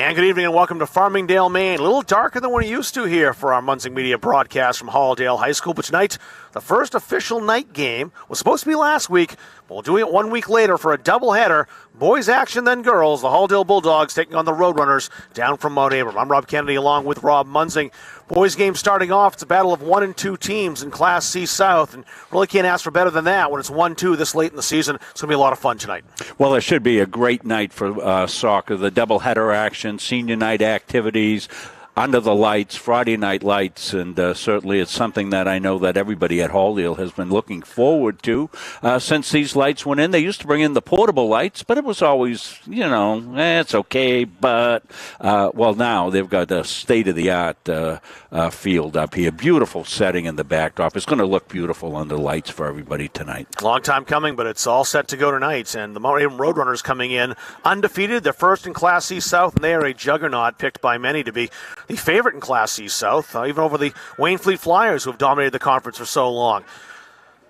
And good evening and welcome to Farmingdale, Maine. A little darker than we're used to here for our Munzing Media broadcast from Halldale High School. But tonight, the first official night game was supposed to be last week. But we're doing it 1 week later for a doubleheader. Boys action, then girls. The Halldale Bulldogs taking on the Roadrunners down from Mount Abram. I'm Rob Kennedy along with Rob Munzing. Boys game starting off. It's a battle of 1 and 2 teams in Class C South. And really can't ask for better than that when it's 1-2 this late in the season. It's going to be a lot of fun tonight. Well, it should be a great night for soccer. The doubleheader action, senior night activities, under the lights, Friday night lights, and certainly it's something that I know that everybody at Halldale has been looking forward to since these lights went in. They used to bring in the portable lights, but it was always, it's okay. But, well, now they've got a state-of-the-art field up here. Beautiful setting in the backdrop. It's going to look beautiful under the lights for everybody tonight. Long time coming, but it's all set to go tonight. And the Mount Abram Roadrunners coming in undefeated. They're first in Class C South, and they are a juggernaut picked by many to be the favorite in Class C South, even over the Waynfleet Flyers, who have dominated the conference for so long.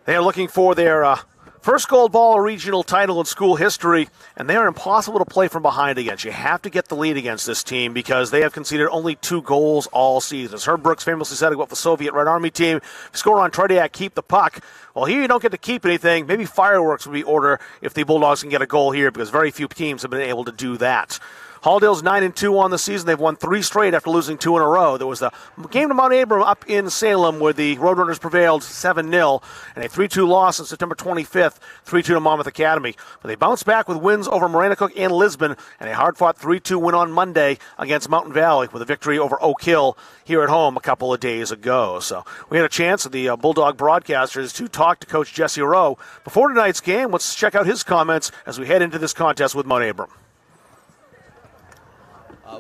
They are looking for their first gold ball regional title in school history, and they are impossible to play from behind against. You have to get the lead against this team because they have conceded only 2 goals all season. As Herb Brooks famously said about the Soviet Red Army team, score on Trediak, keep the puck. Well, here you don't get to keep anything. Maybe fireworks would be order if the Bulldogs can get a goal here because very few teams have been able to do that. Halldale's 9-2 on the season. They've won 3 straight after losing 2 in a row. There was the game to Mount Abram up in Salem where the Roadrunners prevailed 7-0, and a 3-2 loss on September 25th, 3-2 to Monmouth Academy. But they bounced back with wins over Maranacook and Lisbon, and a hard-fought 3-2 win on Monday against Mountain Valley with a victory over Oak Hill here at home a couple of days ago. So we had a chance at the Bulldog broadcasters to talk to Coach Jesse Rowe before tonight's game. Let's check out his comments as we head into this contest with Mount Abram.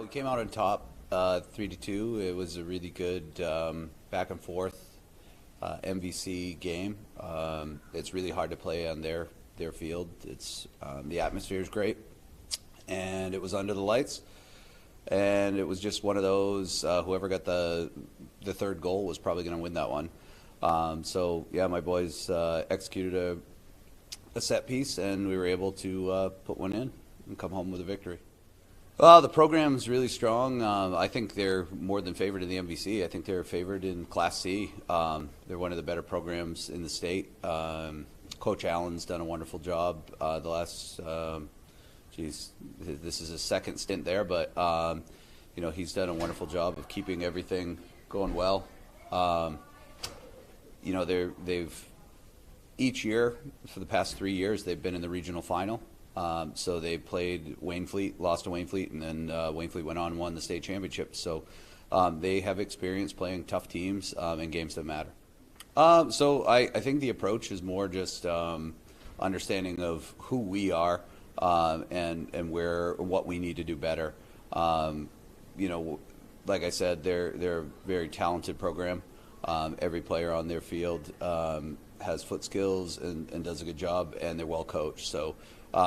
We came out on top 3-2. It was a really good back and forth MVC game. It's really hard to play on their field. It's the atmosphere is great, and it was under the lights. And it was just one of those. Whoever got the third goal was probably going to win that one. So yeah, my boys executed a set piece, and we were able to put one in and come home with a victory. Well, the program is really strong. I think they're more than favored in the MVC. I think they're favored in Class C. They're one of the better programs in the state. Coach Allen's done a wonderful job the last, this is his second stint there, but, he's done a wonderful job of keeping everything going well. They've each year for the past 3 years, they've been in the regional final. So they played Waynfleet, lost to Waynfleet, and then Waynfleet went on and won the state championship. So they have experience playing tough teams in games that matter. So I think the approach is more just understanding of who we are and what we need to do better. Like I said, they're a very talented program. Every player on their field has foot skills and does a good job, and they're well coached. So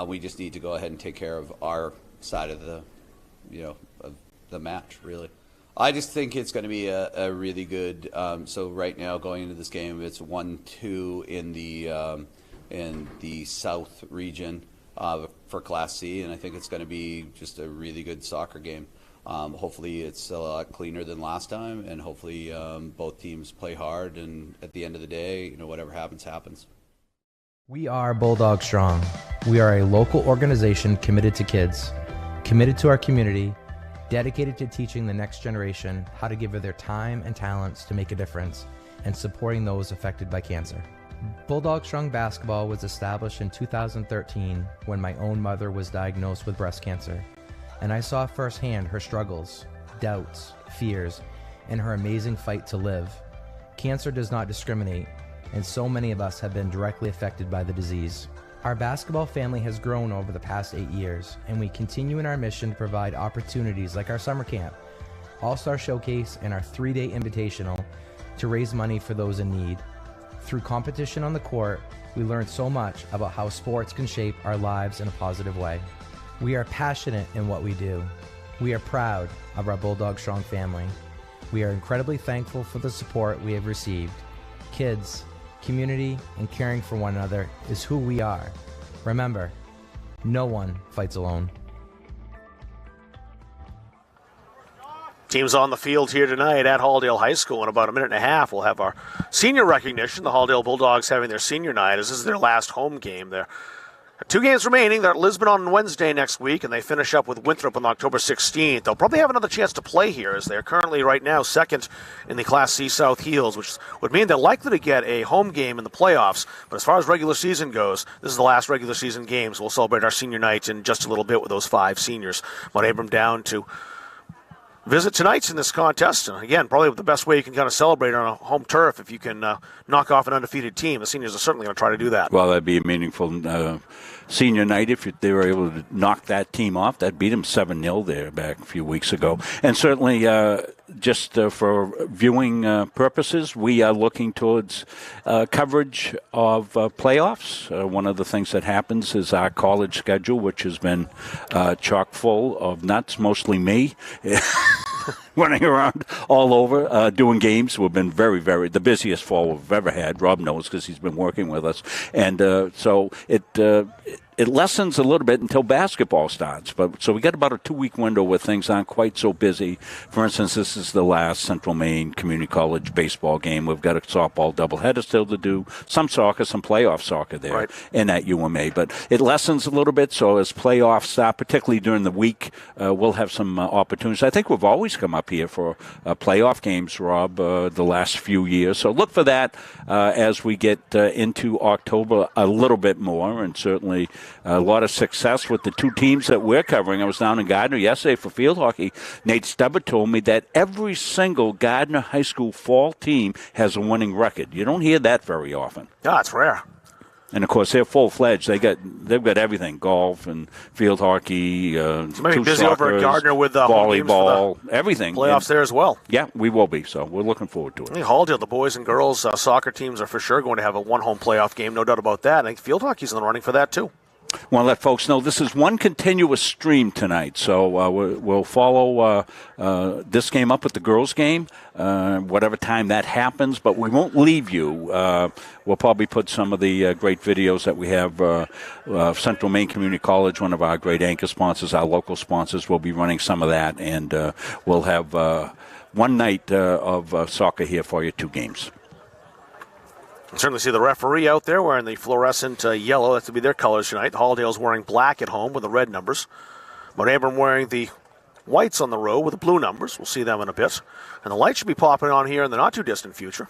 we just need to go ahead and take care of our side of the match, really. I just think it's going to be a really good. So right now, going into this game, it's 1-2 in the South region for Class C, and I think it's going to be just a really good soccer game. Hopefully, it's a lot cleaner than last time, and hopefully, both teams play hard. And at the end of the day, whatever happens, happens. We are Bulldog Strong. We are a local organization committed to kids, committed to our community, dedicated to teaching the next generation how to give their time and talents to make a difference, and supporting those affected by cancer. Bulldog Strong Basketball was established in 2013 when my own mother was diagnosed with breast cancer, and I saw firsthand her struggles, doubts, fears, and her amazing fight to live. Cancer does not discriminate, and so many of us have been directly affected by the disease. Our basketball family has grown over the past 8 years, and we continue in our mission to provide opportunities like our summer camp, All-Star Showcase, and our 3-day invitational to raise money for those in need. Through competition on the court, we learned so much about how sports can shape our lives in a positive way. We are passionate in what we do. We are proud of our Bulldog Strong family. We are incredibly thankful for the support we have received. Kids, community, and caring for one another is who we are. Remember, no one fights alone. Teams on the field here tonight at Halldale High School. In about a minute and a half, we'll have our senior recognition. The Halldale Bulldogs having their senior night, as this is their last home game. They're 2 games remaining. They're at Lisbon on Wednesday next week, and they finish up with Winthrop on October 16th. They'll probably have another chance to play here, as they're currently right now second in the Class C South Heels, which would mean they're likely to get a home game in the playoffs. But as far as regular season goes, this is the last regular season game, so we'll celebrate our senior night in just a little bit with those 5 seniors. Mount Abram down to visit tonight's in this contest. And again, probably the best way you can kind of celebrate on a home turf if you can knock off an undefeated team. The seniors are certainly going to try to do that. Well, that'd be a meaningful senior night if they were able to knock that team off. That beat them 7-0 there back a few weeks ago. And certainly just for viewing purposes, we are looking towards coverage of playoffs. One of the things that happens is our college schedule, which has been chock full of nuts, mostly me. Running around all over, doing games. We've been very, very, the busiest fall we've ever had. Rob knows because he's been working with us. And so it lessens a little bit until basketball starts. So we got about a 2-week window where things aren't quite so busy. For instance, this is the last Central Maine Community College baseball game. We've got a softball doubleheader still to do, some soccer, some playoff soccer there, right, and at UMA. But it lessens a little bit, so as playoffs start, particularly during the week, we'll have some opportunities. I think we've always come up here for playoff games, Rob, the last few years. So look for that as we get into October a little bit more, and certainly a lot of success with the 2 teams that we're covering. I was down in Gardner yesterday for field hockey. Nate Stubber told me that every single Gardner High School fall team has a winning record. You don't hear that very often. Yeah, it's rare. And, of course, they're full-fledged. They've got everything, golf and field hockey, maybe busy over at Gardner with volleyball, everything. Playoffs there as well. Yeah, we will be, so we're looking forward to it. Halldale, the boys and girls soccer teams are for sure going to have a one-home playoff game, no doubt about that. I think field hockey's in the running for that, too. Want to let folks know this is one continuous stream tonight, so we'll follow this game up with the girls' game, whatever time that happens, but we won't leave you. We'll probably put some of the great videos that we have. Central Maine Community College, one of our great anchor sponsors, our local sponsors, will be running some of that, and we'll have one night of soccer here for you, 2 games. You can certainly see the referee out there wearing the fluorescent yellow. That's to be their colors tonight. Halldale's wearing black at home with the red numbers. Mount Abram wearing the whites on the road with the blue numbers. We'll see them in a bit. And the lights should be popping on here in the not-too-distant future,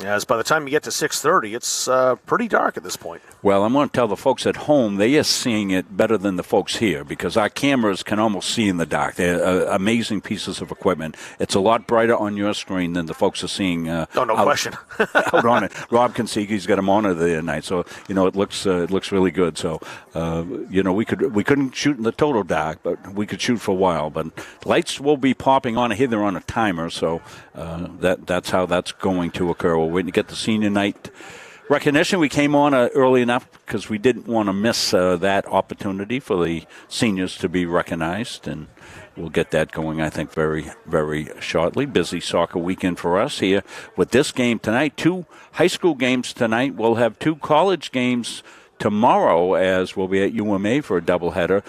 as by the time you get to 6:30, it's pretty dark at this point. Well, I'm going to tell the folks at home they are seeing it better than the folks here because our cameras can almost see in the dark. They're amazing pieces of equipment. It's a lot brighter on your screen than the folks are seeing no question. out on it. Rob can see he's got a monitor there tonight, so it looks really good. So we couldn't shoot in the total dark, but we could shoot for a while. But lights will be popping on here. They're on a timer, so that's how that's going to occur. We're waiting to get the senior night recognition. We came on early enough because we didn't want to miss that opportunity for the seniors to be recognized, and we'll get that going, I think, very, very shortly. Busy soccer weekend for us here with this game tonight. 2 high school games tonight. We'll have 2 college games tomorrow as we'll be at UMA for a doubleheader.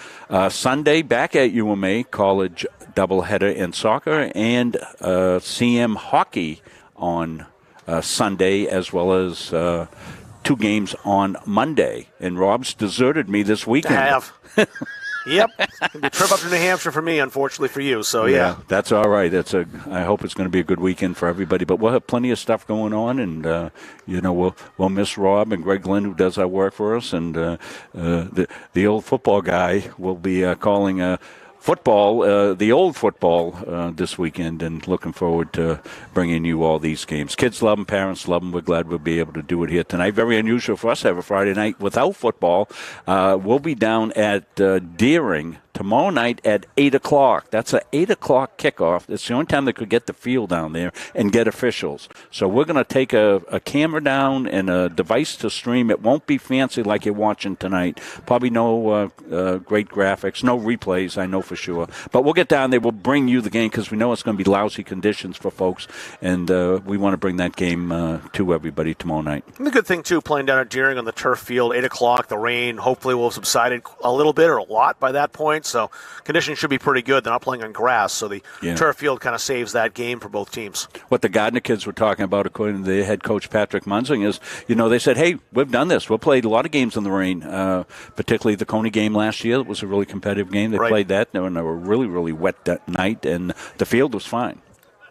Sunday, back at UMA, college doubleheader in soccer, and CM hockey on Sunday, as well as 2 games on Monday. And Rob's deserted me this weekend. I have. Yep. It'll be a trip up to New Hampshire for me, unfortunately for you. So, yeah. That's all right. I hope it's going to be a good weekend for everybody. But we'll have plenty of stuff going on, and, we'll miss Rob and Greg Glenn, who does our work for us. And the old football guy will be calling football, the old football this weekend, and looking forward to bringing you all these games. Kids love them, parents love them. We're glad we'll be able to do it here tonight. Very unusual for us to have a Friday night without football. We'll be down at Deering tomorrow night at 8 o'clock. That's an 8 o'clock kickoff. It's the only time they could get the field down there and get officials. So we're going to take a camera down and a device to stream. It won't be fancy like you're watching tonight. Probably no great graphics, no replays, I know for sure. But we'll get down there. We'll bring you the game because we know it's going to be lousy conditions for folks, and we want to bring that game to everybody tomorrow night. And the good thing, too, playing down at Deering on the turf field, 8 o'clock, the rain hopefully will have subsided a little bit or a lot by that point. So conditions should be pretty good. They're not playing on grass, so the Yeah. turf field kind of saves that game for both teams. What the Gardner kids were talking about, according to the head coach Patrick Munzing, is, they said, hey, we've done this. We've played a lot of games in the rain, particularly the Coney game last year. It was a really competitive game. They Right. played that, and they were really, really wet that night, and the field was fine.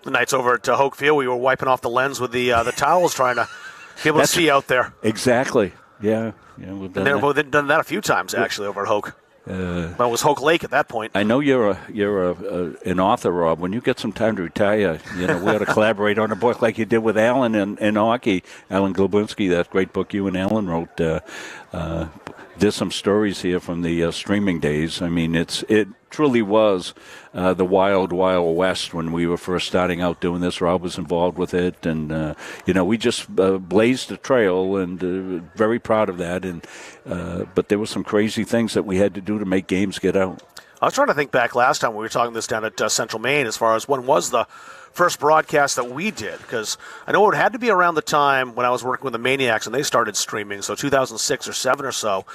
The nights over at Hoke Field, we were wiping off the lens with the towels, trying to be able to see out there. Exactly. Yeah, we've done that. They've done that a few times, actually, over at Hoke. Well, it was Hoke Lake at that point. I know you're an author, Rob. When you get some time to retire, we ought to collaborate on a book like you did with Alan and hockey. Alan Globinski, that great book you and Alan wrote. There's some stories here from the streaming days. I mean, it truly was the wild, wild west when we were first starting out doing this. Rob was involved with it, and we just blazed a trail, and very proud of that. And but there were some crazy things that we had to do to make games get out. I was trying to think back last time we were talking this down at Central Maine as far as when was the first broadcast that we did, because I know it had to be around the time when I was working with the Maniacs and they started streaming, so 2006 or 7 or so.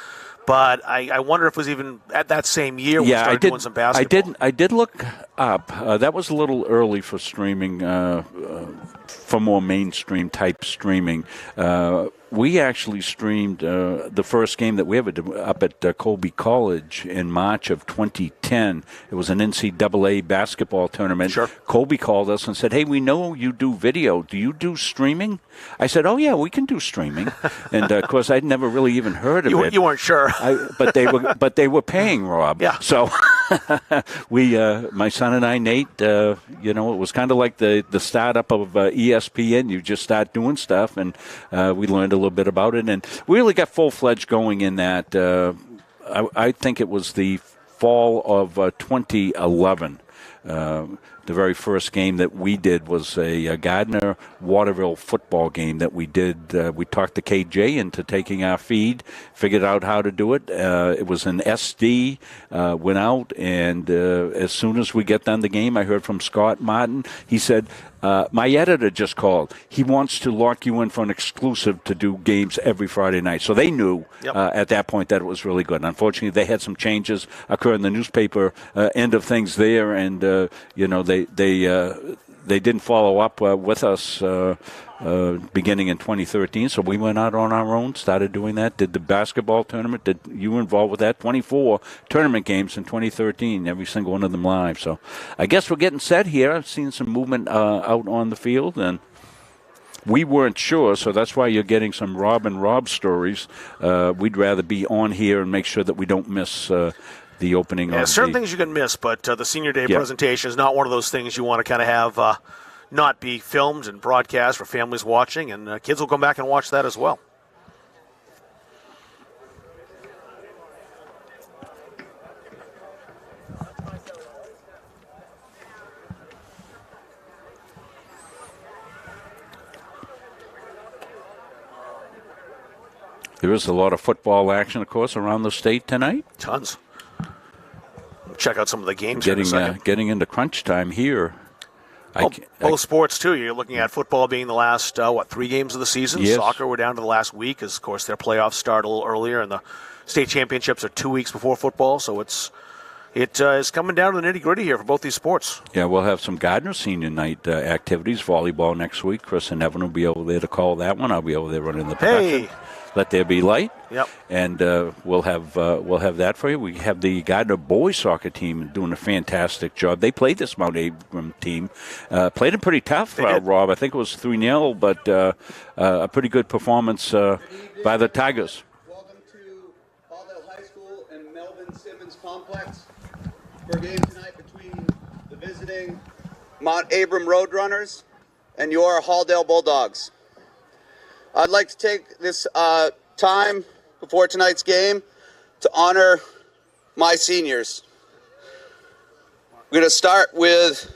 But I wonder if it was even at that same year we started doing some basketball. I did look up. That was a little early for streaming, for more mainstream type streaming. We actually streamed the first game that we ever did up at Colby College in March of 2010. It was an NCAA basketball tournament. Sure. Colby called us and said, hey, we know you do video. Do you do streaming? I said, oh, yeah, we can do streaming. And, of course, I'd never really even heard of it. You weren't sure. But they were paying, Rob. Yeah. So my son and I, Nate, it was kind of like the startup of ESPN. You just start doing stuff, and we learned a little bit about it, and we really got full-fledged going in that. I think it was the fall of 2011. The very first game that we did was a Gardner-Waterville football game that we did. We talked to KJ into taking our feed, figured out how to do it. It was an SD, went out, and as soon as we get done the game, I heard from Scott Martin. He said, my editor just called. He wants to lock you in for an exclusive to do games every Friday night. So they knew at that point that it was really good. Unfortunately, they had some changes occur in the newspaper end of things there, and they didn't follow up with us beginning in 2013. So we went out on our own, started doing that, did the basketball tournament. Did you were involved with that? 24 tournament games in 2013, every single one of them live. So I guess we're getting set here. I've seen some movement out on the field, and we weren't sure, so that's why you're getting some Rob stories. We'd rather be on here and make sure that we don't miss the opening. Yeah, certain things you can miss, but the senior day presentation is not one of those things you want to kind of have not be filmed and broadcast for families watching, and kids will come back and watch that as well. There is a lot of football action, of course, around the state tonight. Tons. Check out some of the games in a second. Getting into crunch time here. Both sports, too. You're looking at football being the last, 3 games of the season. Yes. Soccer, we're down to the last week, as, of course, their playoffs start a little earlier, and the state championships are 2 weeks before football, so it is coming down to the nitty-gritty here for both these sports. Yeah, we'll have some Gardner senior night activities, volleyball next week. Chris and Evan will be over there to call that one. I'll be over there running the production. Hey! Let There Be Light. Yep. And we'll have that for you. We have the Gardner boys soccer team doing a fantastic job. They played this Mount Abram team. Played it pretty tough, Rob. I think it was 3-0, but a pretty good performance by the Tigers. Welcome to Halldale High School and Melvin Simmons Complex for a game tonight between the visiting Mount Abram Roadrunners and your Halldale Bulldogs. I'd like to take this time before tonight's game to honor my seniors. We're going to start with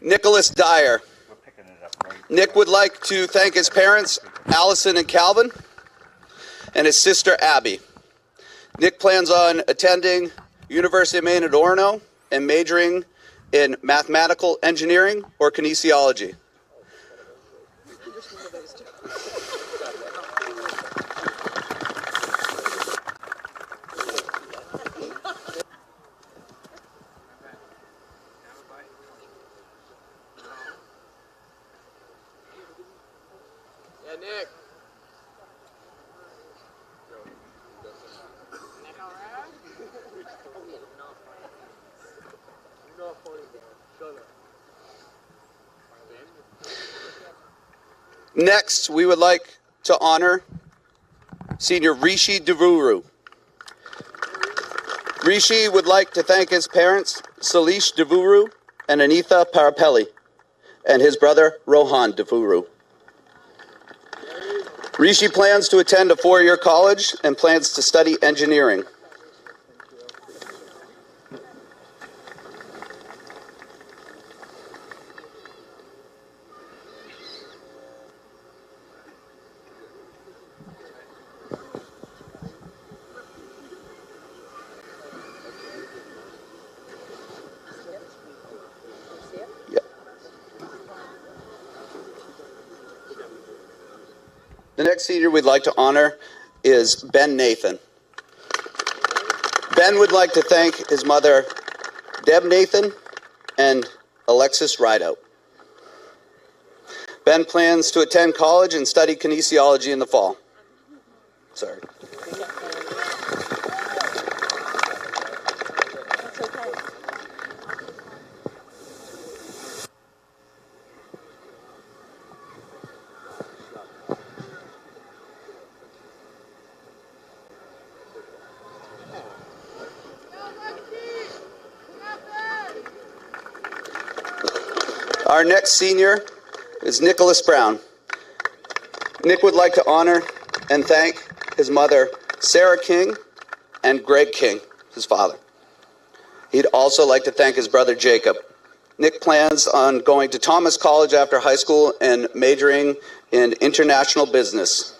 Nicholas Dyer. Nick would like to thank his parents, Allison and Calvin, and his sister, Abby. Nick plans on attending University of Maine at Orono and majoring in mathematical engineering or kinesiology. Next, we would like to honor Senior Rishi Devuru. Rishi would like to thank his parents, Salish Devuru and Anitha Parapelli, and his brother, Rohan Devuru. Rishi plans to attend a four-year college and plans to study engineering. The next senior we'd like to honor is Ben Nathan. Ben would like to thank his mother, Deb Nathan, and Alexis Rideout. Ben plans to attend college and study kinesiology in the fall. Sorry. Our next senior is Nicholas Brown. Nick would like to honor and thank his mother, Sarah King, and Greg King, his father. He'd also like to thank his brother, Jacob. Nick plans on going to Thomas College after high school and majoring in international business.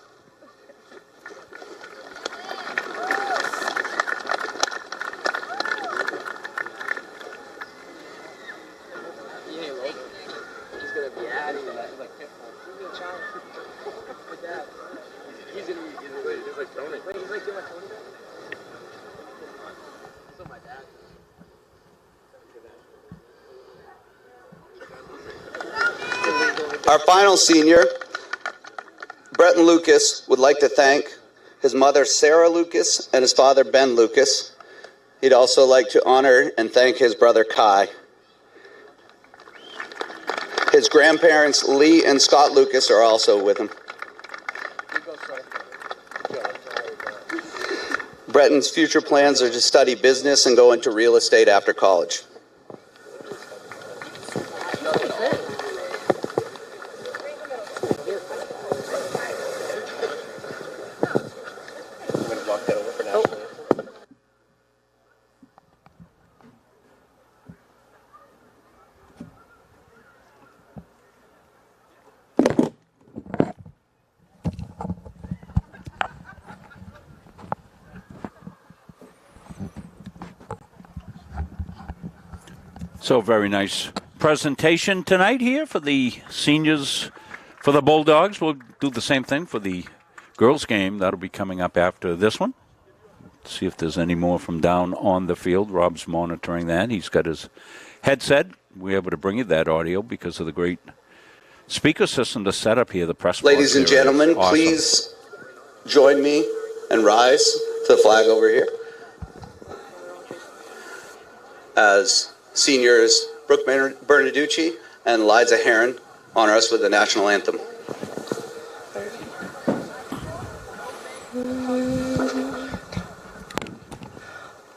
Our final senior, Breton Lucas, would like to thank his mother, Sarah Lucas, and his father, Ben Lucas. He'd also like to honor and thank his brother, Kai. His grandparents, Lee and Scott Lucas, are also with him. Breton's future plans are to study business and go into real estate after college. So very nice presentation tonight here for the seniors, for the Bulldogs. We'll do the same thing for the girls' game. That'll be coming up after this one. See if there's any more from down on the field. Rob's monitoring that. He's got his headset. We're able to bring you that audio because of the great speaker system to set up here. The press. Ladies and gentlemen, awesome. Please join me and rise to the flag over here. As seniors Brooke Bernaducci and Liza Heron honor us with the national anthem.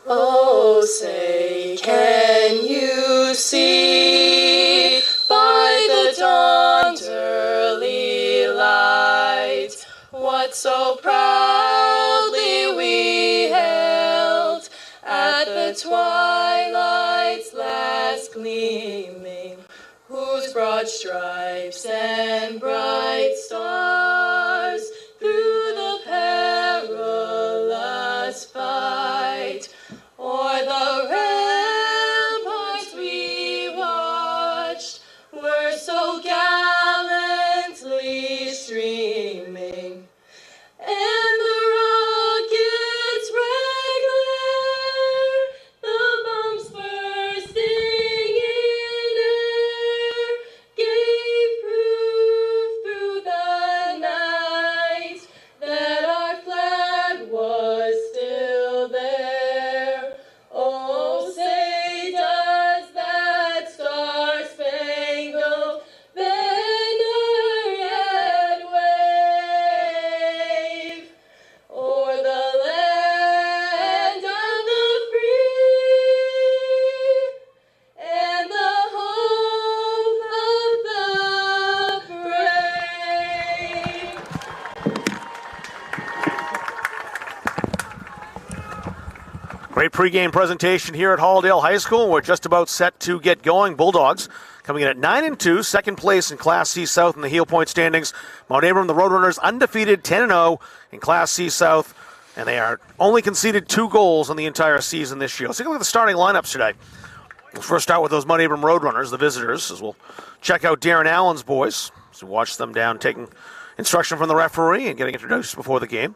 Oh, say, can you see by the dawn's early light what so proudly we held at the twilight's last gleaming, whose broad stripes and bright stars through the perilous fight o'er the ramparts we watched were so gallantly streaming, and the rocket's red glare, the bombs bursting in air, gave proof through the night Great pregame presentation here at Halldale High School. We're just about set to get going. Bulldogs coming in at 9-2, second place in Class C South in the heel point standings. Mount Abram, the Roadrunners, undefeated, 10-0 in Class C South, and they are only conceded 2 goals on the entire season this year. Let's take a look at the starting lineups today. We'll first start with those Mount Abram Roadrunners, the visitors, as we'll check out Darren Allen's boys. So watch them down taking instruction from the referee and getting introduced before the game.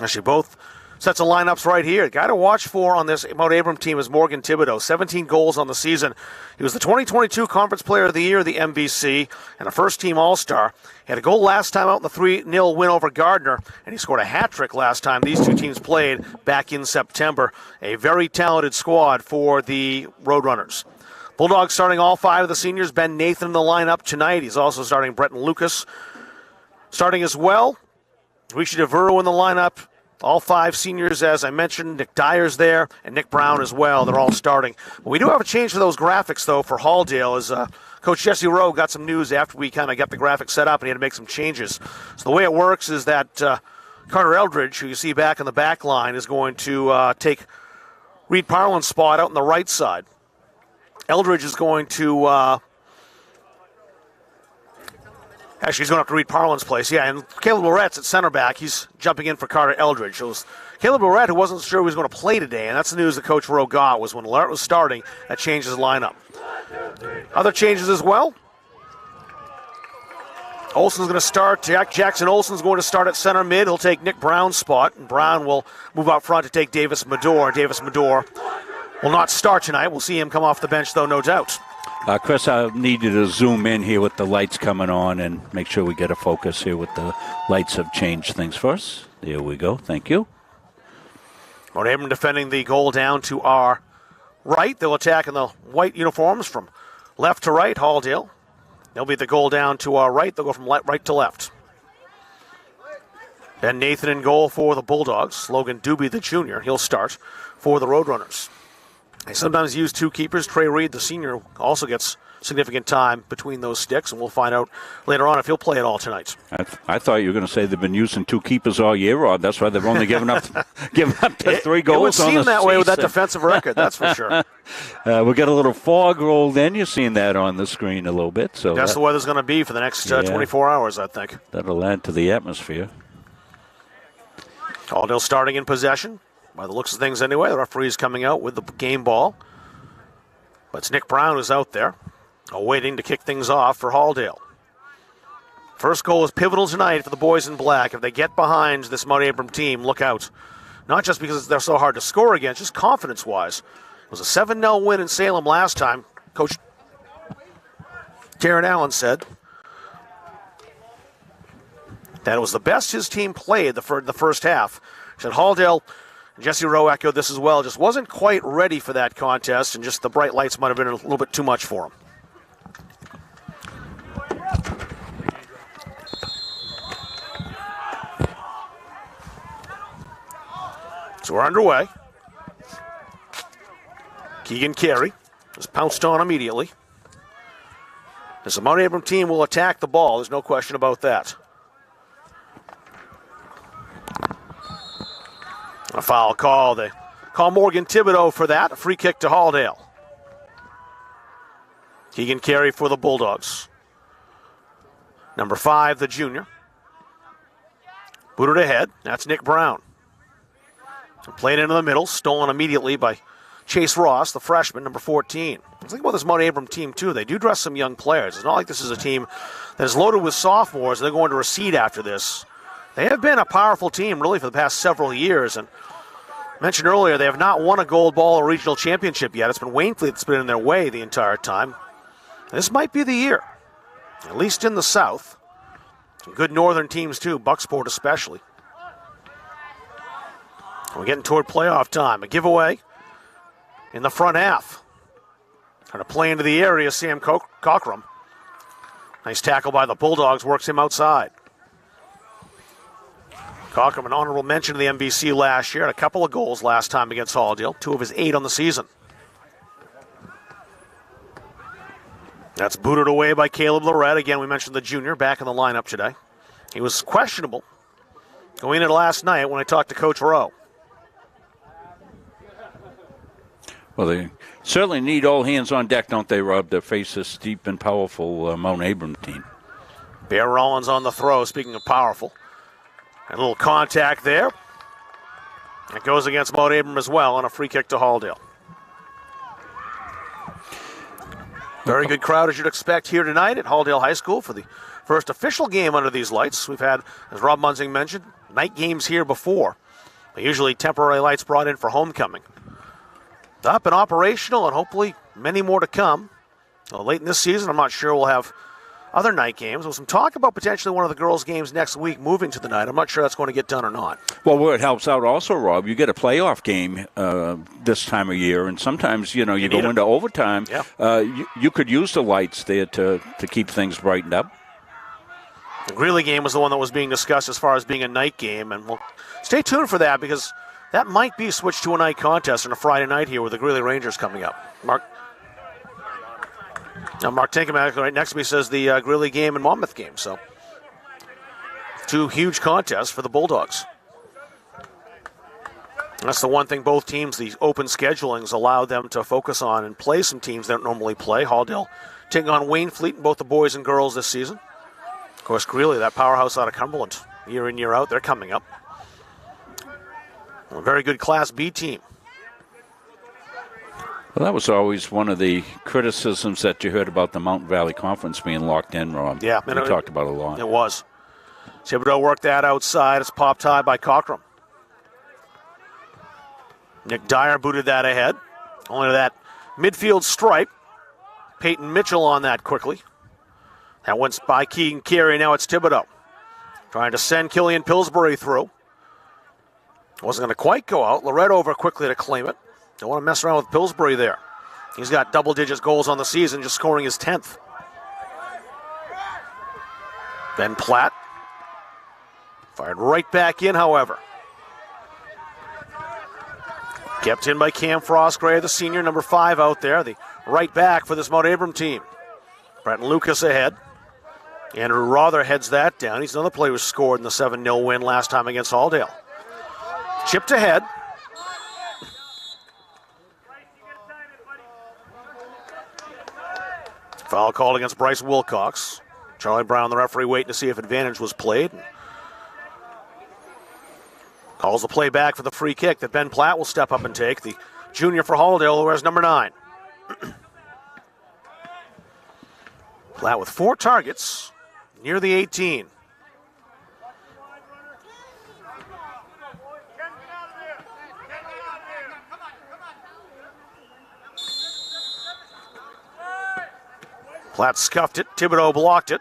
Actually, both sets of lineups right here. The guy to watch for on this Mount Abram team is Morgan Thibodeau, 17 goals on the season. He was the 2022 Conference Player of the Year, the MVC, and a first-team All-Star. He had a goal last time out in the 3-0 win over Gardner, and he scored a hat-trick last time these two teams played back in September. A very talented squad for the Roadrunners. Bulldogs starting all 5 of the seniors. Ben Nathan in the lineup tonight. He's also starting Bretton Lucas. Starting as well, Rishi DeVero in the lineup. All 5 seniors, as I mentioned. Nick Dyer's there, and Nick Brown as well. They're all starting. We do have a change for those graphics, though, for Halldale, as Coach Jesse Rowe got some news after we kind of got the graphics set up, and he had to make some changes. So the way it works is that Carter Eldridge, who you see back in the back line, is going to take Reed Parlin's spot out on the right side. Eldridge is going to... Actually, he's going up to Reed Parlin's place. Yeah, and Caleb Lorette's at center back. He's jumping in for Carter Eldridge. So it was Caleb Lorette, who wasn't sure he was going to play today, and that's the news that Coach Rowe got, was when Lorette was starting, that changed his lineup. Other changes as well. Olson's going to start. Jackson Olson's going to start at center mid. He'll take Nick Brown's spot, and Brown will move out front to take Davis Medor. Davis Medor will not start tonight. We'll see him come off the bench, though, no doubt. Chris, I need you to zoom in here with the lights coming on and make sure we get a focus here with the lights have changed things for us. There we go. Thank you. Mount Abram defending the goal down to our right. They'll attack in the white uniforms from left to right. Halldale. They'll be the goal down to our right. They'll go from right to left. Ben Nathan in goal for the Bulldogs. Logan Doobie, the junior, he'll start for the Roadrunners. They sometimes use 2 keepers. Trey Reed, the senior, also gets significant time between those sticks, and we'll find out later on if he'll play it all tonight. I thought you were going to say they've been using 2 keepers all year, Rod. That's why they've only given up to 3 goals. It would seem that way with that defensive record, that's for sure. We got a little fog rolled in. You're seeing that on the screen a little bit. So that's the weather's going to be for the next 24 hours, I think. That'll add to the atmosphere. Halldale starting in possession. By the looks of things anyway, the referee's coming out with the game ball. But it's Nick Brown who's out there, waiting to kick things off for Halldale. First goal is pivotal tonight for the boys in black. If they get behind this Mount Abram team, look out. Not just because they're so hard to score against, just confidence-wise. It was a 7-0 win in Salem last time. Coach Darren Allen said that it was the best his team played the first half. He said Halldale... Jesse Rowe echoed this as well. Just wasn't quite ready for that contest, and just the bright lights might have been a little bit too much for him. So we're underway. Keegan Carey is pounced on immediately. As the Mount Abram team will attack the ball, there's no question about that. A foul call. They call Morgan Thibodeau for that. A free kick to Halldale. Keegan Carey for the Bulldogs. Number 5, the junior. Booted ahead. That's Nick Brown. Played into the middle. Stolen immediately by Chase Ross, the freshman, number 14. Think about this Mount Abram team, too. They do dress some young players. It's not like this is a team that is loaded with sophomores. They're going to recede after this. They have been a powerful team, really, for the past several years. And I mentioned earlier, they have not won a gold ball or regional championship yet. It's been Waynfleet that's been in their way the entire time. And this might be the year, at least in the South. Some good northern teams, too, Bucksport especially. We're getting toward playoff time. A giveaway in the front half. Trying to play into the area, Sam Cockrum. Nice tackle by the Bulldogs, works him outside. Cockrum, an honorable mention to the MVC last year, had a couple of goals last time against Halldale, 2 of his 8 on the season. That's booted away by Caleb Lorette. Again, we mentioned the junior back in the lineup today. He was questionable going into last night when I talked to Coach Rowe. Well, they certainly need all hands on deck, don't they, Rob, to face this deep and powerful Mount Abram team. Bear Rollins on the throw, speaking of powerful. A little contact there. It goes against Mount Abram as well on a free kick to Halldale. Very good crowd, as you'd expect, here tonight at Halldale High School for the first official game under these lights. We've had, as Rob Munzing mentioned, night games here before. But usually temporary lights brought in for homecoming. Up and operational, and hopefully many more to come. Well, late in this season, I'm not sure we'll have other night games. There's some talk about potentially one of the girls' games next week moving to the night. I'm not sure that's going to get done or not. Well, where it helps out also, Rob, you get a playoff game this time of year, and sometimes, you go into overtime. Yeah. You could use the lights there to keep things brightened up. The Greeley game was the one that was being discussed as far as being a night game, and we'll stay tuned for that because that might be switched to a night contest on a Friday night here with the Greeley Rangers coming up. Mark Tinkermack right next to me says the Greeley game and Monmouth game. So, two huge contests for the Bulldogs. That's the one thing both teams, the open schedulings, allow them to focus on and play some teams they don't normally play. Halldale taking on Waynfleet in both the boys and girls this season. Of course, Greeley, that powerhouse out of Cumberland, year in, year out, they're coming up. A very good Class B team. Well, that was always one of the criticisms that you heard about the Mountain Valley Conference being locked in, Rob. Yeah. We talked about it a lot. It was. Thibodeau worked that outside. It's popped high by Cockrum. Nick Dyer booted that ahead. Only to that midfield stripe. Peyton Mitchell on that quickly. That went by Keegan Carey. Now it's Thibodeau. Trying to send Killian Pillsbury through. Wasn't going to quite go out. Lorette over quickly to claim it. Don't want to mess around with Pillsbury there. He's got double-digit goals on the season, just scoring his 10th. Ben Platt. Fired right back in, however. Kept in by Cam Frostgrave, the senior, number 5 out there, the right back for this Mount Abram team. Brenton Lucas ahead. Andrew Rother heads that down. He's another player who scored in the 7-0 win last time against Halldale. Chipped ahead. Foul called against Bryce Wilcox. Charlie Brown, the referee, waiting to see if advantage was played. Calls the play back for the free kick that Ben Platt will step up and take. The junior for Halldale, who wears number 9. Platt with 4 targets near the 18. Platt scuffed it. Thibodeau blocked it.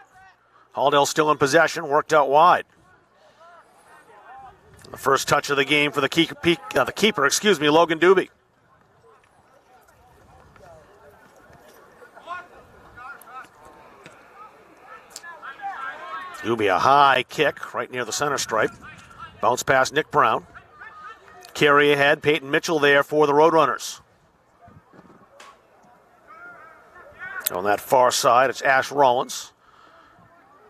Halldale still in possession. Worked out wide. The first touch of the game for the keeper, Logan Doobie. Doobie, a high kick right near the center stripe. Bounce past Nick Brown. Carry ahead. Peyton Mitchell there for the Roadrunners. On that far side, it's Ash Rollins.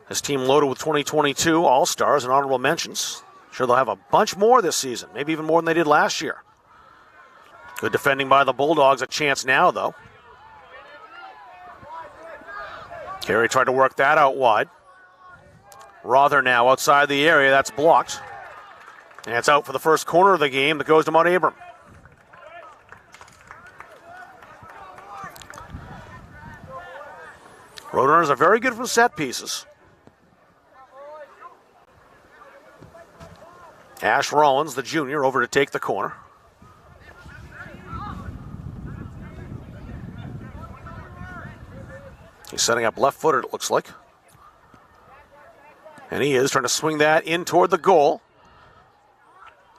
His team loaded with 2022 All-Stars and honorable mentions. Sure they'll have a bunch more this season, maybe even more than they did last year. Good defending by the Bulldogs. A chance now, though. Carey tried to work that out wide. Rother now outside the area. That's blocked. And it's out for the first corner of the game that goes to Mount Abram. Roadrunners are very good from set pieces. Ash Rollins, the junior, over to take the corner. He's setting up left-footed, it looks like. And he is trying to swing that in toward the goal.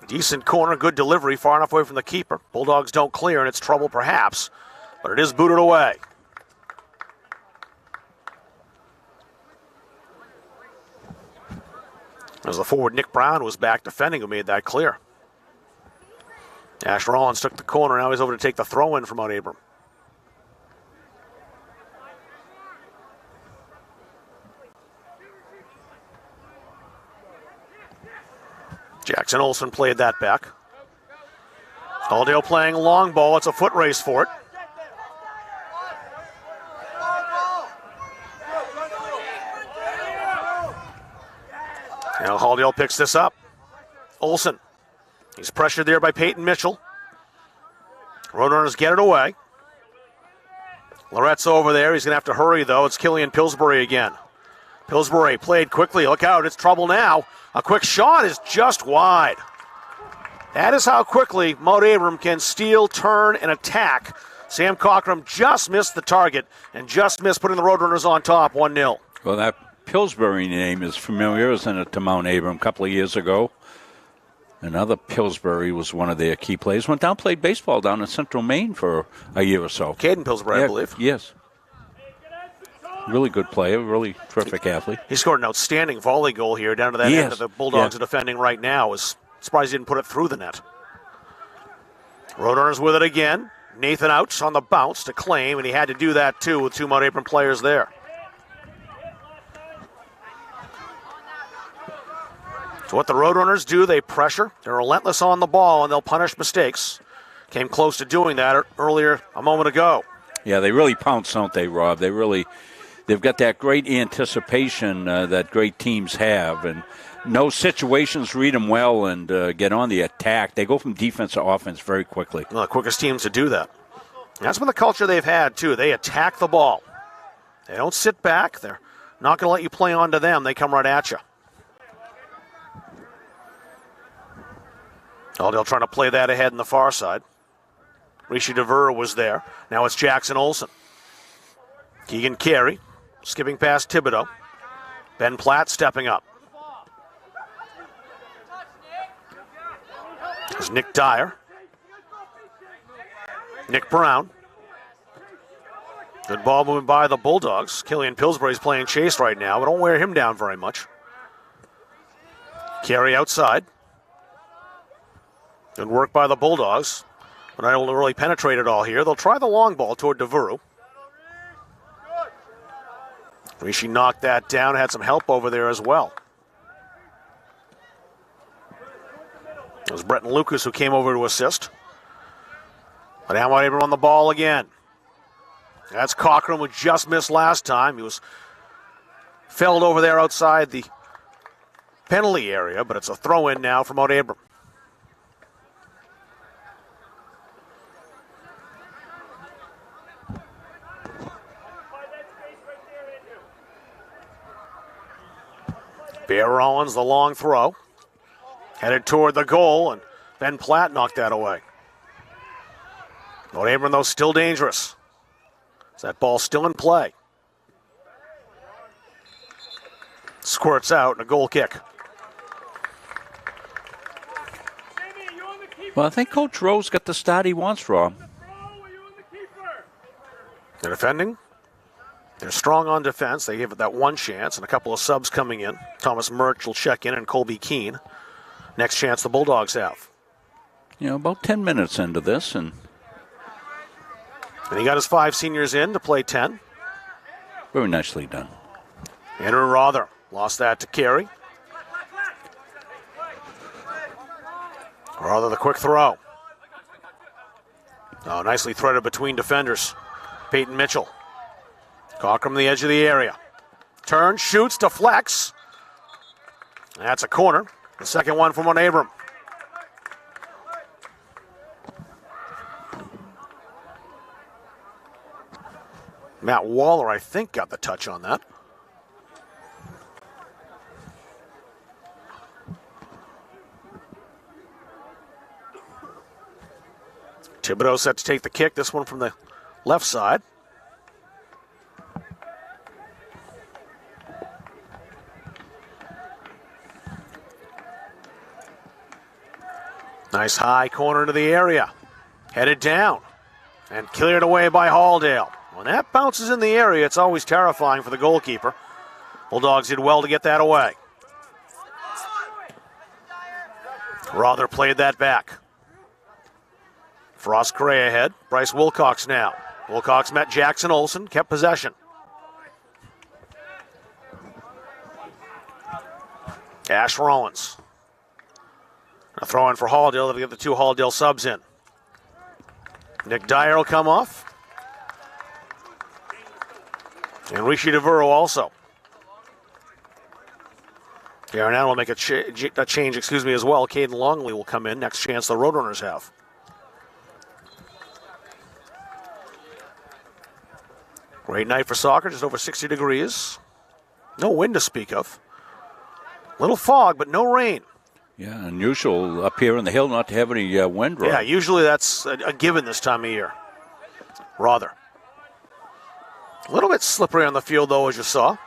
Decent corner, good delivery, far enough away from the keeper. Bulldogs don't clear, and it's trouble perhaps, but it is booted away. As the forward Nick Brown was back defending, who made that clear. Ash Rollins took the corner. Now he's over to take the throw in from Mount Abram. Jackson Olsen played that back. Halldale playing long ball. It's a foot race for it. Now Halldale picks this up. Olsen. He's pressured there by Peyton Mitchell. Roadrunners get it away. Lorette's over there. He's going to have to hurry, though. It's Killian Pillsbury again. Pillsbury played quickly. Look out. It's trouble now. A quick shot is just wide. That is how quickly Mount Abram can steal, turn, and attack. Sam Cockrum just missed the target and just missed putting the Roadrunners on top 1-0. Well, that Pillsbury name is familiar. I was in it to Mount Abram a couple of years ago. Another Pillsbury was one of their key players. Went down, played baseball down in Central Maine for a year or so. Caden Pillsbury, I believe. Yes. Really good player, really terrific athlete. He scored an outstanding volley goal here down to that end of the Bulldogs are defending right now. Was surprised he didn't put it through the net. Roadrunners with it again. Nathan Outs on the bounce to claim, and he had to do that too with two Mount Abram players there. So what the Roadrunners do, they pressure. They're relentless on the ball, and they'll punish mistakes. Came close to doing that earlier a moment ago. Yeah, they really pounce, don't they, Rob? They've got that great anticipation that great teams have, and know situations, read them well, and get on the attack. They go from defense to offense very quickly. One of the quickest teams to do that. And that's been the culture they've had, too. They attack the ball. They don't sit back. They're not going to let you play onto them. They come right at you. Halldale trying to play that ahead in the far side. Rishi DeVer was there. Now it's Jackson Olsen. Keegan Carey skipping past Thibodeau. Ben Platt stepping up. There's Nick Dyer. Nick Brown. Good ball moving by the Bulldogs. Killian Pillsbury's playing chase right now, but don't wear him down very much. Carey outside. Good work by the Bulldogs, but I don't really penetrate it all here. They'll try the long ball toward DeVuru. Rishi knocked that down, had some help over there as well. It was Bretton Lucas who came over to assist. But now Mount Abram on the ball again. That's Cochran, who just missed last time. He was felled over there outside the penalty area, but it's a throw-in now for Mount Abram. Bear Rollins, the long throw. Headed toward the goal, and Ben Platt knocked that away. Mount Abram, though, still dangerous. Is that ball still in play? Squirts out, and a goal kick. Well, I think Coach Rowe's got the start he wants, Rob. They're defending. They're strong on defense. They gave it that one chance, and a couple of subs coming in. Thomas Murch will check in, and Colby Keene. Next chance the Bulldogs have. You know, about 10 minutes into this, and he got his 5 seniors in to play 10. very nicely done. Andrew Rother lost that to Carey. Rother the quick throw. Oh, nicely threaded between defenders. Peyton Mitchell. Cockrum the edge of the area. Turns, shoots, deflects. That's a corner. The second one from Mount Abram. Matt Waller, I think, got the touch on that. Thibodeau set to take the kick. This one from the left side. Nice high corner into the area. Headed down. And cleared away by Halldale. When that bounces in the area, it's always terrifying for the goalkeeper. Bulldogs did well to get that away. Rother played that back. Frost Gray ahead. Bryce Wilcox now. Wilcox met Jackson Olsen, kept possession. Ash Rollins. A throw in for Halldale to get the 2 Halldale subs in. Nick Dyer will come off. And Rishi DeVuro also. Darren Allen will make a change, as well. Caden Longley will come in. Next chance the Roadrunners have. Great night for soccer, just over 60 degrees. No wind to speak of. Little fog, but no rain. Yeah, unusual up here in the hill not to have any wind. Yeah, usually that's a given this time of year. Rather. A little bit slippery on the field, though, as you saw.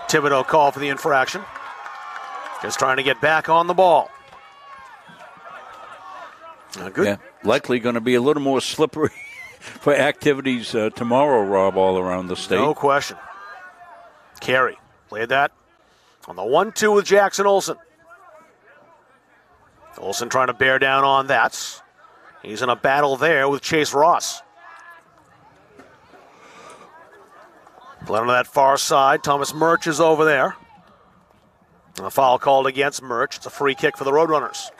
Thibodeau called for the infraction. Just trying to get back on the ball. Good. Yeah, likely going to be a little more slippery for activities tomorrow, Rob, all around the state. No question. Carey played that on the 1-2 with Jackson Olsen. Olsen trying to bear down on that. He's in a battle there with Chase Ross. Playing on that far side. Thomas Murch is over there. And a foul called against Murch. It's a free kick for the Roadrunners.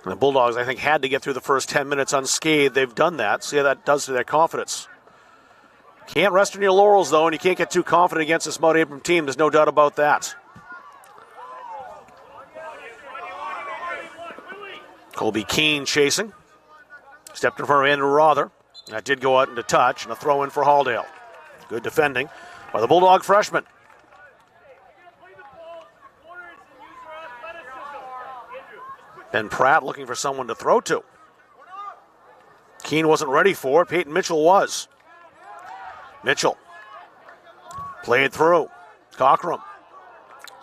And the Bulldogs, I think, had to get through the first 10 minutes unscathed. They've done that. See how that does to their confidence. Can't rest on your laurels, though, and you can't get too confident against this Mount Abram team. There's no doubt about that. Colby Keane chasing. Stepped in front of Andrew Rother. That did go out into touch, and a throw in for Halldale. Good defending by the Bulldog freshman. Ben Pratt looking for someone to throw to. Keane wasn't ready for it. Peyton Mitchell was. Mitchell played through. Cockrum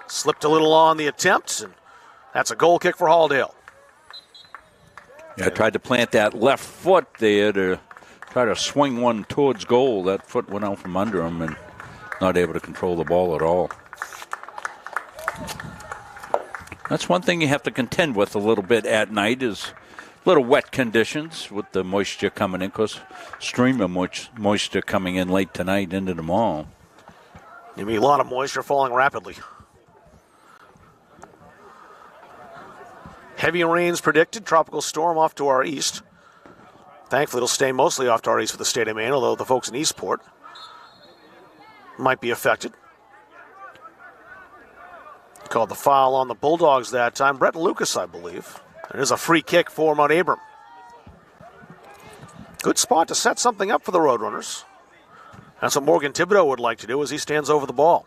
slipped a little on the attempt, and that's a goal kick for Halldale. Yeah, tried to plant that left foot there to try to swing one towards goal. That foot went out from under him and not able to control the ball at all. That's one thing you have to contend with a little bit at night is little wet conditions with the moisture coming in, because stream of moisture coming in late tonight into tomorrow. There'll be a lot of moisture falling rapidly. Heavy rains predicted. Tropical storm off to our east. Thankfully, it'll stay mostly off to our east for the state of Maine, although the folks in Eastport might be affected. Called the foul on the Bulldogs that time. Brett Lucas, I believe. It is a free kick for Mount Abram. Good spot to set something up for the Roadrunners. That's what Morgan Thibodeau would like to do as he stands over the ball.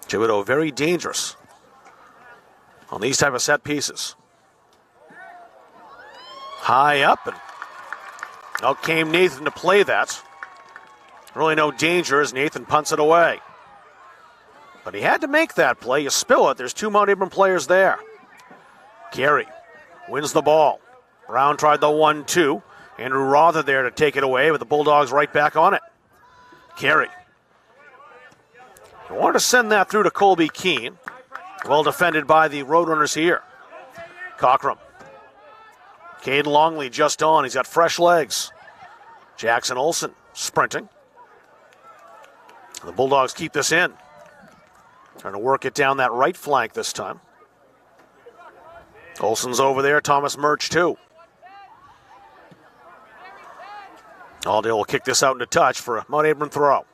Thibodeau very dangerous on these type of set pieces. High up, and out came Nathan to play that. Really no danger as Nathan punts it away. But he had to make that play. You spill it. There's two Mount Abram players there. Carey wins the ball. Brown tried the 1-2. Andrew Rother there to take it away, but the Bulldogs right back on it. Carey. He wanted to send that through to Colby Keane. Well defended by the Roadrunners here. Cockrum. Caden Longley just on. He's got fresh legs. Jackson Olsen sprinting. The Bulldogs keep this in. Trying to work it down that right flank this time. Olsen's over there. Thomas Murch too. Halldale will kick this out into touch for a Mount Abram throw.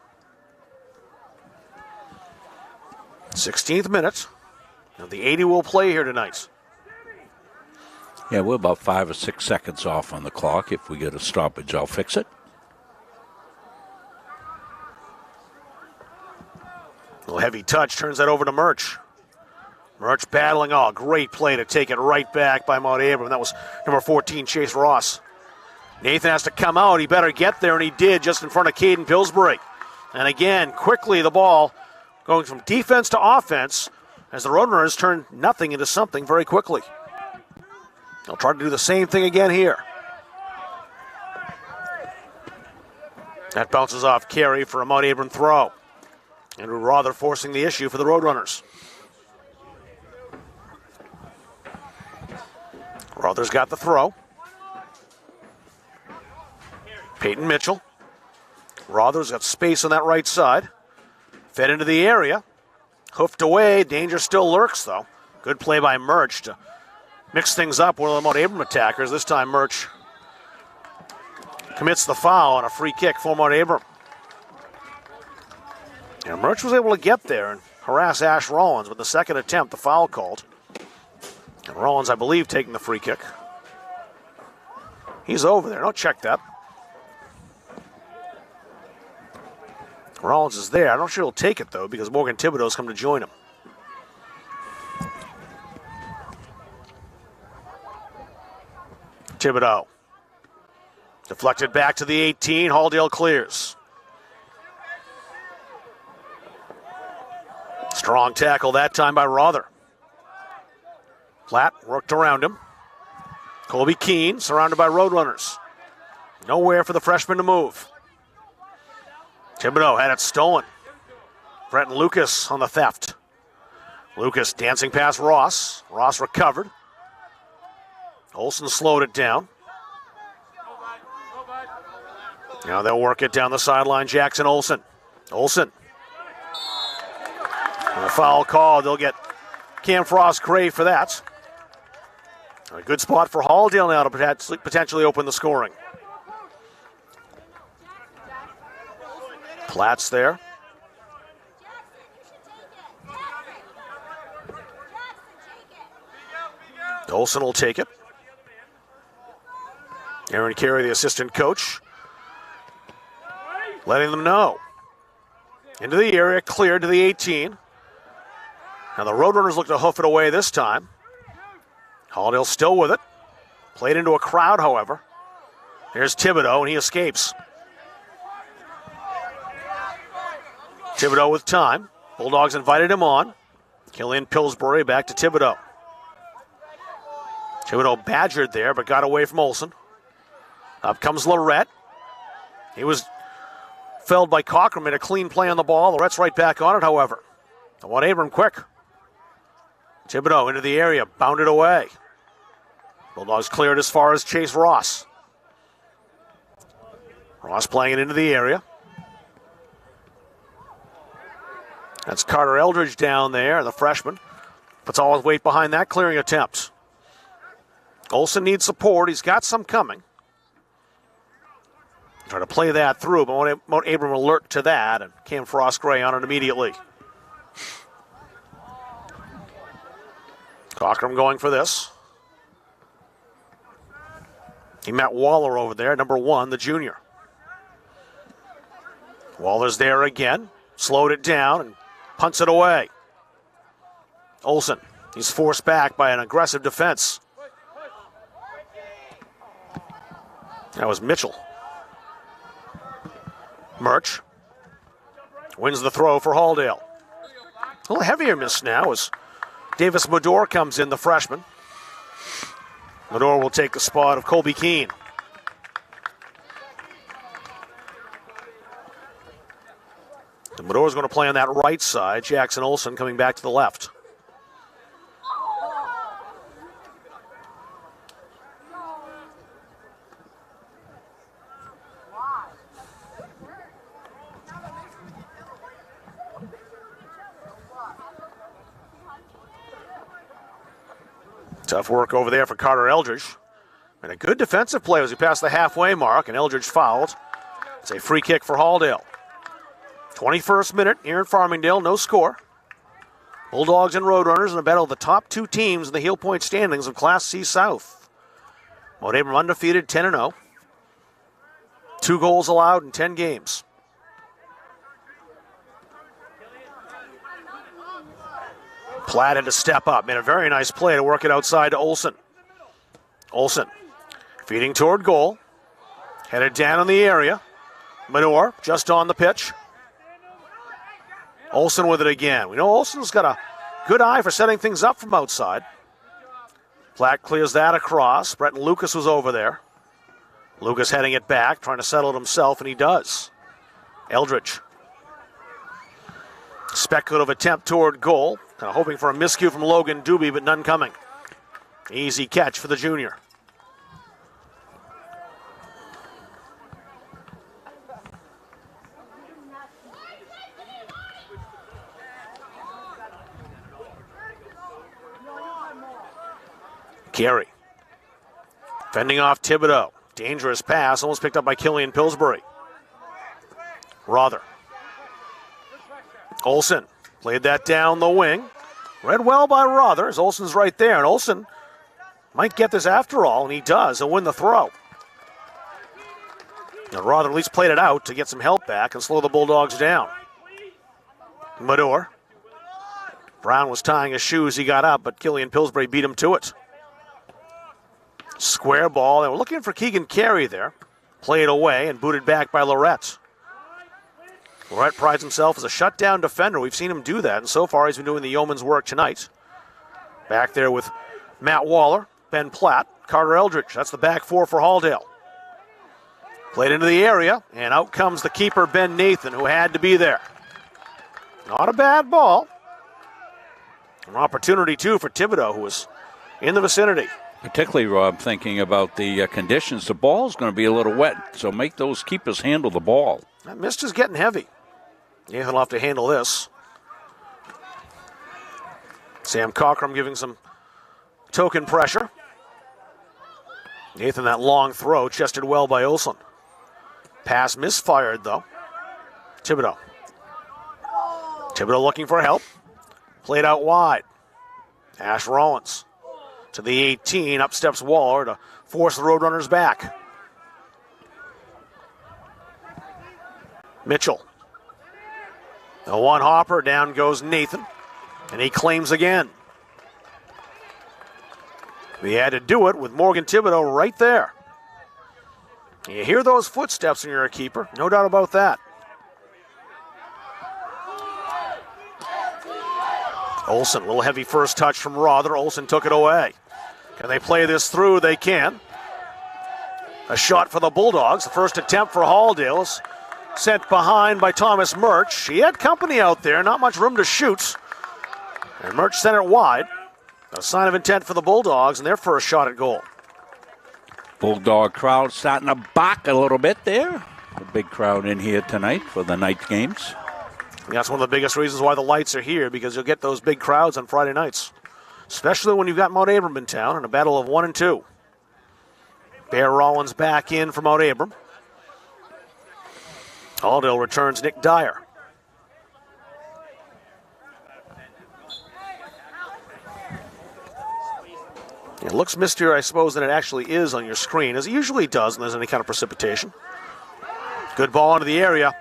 16th minute. Now the 80 will play here tonight. Yeah, we're about 5 or 6 seconds off on the clock. If we get a stoppage, I'll fix it. Little heavy touch, turns that over to Murch. Murch battling, great play to take it right back by Mount Abram. That was number 14, Chase Ross. Nathan has to come out, he better get there, and he did just in front of Caden Pillsbury. And again, quickly the ball going from defense to offense as the Roadrunners turn nothing into something very quickly. They'll try to do the same thing again here. That bounces off Carey for a Mount Abram throw. Andrew Rother forcing the issue for the Roadrunners. Rother's got the throw. Peyton Mitchell. Rother's got space on that right side. Fed into the area. Hoofed away. Danger still lurks, though. Good play by Murch to mix things up. One of the Mount Abram attackers. This time Murch commits the foul on a free kick for Mount Abram. And Murch was able to get there and harass Ash Rollins with the second attempt, the foul called. And Rollins, I believe, taking the free kick. He's over there. Don't check that. Rollins is there. I'm not sure he'll take it, though, because Morgan Thibodeau's come to join him. Thibodeau. Deflected back to the 18. Halldale clears. Strong tackle that time by Rother. Platt worked around him. Colby Keene surrounded by Roadrunners. Nowhere for the freshman to move. Thibodeau had it stolen. Brett and Lucas on the theft. Lucas dancing past Ross. Ross recovered. Olsen slowed it down. Now they'll work it down the sideline. Jackson Olsen. Olsen. And a foul call. They'll get Cam Frost Gray for that. A good spot for Halldale now to potentially open the scoring. Platt's there. Olsen will take it. Aaron Carey, the assistant coach, letting them know. Into the area, cleared to the 18. Now the Roadrunners look to hoof it away this time. Halldale still with it. Played into a crowd, however. Here's Thibodeau, and he escapes. Thibodeau with time. Bulldogs invited him on. Killian Pillsbury back to Thibodeau. Thibodeau badgered there, but got away from Olsen. Up comes Lorette. He was felled by Cochran, made a clean play on the ball. Lorette's right back on it, however. I want Abram quick. Thibodeau into the area, bounded away. Bulldogs cleared as far as Chase Ross. Ross playing it into the area. That's Carter Eldridge down there, the freshman. Puts all his weight behind that clearing attempt. Olsen needs support. He's got some coming. Try to play that through, but Mount Abram alert to that, and Cam Frost Gray on it immediately. Cochran going for this. He met Waller over there, number 1, the junior. Waller's there again. Slowed it down and punts it away. Olsen, he's forced back by an aggressive defense. That was Mitchell. Murch wins the throw for Halldale. A little heavier miss now as Davis Medor comes in, the freshman. Medor will take the spot of Colby Keene. Medor's going to play on that right side. Jackson Olsen coming back to the left. Tough work over there for Carter Eldridge. And a good defensive play as he passed the halfway mark, and Eldridge fouled. It's a free kick for Halldale. 21st minute here in Farmingdale, no score. Bulldogs and Roadrunners in a battle of the top 2 teams in the Heel Point standings of Class C South. Mount Abram undefeated, 10-0. 2 goals allowed in 10 games. Platt had to step up. Made a very nice play to work it outside to Olsen. Olsen feeding toward goal. Headed down in the area. Manure just on the pitch. Olsen with it again. We know Olsen's got a good eye for setting things up from outside. Platt clears that across. Bretton Lucas was over there. Lucas heading it back, trying to settle it himself, and he does. Eldridge. Speculative attempt toward goal. Kind of hoping for a miscue from Logan Doobie, but none coming. Easy catch for the junior. Carey. Fending off Thibodeau. Dangerous pass, almost picked up by Killian Pillsbury. Rother. Olsen played that down the wing. Read well by Rother, as Olsen's right there, and Olsen might get this after all, and he does. He'll win the throw. And Rother at least played it out to get some help back and slow the Bulldogs down. Mador. Brown was tying his shoes. He got up, but Killian Pillsbury beat him to it. Square ball. They were looking for Keegan Carey there. Played away and booted back by Lorette. Lorette prides himself as a shutdown defender. We've seen him do that, and so far he's been doing the yeoman's work tonight. Back there with Matt Waller, Ben Platt, Carter Eldridge. That's the back four for Halldale. Played into the area, and out comes the keeper, Ben Nathan, who had to be there. Not a bad ball. An opportunity, too, for Thibodeau, who was in the vicinity. Particularly, Rob, thinking about the conditions. The ball's going to be a little wet, so make those keepers handle the ball. That mist is getting heavy. Nathan will have to handle this. Sam Cockrum giving some token pressure. Nathan, that long throw, chested well by Olsen. Pass misfired, though. Thibodeau. Thibodeau looking for help. Played out wide. Ash Rollins to the 18. Up steps Waller to force the Roadrunners back. Mitchell. The one hopper, down goes Nathan. And he claims again. He had to do it with Morgan Thibodeau right there. You hear those footsteps when you're a keeper, no doubt about that. Olsen, a little heavy first touch from Rother. Olsen took it away. Can they play this through? They can. A shot for the Bulldogs. The first attempt for Halldale is sent behind by Thomas Murch. He had company out there, not much room to shoot. And Murch sent it wide. A sign of intent for the Bulldogs and their first shot at goal. Bulldog crowd starting to bark a little bit there. A big crowd in here tonight for the night games. And that's one of the biggest reasons why the lights are here, because you'll get those big crowds on Friday nights. Especially when you've got Mount Abram in town in a battle of 1 and 2. Bear Rollins back in for Mount Abram. Halldale returns Nick Dyer. It looks mistier, I suppose, than it actually is on your screen, as it usually does when there's any kind of precipitation. Good ball into the area.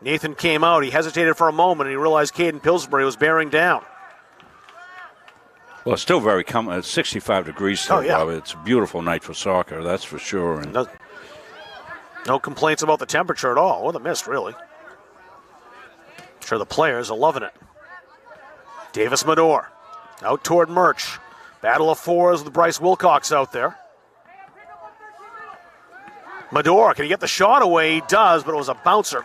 Nathan came out. He hesitated for a moment, and he realized Caden Pillsbury was bearing down. Well, it's still very 65 degrees still, yeah. Rob. It's a beautiful night for soccer, that's for sure. And no complaints about the temperature at all, or the mist, really. I'm sure the players are loving it. Davis Mador out toward Murch. Battle of fours with Bryce Wilcox out there. Mador, can he get the shot away? He does, but it was a bouncer.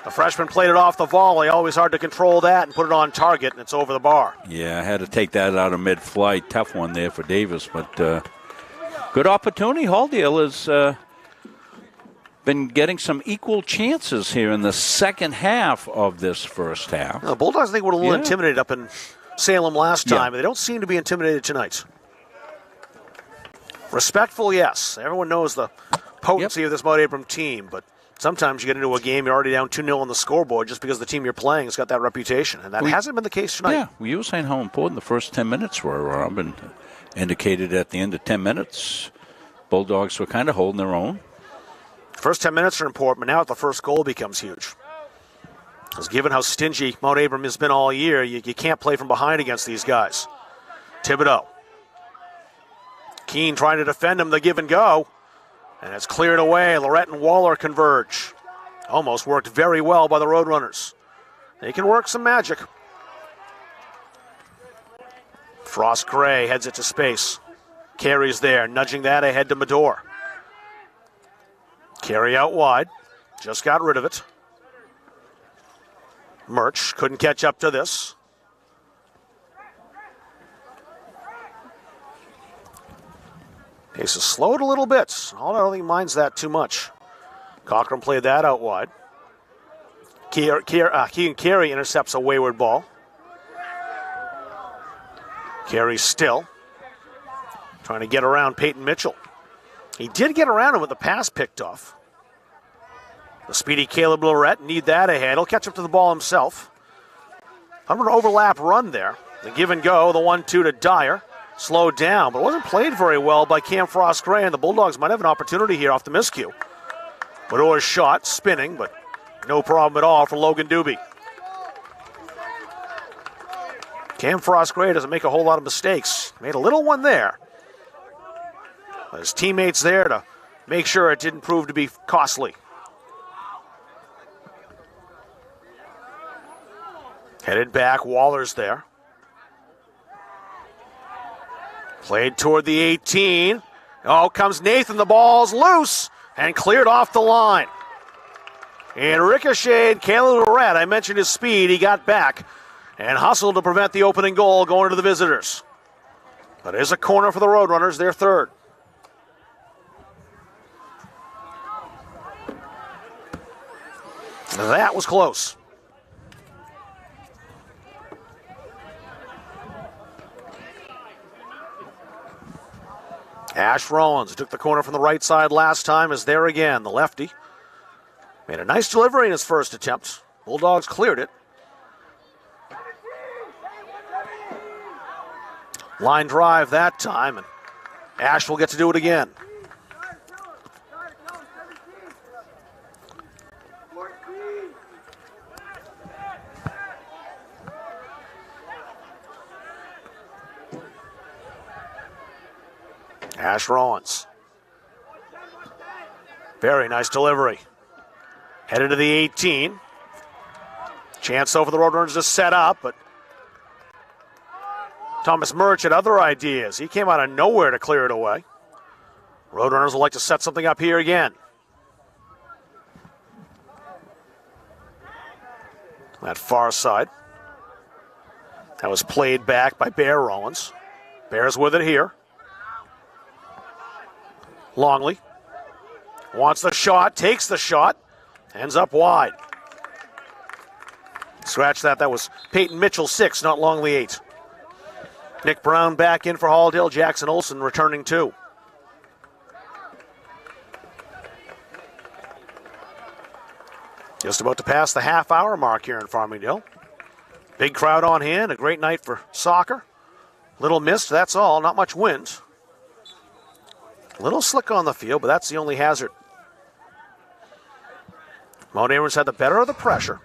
The freshman played it off the volley. Always hard to control that and put it on target, and it's over the bar. Yeah, I had to take that out of mid-flight. Tough one there for Davis, but good opportunity. Halldale has been getting some equal chances here in the second half of this first half. The Bulldogs, I think, were a little intimidated up in Salem last time, and they don't seem to be intimidated tonight. Respectful, yes. Everyone knows the potency of this Mount Abram team, but sometimes you get into a game, you're already down 2-0 on the scoreboard just because the team you're playing has got that reputation, and that hasn't been the case tonight. Yeah, you were saying how important the first 10 minutes were, Rob, and indicated at the end of 10 minutes, Bulldogs were kind of holding their own. First 10 minutes are important, but now the first goal becomes huge. Because given how stingy Mount Abram has been all year, you can't play from behind against these guys. Thibodeau. Keene trying to defend him, the give and go. And it's cleared away. Lorette and Waller converge. Almost worked very well by the Roadrunners. They can work some magic. Frost Gray heads it to space. Carey's there, nudging that ahead to Mador. Carey out wide. Just got rid of it. Murch couldn't catch up to this. Pace has slowed a little bit. I don't think he minds that too much. Cochran played that out wide. Keegan Carey intercepts a wayward ball. Carey still trying to get around Peyton Mitchell. He did get around him with the pass picked off. The speedy Caleb Lorette need that ahead. He'll catch up to the ball himself. An overlap run there. The give and go, the 1-2 to Dyer. Slowed down, but wasn't played very well by Cam Frost-Gray, and the Bulldogs might have an opportunity here off the miscue. But it was shot, spinning, but no problem at all for Logan Doobie. Cam Frost-Gray doesn't make a whole lot of mistakes. Made a little one there. But his teammates there to make sure it didn't prove to be costly. Headed back, Waller's there. Played toward the 18. Oh, comes Nathan, the ball's loose and cleared off the line. And ricocheted Caleb Lorette. I mentioned his speed. He got back and hustled to prevent the opening goal going to the visitors. But it is a corner for the Roadrunners, their third. That was close. Ash Rollins, who took the corner from the right side last time, is there again. The lefty made a nice delivery in his first attempt. Bulldogs cleared it. Line drive that time, and Ash will get to do it again. Ash Rollins. Very nice delivery. Headed to the 18. Chance over the Roadrunners to set up, but Thomas Murch had other ideas. He came out of nowhere to clear it away. Roadrunners will like to set something up here again. That far side. That was played back by Bear Rollins. Bear's with it here. Longley wants the shot, takes the shot, ends up wide. Scratch that. That was Peyton Mitchell 6, not Longley 8. Nick Brown back in for Halldale. Jackson Olsen returning 2. Just about to pass the half-hour mark here in Farmingdale. Big crowd on hand. A great night for soccer. Little mist, that's all. Not much wind. A little slick on the field, but that's the only hazard. Mount Abrams had the better of the pressure.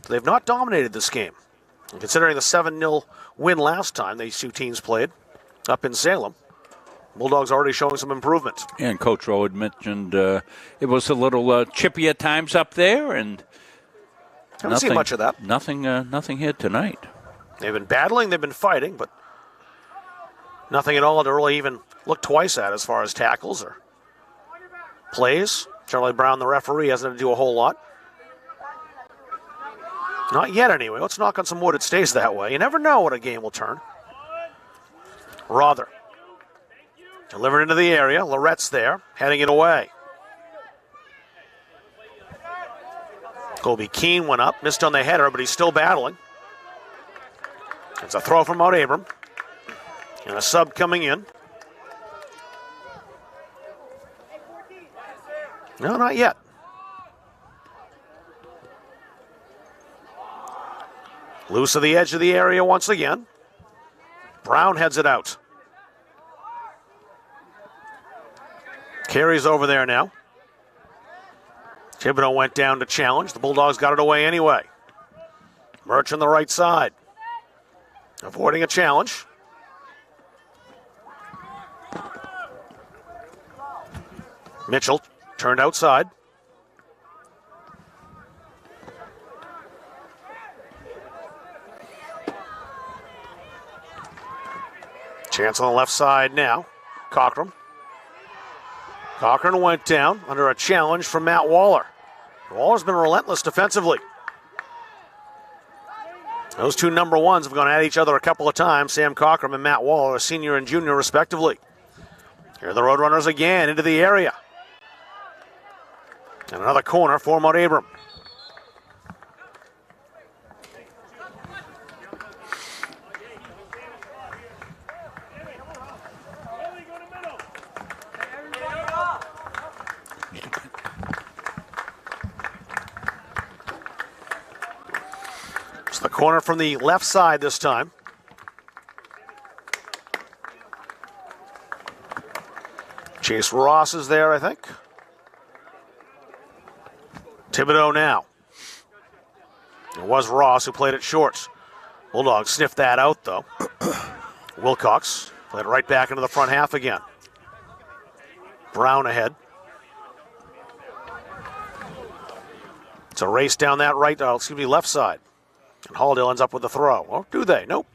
They've not dominated this game. And considering the 7-0 win last time these two teams played up in Salem, Bulldogs already showing some improvement. And Coach Rowe had mentioned it was a little chippy at times up there, and haven't seen much of that. Nothing here tonight. They've been battling, they've been fighting, but nothing at all to really even look twice at as far as tackles or plays. Charlie Brown, the referee, hasn't had to do a whole lot. Not yet, anyway. Let's knock on some wood. It stays that way. You never know what a game will turn. Rother. Delivered into the area. Lorette's there, heading it away. Colby Keene went up, missed on the header, but he's still battling. It's a throw from Mount Abram. And a sub coming in. No, not yet. Loose of the edge of the area once again. Brown heads it out. Carries over there now. Thibodeau went down to challenge. The Bulldogs got it away anyway. Murch on the right side. Avoiding a challenge. Mitchell turned outside. Chance on the left side now. Cochran. Cochran went down under a challenge from Matt Waller. Waller's been relentless defensively. Those two number ones have gone at each other a couple of times. Sam Cochran and Matt Waller, a senior and junior respectively. Here are the Roadrunners again into the area. And another corner for Mount Abram. It's the corner from the left side this time. Chase Ross is there, I think. Thibodeau now. It was Ross who played it short. Bulldogs sniffed that out, though. Wilcox played it right back into the front half again. Brown ahead. It's a race down that left side. And Halldale ends up with the throw. Or do they? Nope.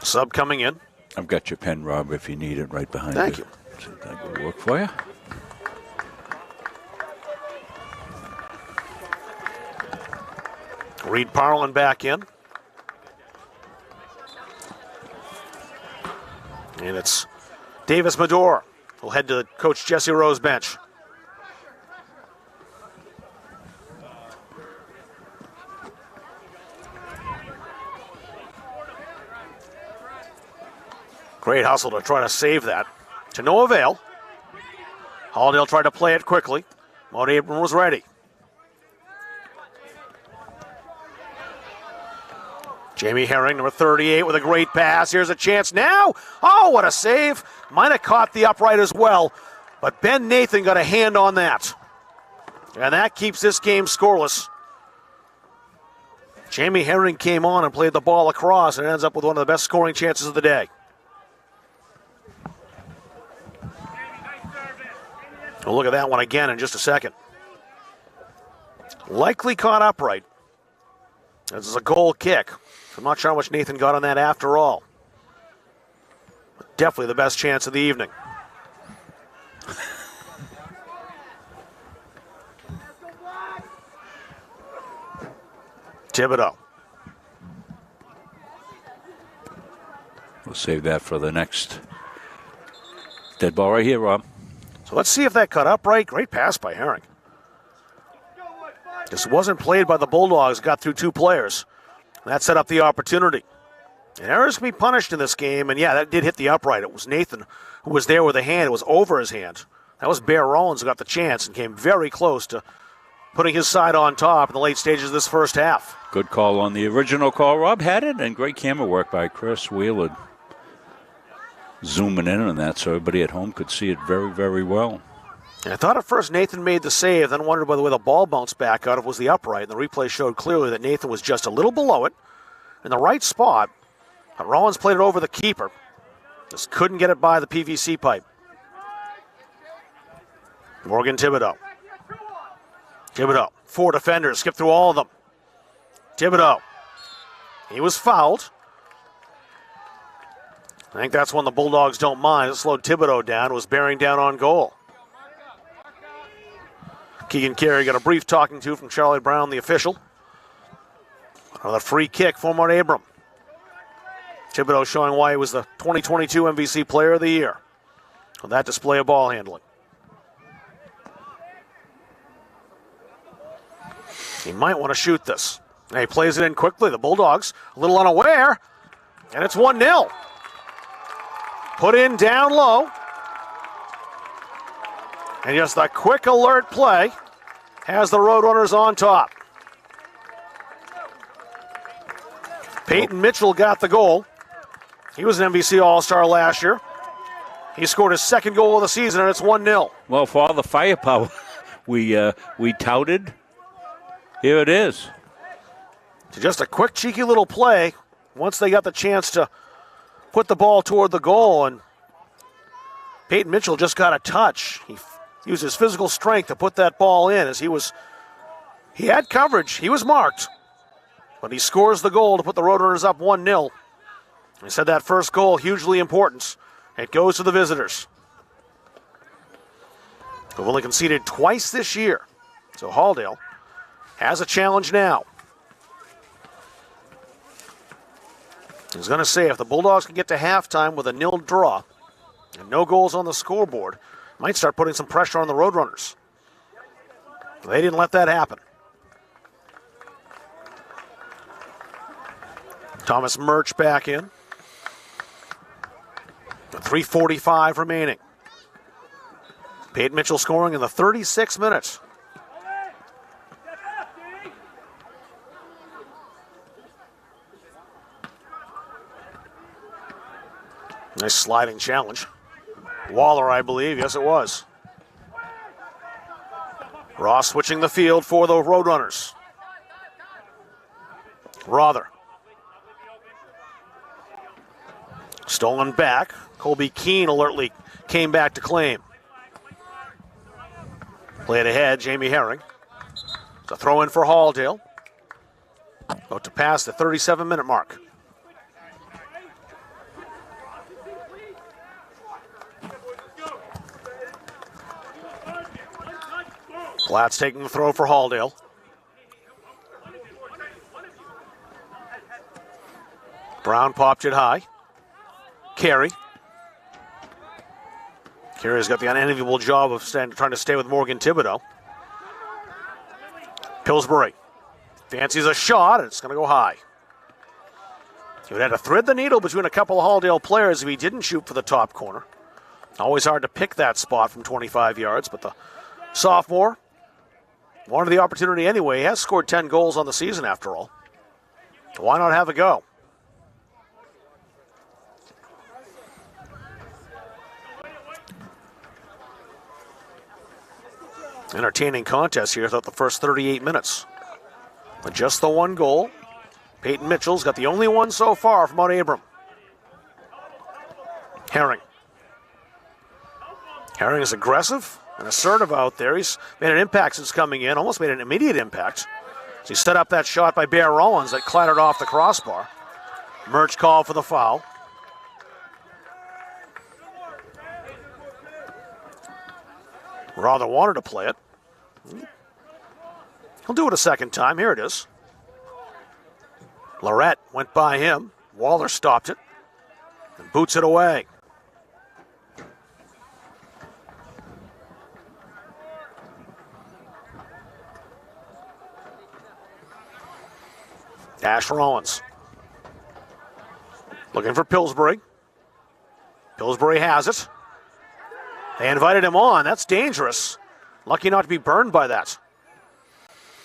Sub coming in. I've got your pen, Rob, if you need it right behind you. Thank you. So that will work for you. Reed Parlin back in. And it's Davis Medor who'll head to Coach Jesse Rowe's bench. Great hustle to try to save that. To no avail. Halldale tried to play it quickly. Mount Abram was ready. Jamie Herring, number 38, with a great pass. Here's a chance now. Oh, what a save. Might have caught the upright as well, but Ben Nathan got a hand on that. And that keeps this game scoreless. Jamie Herring came on and played the ball across and ends up with one of the best scoring chances of the day. We'll look at that one again in just a second. Likely caught upright. This is a goal kick. I'm not sure how much Nathan got on that after all. But definitely the best chance of the evening. Thibodeau. We'll save that for the next dead ball right here, Rob. So let's see if that cut upright. Great pass by Herring. This wasn't played by the Bulldogs. Got through two players. That set up the opportunity. And errors can be punished in this game. And yeah, that did hit the upright. It was Nathan who was there with a hand. It was over his hand. That was Bear Rollins who got the chance and came very close to putting his side on top in the late stages of this first half. Good call on the original call. Rob had it, and great camera work by Chris Wheeler. Zooming in on that so everybody at home could see it very, very well. And I thought at first Nathan made the save, then wondered by the way the ball bounced back out, if it was the upright. And the replay showed clearly that Nathan was just a little below it, in the right spot. But Rollins played it over the keeper. Just couldn't get it by the PVC pipe. Morgan Thibodeau. Thibodeau, four defenders, skipped through all of them. Thibodeau. He was fouled. I think that's one the Bulldogs don't mind. It slowed Thibodeau down. It was bearing down on goal. Keegan Carey got a brief talking to from Charlie Brown, the official. Another free kick for Mount Abram. Thibodeau showing why he was the 2022 MVC Player of the Year with that display of ball handling. He might want to shoot this. And he plays it in quickly. The Bulldogs a little unaware, and it's 1-0. Put in down low. And just a quick alert play has the Roadrunners on top. Peyton Mitchell got the goal. He was an MVC All-Star last year. He scored his second goal of the season, and it's 1-0. Well, for all the firepower we touted, here it is. Just a quick, cheeky little play once they got the chance to put the ball toward the goal, and Peyton Mitchell just got a touch. He used his physical strength to put that ball in as he had coverage. He was marked, but he scores the goal to put the Roadrunners up 1-0. I said that first goal, hugely important. It goes to the visitors. They've only conceded twice this year, so Halldale has a challenge now. I was going to say, if the Bulldogs can get to halftime with a 0 draw and no goals on the scoreboard, might start putting some pressure on the Roadrunners. They didn't let that happen. Thomas Murch back in. 3:45 remaining. Peyton Mitchell scoring in the 36th minute. Nice sliding challenge. Waller, I believe. Yes, it was. Ross switching the field for the Roadrunners. Rother. Stolen back. Colby Keane alertly came back to claim. Played ahead, Jamie Herring. It's a throw in for Halldale. About to pass the 37-minute mark. Glatt's taking the throw for Halldale. Brown popped it high. Carey. Carey's got the unenviable job of trying to stay with Morgan Thibodeau. Pillsbury fancies a shot, and it's going to go high. He would have to thread the needle between a couple of Halldale players if he didn't shoot for the top corner. Always hard to pick that spot from 25 yards, but the sophomore wanted the opportunity anyway. He has scored 10 goals on the season after all. Why not have a go? Entertaining contest here throughout the first 38 minutes. But just the one goal. Peyton Mitchell's got the only one so far from Mount Abram. Herring. Herring is aggressive and assertive out there. He's made an impact since coming in, almost made an immediate impact. So he set up that shot by Bear Rollins that clattered off the crossbar. Murch called for the foul. Rather wanted to play it. He'll do it a second time. Here it is. Lorette went by him. Waller stopped it and boots it away. Ash Rollins looking for Pillsbury. Pillsbury has it. They invited him on. That's dangerous. Lucky not to be burned by that.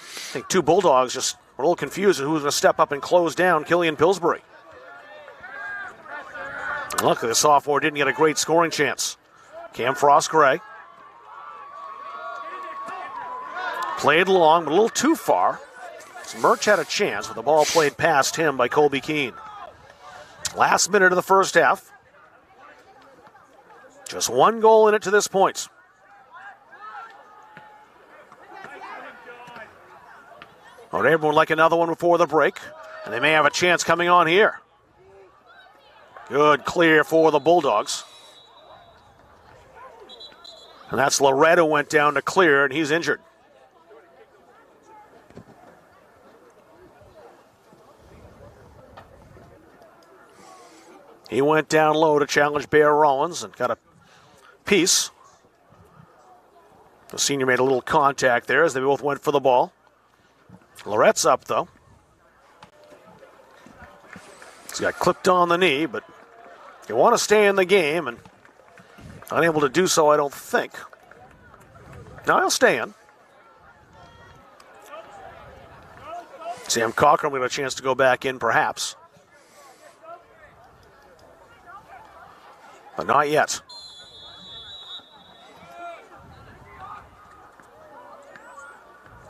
I think two Bulldogs just were a little confused who was going to step up and close down Killian Pillsbury. And luckily, the sophomore didn't get a great scoring chance. Cam Frost-Gray. Played long, but a little too far. So Murch had a chance, but the ball played past him by Colby Keane. Last minute of the first half. Just one goal in it to this point. Mount Abram would like another one before the break, and they may have a chance coming on here. Good clear for the Bulldogs. And that's Loretto went down to clear, and he's injured. He went down low to challenge Bear Rollins and got a piece. The senior made a little contact there as they both went for the ball. Lorette's up, though. He's got clipped on the knee, but you want to stay in the game, and unable to do so, I don't think. No, he'll stay in. Sam Cochran will get a chance to go back in, perhaps. But not yet.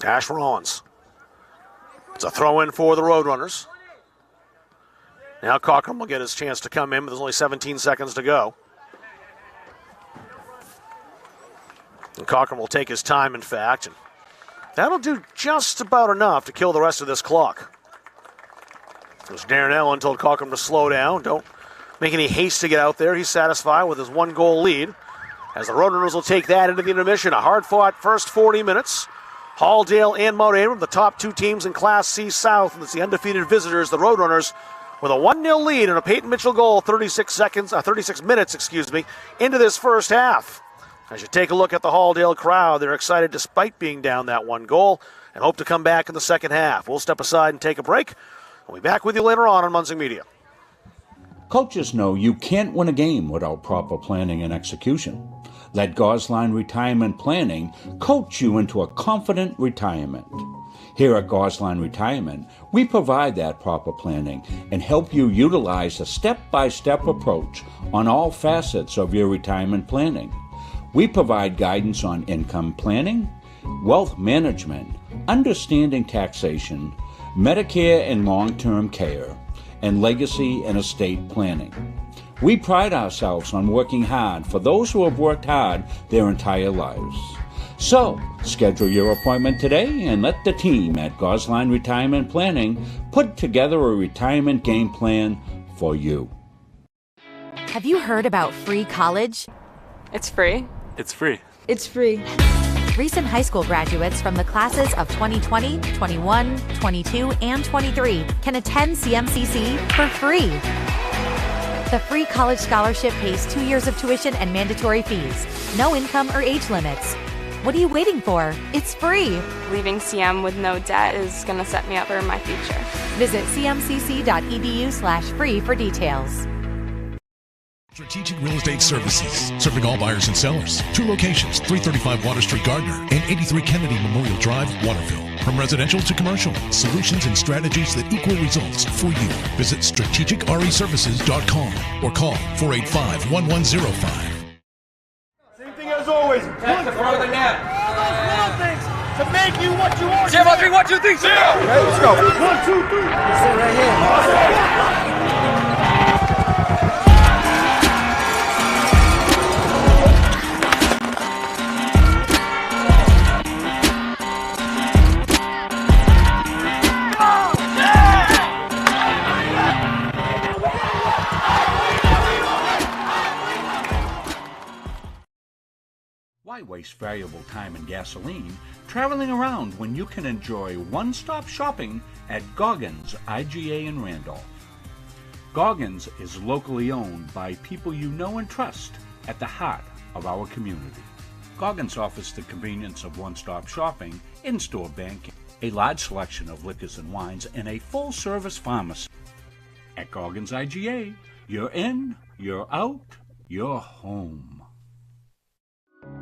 Ash Rollins. It's a throw in for the Roadrunners. Now Cochran will get his chance to come in, but there's only 17 seconds to go. And Cochran will take his time, in fact, and that'll do just about enough to kill the rest of this clock. As Darren Allen told Cochran to slow down, don't make any haste to get out there. He's satisfied with his one-goal lead. As the Roadrunners will take that into the intermission. A hard-fought first 40 minutes. Halldale and Mount Abram, the top two teams in Class C South, and it's the undefeated visitors, the Roadrunners, with a 1-0 lead and a Peyton Mitchell goal 36 minutes into this first half. As you take a look at the Halldale crowd, they're excited despite being down that one goal and hope to come back in the second half. We'll step aside and take a break. We'll be back with you later on Munzing Media. Coaches know you can't win a game without proper planning and execution. Let Gosline Retirement Planning coach you into a confident retirement. Here at Gosline Retirement, we provide that proper planning and help you utilize a step-by-step approach on all facets of your retirement planning. We provide guidance on income planning, wealth management, understanding taxation, Medicare and long-term care, and legacy and estate planning. We pride ourselves on working hard for those who have worked hard their entire lives. So, schedule your appointment today and let the team at Gosline Retirement Planning put together a retirement game plan for you. Have you heard about free college? It's free. It's free. It's free. Recent high school graduates from the classes of 2020, 21, 22, and 23 can attend CMCC for free. The free college scholarship pays 2 years of tuition and mandatory fees. No income or age limits. What are you waiting for? It's free. Leaving CM with no debt is going to set me up for my future. Visit cmcc.edu/free for details. Strategic Real Estate Services, serving all buyers and sellers. 2 locations, 335 Water Street, Gardner, and 83 Kennedy Memorial Drive, Waterville. From residential to commercial, solutions and strategies that equal results for you. Visit strategicreservices.com or call 485-1105. Same thing as always. Pass the front of the net. All those little things to make you what you are. 0, 3, 1, 2, 3, 0. Okay, let's go. 1, 2, 3. Sit right here. Why waste valuable time and gasoline traveling around when you can enjoy one-stop shopping at Goggins IGA in Randolph? Goggins is locally owned by people you know and trust at the heart of our community. Goggins offers the convenience of one-stop shopping, in-store banking, a large selection of liquors and wines, and a full-service pharmacy. At Goggins IGA, you're in, you're out, you're home.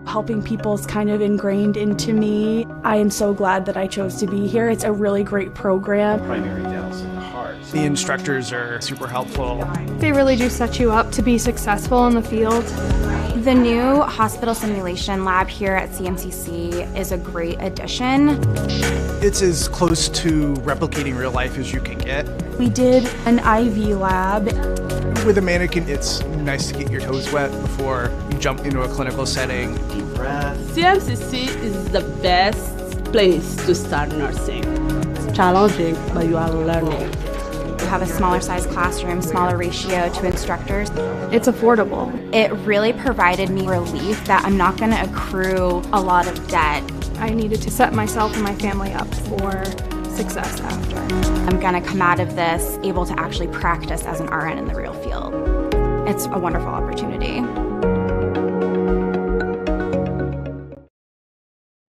Helping people is kind of ingrained into me. I am so glad that I chose to be here. It's a really great program. Primary dental in the heart. The instructors are super helpful. They really do set you up to be successful in the field. The new hospital simulation lab here at CMCC is a great addition. It's as close to replicating real life as you can get. We did an IV lab. With a mannequin, it's nice to get your toes wet before you jump into a clinical setting. Deep breath. CMCC is the best place to start nursing. It's challenging, but you are learning. You have a smaller size classroom, smaller ratio to instructors. It's affordable. It really provided me relief that I'm not going to accrue a lot of debt. I needed to set myself and my family up for success after. I'm going to come out of this able to actually practice as an RN in the real field. It's a wonderful opportunity.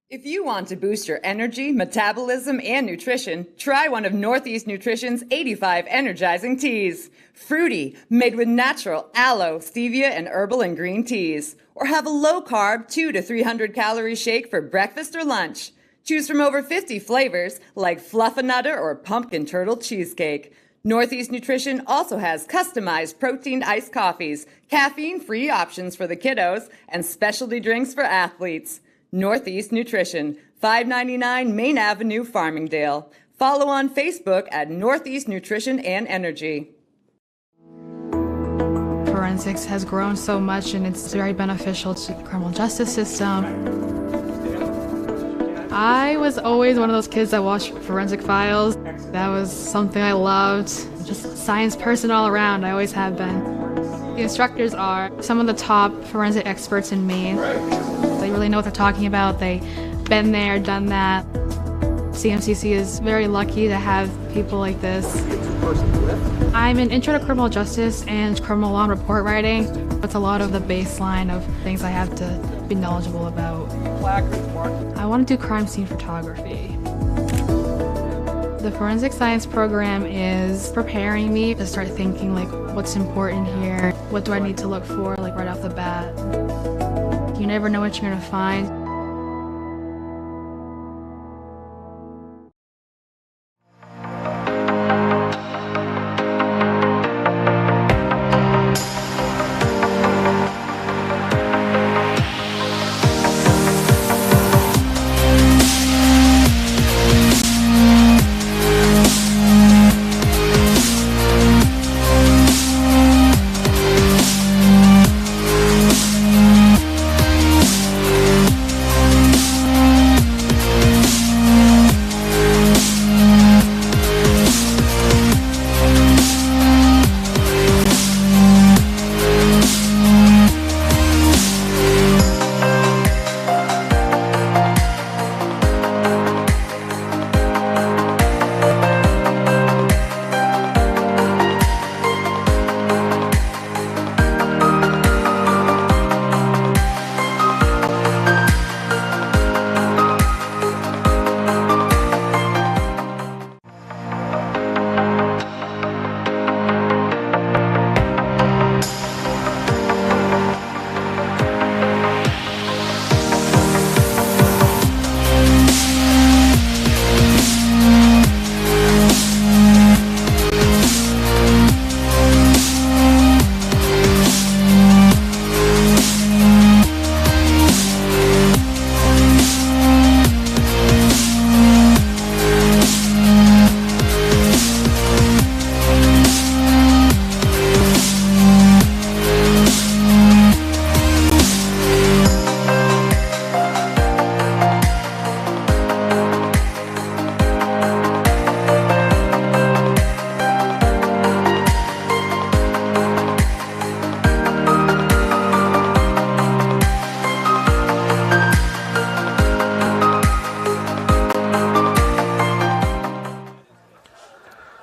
If you want to boost your energy, metabolism, and nutrition, try one of Northeast Nutrition's 85 energizing teas. Fruity, made with natural aloe, stevia, and herbal and green teas. Or have a low-carb 200 to 300 calorie shake for breakfast or lunch. Choose from over 50 flavors like Fluffernutter or Pumpkin Turtle Cheesecake. Northeast Nutrition also has customized protein iced coffees, caffeine-free options for the kiddos, and specialty drinks for athletes. Northeast Nutrition, 599 Main Avenue, Farmingdale. Follow on Facebook at Northeast Nutrition and Energy. Forensics has grown so much and it's very beneficial to the criminal justice system. I was always one of those kids that watched forensic files. That was something I loved. Just a science person all around, I always have been. The instructors are some of the top forensic experts in Maine. They really know what they're talking about. They've been there, done that. CMCC is very lucky to have people like this. I'm an Intro to Criminal Justice and Criminal Law Report Writing. It's a lot of the baseline of things I have to be knowledgeable about. I want to do crime scene photography. The forensic science program is preparing me to start thinking like what's important here, what do I need to look for like right off the bat. You never know what you're going to find.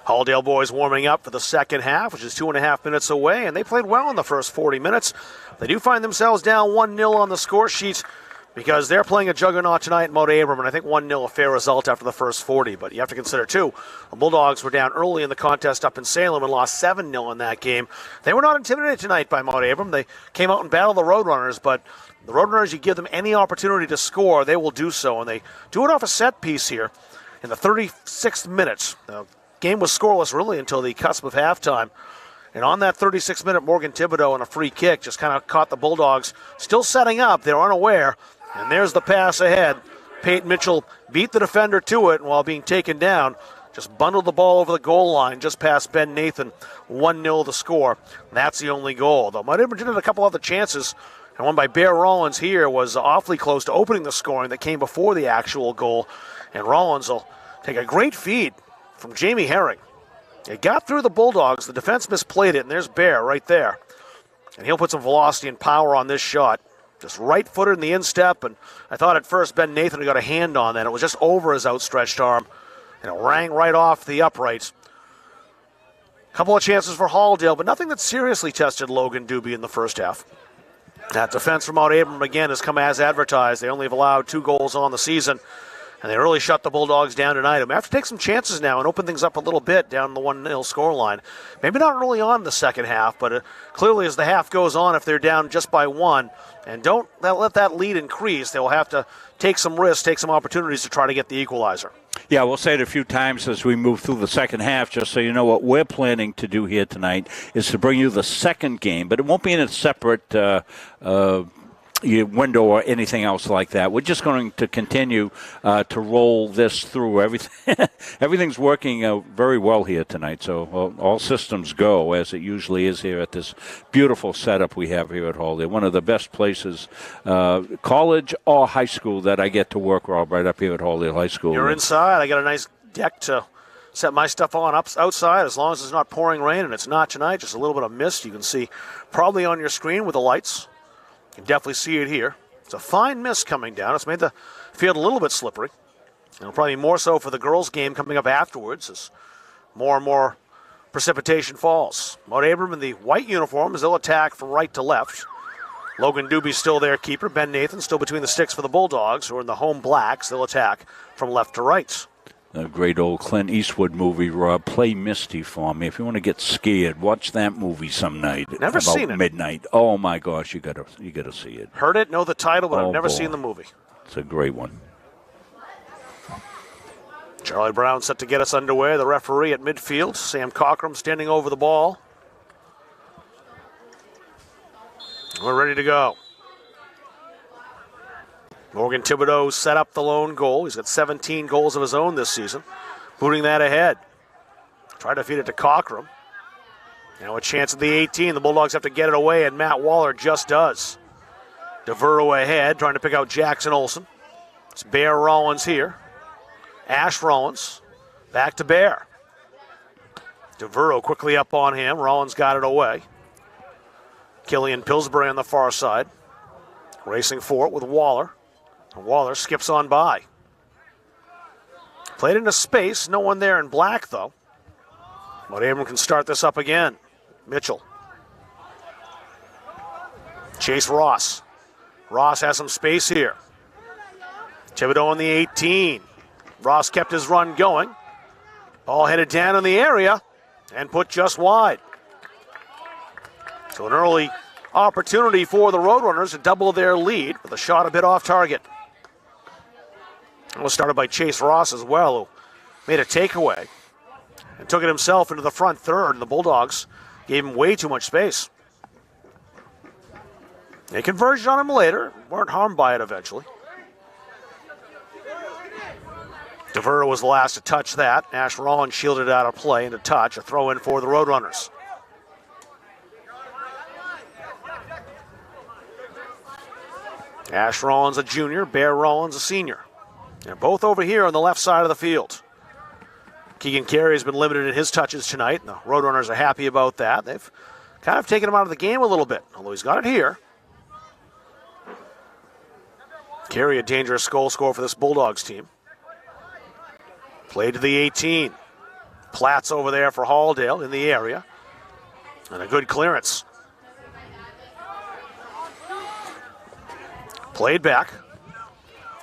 Halldale boys warming up for the second half, which is 2.5 minutes away, and they played well in the first 40 minutes. They do find themselves down 1-0 on the score sheet because they're playing a juggernaut tonight at Mount Abram, and I think 1-0 a fair result after the first 40. But you have to consider, too, the Bulldogs were down early in the contest up in Salem and lost 7-0 in that game. They were not intimidated tonight by Mount Abram. They came out and battled the Roadrunners, but the Roadrunners, you give them any opportunity to score, they will do so, and they do it off a set piece here in the 36th minute. The game was scoreless really until the cusp of halftime. And on that 36th minute, Morgan Thibodeau on a free kick just kind of caught the Bulldogs still setting up. They're unaware. And there's the pass ahead. Peyton Mitchell beat the defender to it, and while being taken down, just bundled the ball over the goal line just past Ben Nathan. 1-0 the score. That's the only goal. Though Mount Abram did have a couple other chances. And one by Bear Rollins here was awfully close to opening the scoring that came before the actual goal. And Rollins will take a great feed from Jamie Herring. It got through the Bulldogs. The defense misplayed it, and there's Bear right there. And he'll put some velocity and power on this shot. Just right-footed in the instep, and I thought at first Ben Nathan had got a hand on that. It was just over his outstretched arm, and it rang right off the uprights. A couple of chances for Halldale, but nothing that seriously tested Logan Doobie in the first half. That defense from Mount Abram, again, has come as advertised. They only have allowed 2 goals on the season. And they really shut the Bulldogs down tonight. They have to take some chances now and open things up a little bit down the 1-0 scoreline. Maybe not early on in the second half, but clearly as the half goes on, if they're down just by 1, and don't let that lead increase, they will have to take some risks, take some opportunities to try to get the equalizer. Yeah, we'll say it a few times as we move through the second half, just so you know what we're planning to do here tonight is to bring you the second game, but it won't be in a separate window or anything else like that. We're just going to continue to roll this through. Everything's working very well here tonight, so all systems go, as it usually is here at this beautiful setup we have here at Halldale. One of the best places, college or high school, that I get to work, Rob, right up here at Halldale High School. You're inside. I got a nice deck to set my stuff on outside, as long as it's not pouring rain, and it's not tonight, just a little bit of mist. You can see probably on your screen with the lights. You can definitely see it here. It's a fine mist coming down. It's made the field a little bit slippery. And probably more so for the girls' game coming up afterwards as more and more precipitation falls. Mount Abram in the white uniforms, they'll attack from right to left. Logan Doobie's still their keeper. Ben Nathan still between the sticks for the Bulldogs, who are in the home blacks. They'll attack from left to right. A great old Clint Eastwood movie, Rob. Play Misty for me. If you want to get scared, watch that movie some night. Never seen it. About midnight. Oh my gosh, you gotta see it. Heard it, know the title, but I've never seen the movie. It's a great one. Charlie Brown set to get us underway. The referee at midfield, Sam Cockram standing over the ball. We're ready to go. Morgan Thibodeau set up the lone goal. He's got 17 goals of his own this season. Booting that ahead. Try to feed it to Cockram. Now a chance at the 18. The Bulldogs have to get it away, and Matt Waller just does. DeVero ahead, trying to pick out Jackson Olsen. It's Bear Rollins here. Ash Rollins. Back to Bear. DeVero quickly up on him. Rollins got it away. Killian Pillsbury on the far side. Racing for it with Waller. Waller skips on by. Played into space. No one there in black, though. But Abram can start this up again. Mitchell. Chase Ross. Ross has some space here. Thibodeau on the 18. Ross kept his run going. Ball headed down in the area and put just wide. So an early opportunity for the Roadrunners to double their lead with a shot a bit off target. It was started by Chase Ross as well, who made a takeaway and took it himself into the front third, and the Bulldogs gave him way too much space. They converged on him later, weren't harmed by it eventually. DeVero was the last to touch that. Ash Rollins shielded it out of play into touch, a throw in for the Roadrunners. Ash Rollins a junior, Bear Rollins a senior. They're both over here on the left side of the field. Keegan Carey has been limited in his touches tonight, and the Roadrunners are happy about that. They've kind of taken him out of the game a little bit, although he's got it here. Carey, a dangerous goal scorer for this Bulldogs team. Played to the 18. Platts over there for Halldale in the area. And a good clearance. Played back.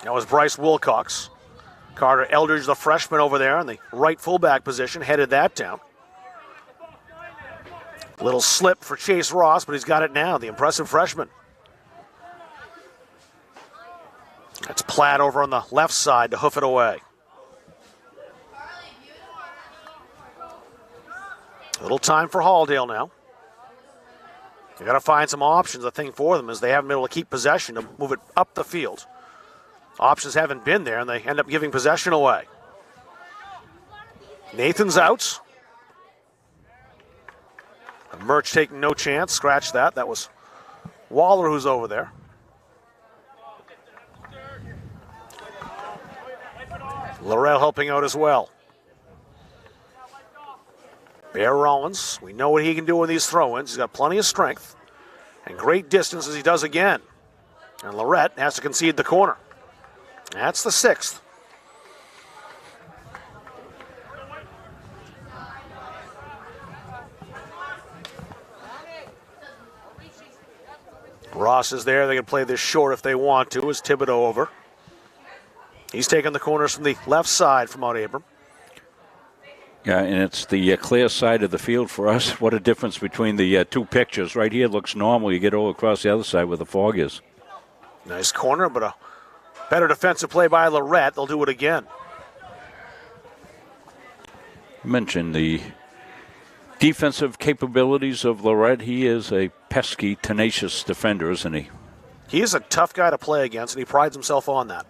That was Bryce Wilcox. Carter Eldridge, the freshman over there in the right fullback position, headed that down. Little slip for Chase Ross, but he's got it now, the impressive freshman. That's Platt over on the left side to hoof it away. A little time for Halldale now. They got to find some options. The thing for them is they haven't been able to keep possession to move it up the field. Options haven't been there, and they end up giving possession away. Nathan's out. Murch taking no chance. Scratch that. That was Waller who's over there. Laurel helping out as well. Bear Rollins, we know what he can do in these throw-ins. He's got plenty of strength and great distance as he does again. And Lorette has to concede the corner. That's the 6th. Ross is there. They can play this short if they want to. Is Thibodeau over? He's taking the corners from the left side from Mount Abram. Yeah, and it's the clear side of the field for us. What a difference between the two pictures. Right here looks normal. You get over across the other side where the fog is. Nice corner, but a better defensive play by Lorette. They'll do it again. You mentioned the defensive capabilities of Lorette. He is a pesky, tenacious defender, isn't he? He is a tough guy to play against, and he prides himself on that.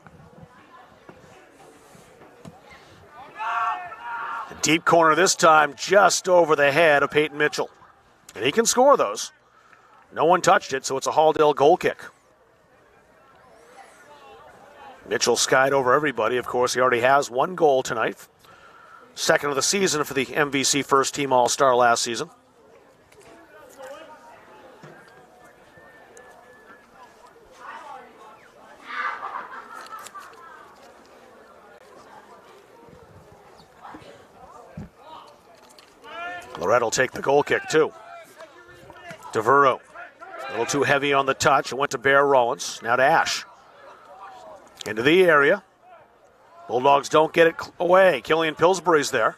Deep corner this time, just over the head of Peyton Mitchell. And he can score those. No one touched it, so it's a Halldale goal kick. Mitchell skied over everybody. Of course, he already has one goal tonight. Second of the season for the MVC first team All-Star last season. Lorette will take the goal kick, too. DeVerto, a little too heavy on the touch. It went to Bear Rollins. Now to Ash. Into the area. Bulldogs don't get it away. Killian Pillsbury's there.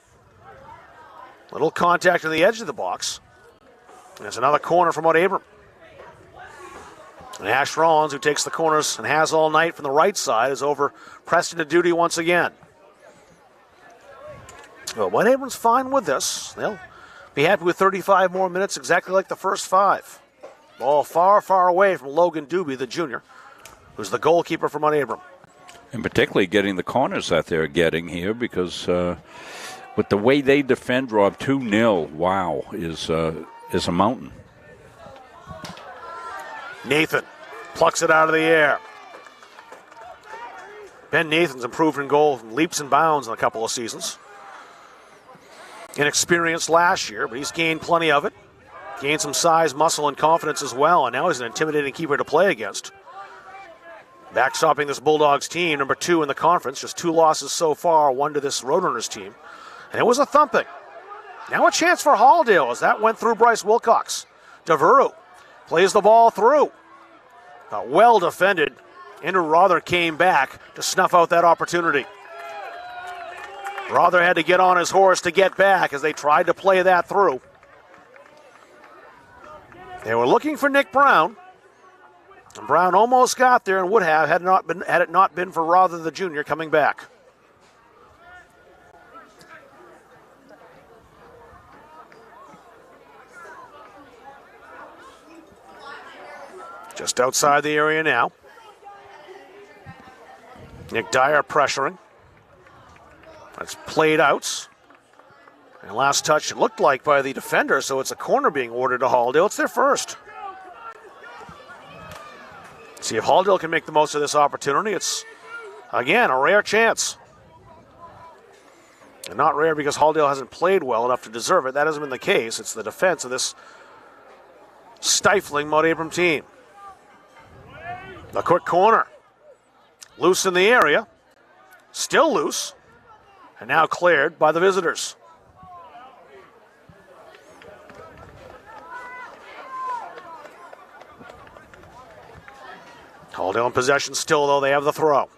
Little contact on the edge of the box. There's another corner from Abram. And Ash Rollins, who takes the corners and has all night from the right side, is over Preston to duty once again. Well, Mount Abram's fine with this. They'll be happy with 35 more minutes, exactly like the first 5. Ball far, far away from Logan Doobie, the junior, who's the goalkeeper for Mount Abram. And particularly getting the corners that they're getting here, because with the way they defend, Rob, 2-0, wow, is a mountain. Nathan plucks it out of the air. Ben Nathan's improved in goal leaps and bounds in a couple of seasons. Inexperienced last year, but he's gained plenty of it. Gained some size, muscle, and confidence as well, and now he's an intimidating keeper to play against. Backstopping this Bulldogs team, number 2 in the conference, just 2 losses so far, 1 to this Roadrunners team. And it was a thumping. Now a chance for Halldale as that went through Bryce Wilcox. DeVerto plays the ball through. Well defended. Andrew Rother came back to snuff out that opportunity. Rother had to get on his horse to get back as they tried to play that through. They were looking for Nick Brown. And Brown almost got there and would have had it not been for Rother the junior coming back. Just outside the area now. Nick Dyer pressuring. That's played out. And last touch, it looked like, by the defender, so it's a corner being ordered to Halldale. It's their first. See if Halldale can make the most of this opportunity. It's, again, a rare chance. And not rare because Halldale hasn't played well enough to deserve it. That hasn't been the case. It's the defense of this stifling Mount Abram team. A quick corner. Loose in the area. Still loose. And now cleared by the visitors. Halldale in possession still, though. They have the throw.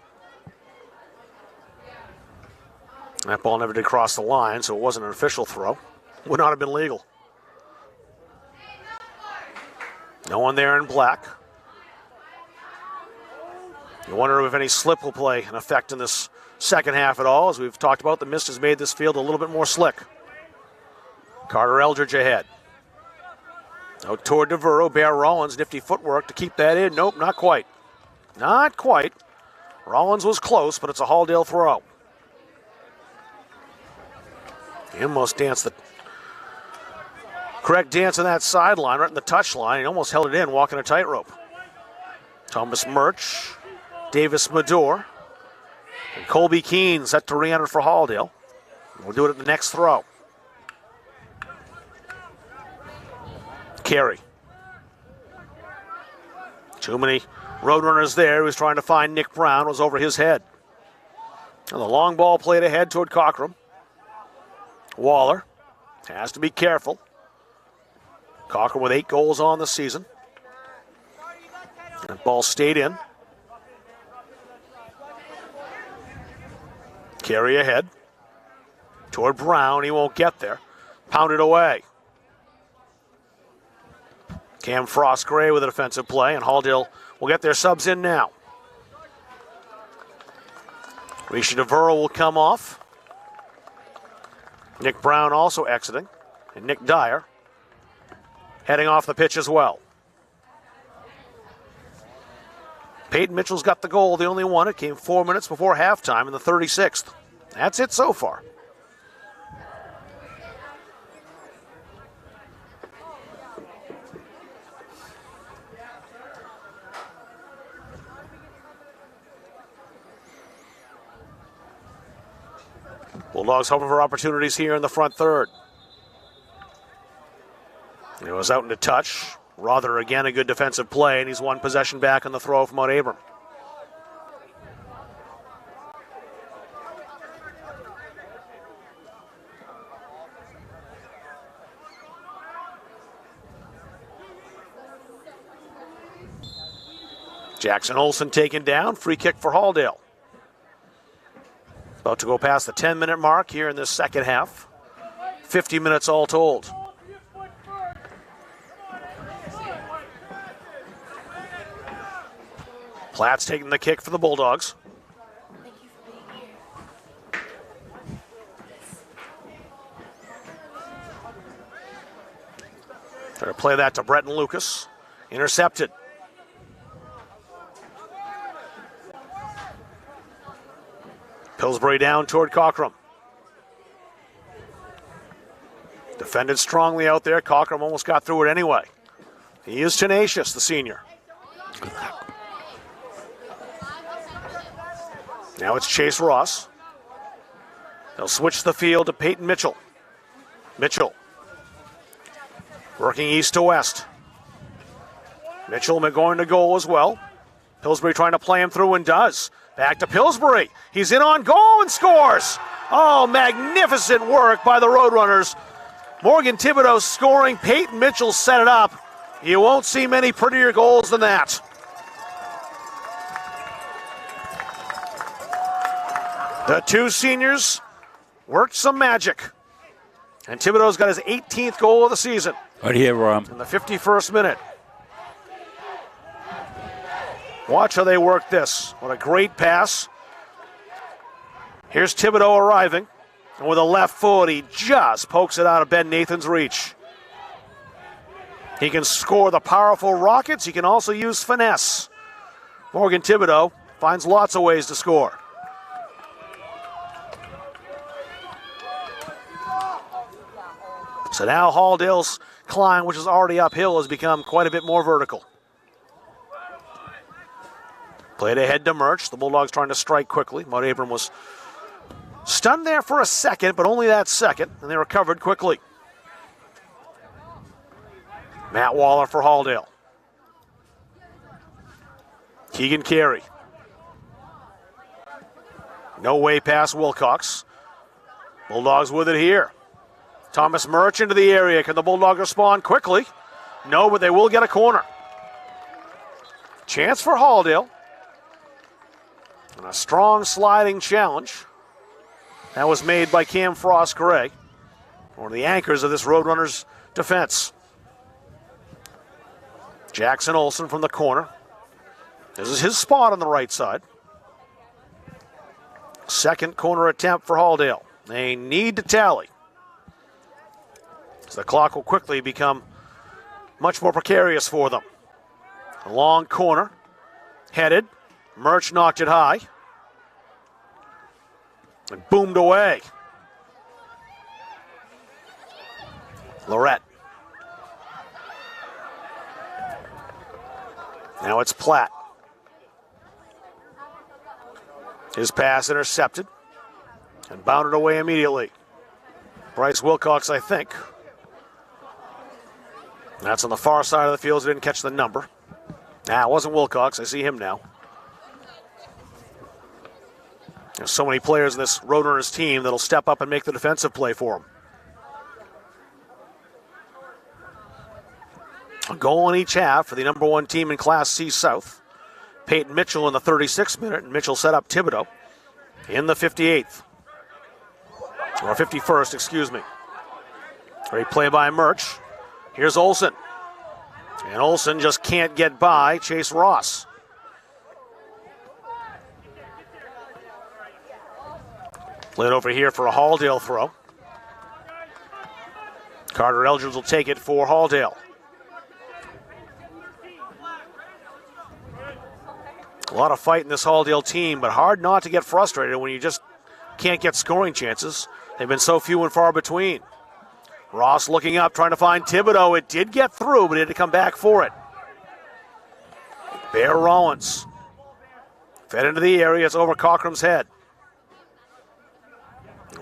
That ball never did cross the line, so it wasn't an official throw. Would not have been legal. No one there in black. You wonder if any slip will play an effect in this second half at all. As we've talked about, the mist has made this field a little bit more slick. Carter Eldridge ahead. Out toward DeVerto. Bear Rollins, nifty footwork to keep that in. Nope, not quite. Not quite. Rollins was close, but it's a Halldale throw. He almost danced the correct dance on that sideline, right in the touch line. He almost held it in, walking a tightrope. Thomas Murch, Davis Mador, and Colby Keene set to re-enter for Halldale. We'll do it at the next throw. Carey. Too many Roadrunners there. He was trying to find Nick Brown. It was over his head. And the long ball played ahead toward Cockrum. Waller has to be careful. Cockrum with 8 goals on the season. That ball stayed in. Carey ahead. Toward Brown. He won't get there. Pounded away. Cam Frost-Gray with a defensive play, and Halldale will get their subs in now. Risha DeVerto will come off. Nick Brown also exiting, and Nick Dyer heading off the pitch as well. Peyton Mitchell's got the goal, the only one. It came 4 minutes before halftime in the 36th. That's it so far. Bulldogs hoping for opportunities here in the front third. It was out into touch. Rother again a good defensive play, and he's won possession back on the throw from Mount Abram. Jackson Olsen taken down. Free kick for Halldale. About to go past the 10-minute mark here in this second half. 50 minutes all told. Platt's taking the kick for the Bulldogs. Trying to play that to Breton Lucas. Intercepted. Pillsbury down toward Cockrum. Defended strongly out there. Cockrum almost got through it anyway. He is tenacious, the senior. Now it's Chase Ross. They'll switch the field to Peyton Mitchell. Mitchell working east to west. Mitchell going to goal as well. Pillsbury trying to play him through and does. Back to Pillsbury. He's in on goal and scores. Oh, magnificent work by the Roadrunners. Morgan Thibodeau scoring. Peyton Mitchell set it up. You won't see many prettier goals than that. The two seniors worked some magic. And Thibodeau's got his 18th goal of the season. Right here, in the 51st minute. Watch how they work this. What a great pass. Here's Thibodeau arriving. And with a left foot, he just pokes it out of Ben Nathan's reach. He can score the powerful rockets. He can also use finesse. Morgan Thibodeau finds lots of ways to score. So now Halldale's climb, which is already uphill, has become quite a bit more vertical. Played ahead to Murch. The Bulldogs trying to strike quickly. Maude Abram was stunned there for a second, but only that second, and they recovered quickly. Matt Waller for Halldale. Keegan Carey. No way past Wilcox. Bulldogs with it here. Thomas Murch into the area. Can the Bulldogs respond quickly? No, but they will get a corner. Chance for Halldale. And a strong sliding challenge. That was made by Cam Frost-Gray, one of the anchors of this Roadrunners defense. Jackson Olsen from the corner. This is his spot on the right side. Second corner attempt for Halldale. They need to tally. So the clock will quickly become much more precarious for them. A long corner. Headed. Murch knocked it high. And boomed away. Lorette. Now it's Platt. His pass intercepted. And bounded away immediately. Bryce Wilcox, I think. That's on the far side of the field. He didn't catch the number. Nah, it wasn't Wilcox. I see him now. There's so many players in this Roadrunners team that'll step up and make the defensive play for them. A goal in each half for the number one team in Class C South. Peyton Mitchell in the 36th minute, and Mitchell set up Thibodeau in the 58th. Or 51st, excuse me. Great play by Murch. Here's Olsen. And Olsen just can't get by Chase Ross. Played over here for a Halldale throw. Carter Eldridge will take it for Halldale. A lot of fight in this Halldale team, but hard not to get frustrated when you just can't get scoring chances. They've been so few and far between. Ross looking up, trying to find Thibodeau. It did get through, but he had to come back for it. Bear Rollins. Fed into the area. It's over Cockrum's head.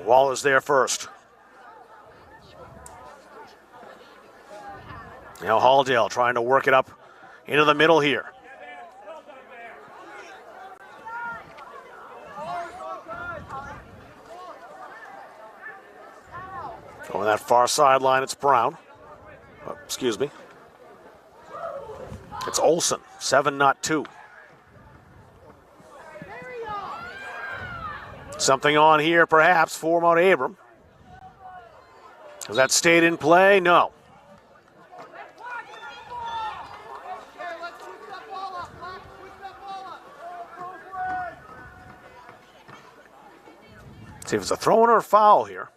Waller's there first. Now Halldale trying to work it up into the middle here. On that far sideline, it's Brown. Oh, excuse me. It's Olsen, 7, not 2. Something on here, perhaps, for Mount Abram. Has that stayed in play? No. See if it's a throw-in or a foul here.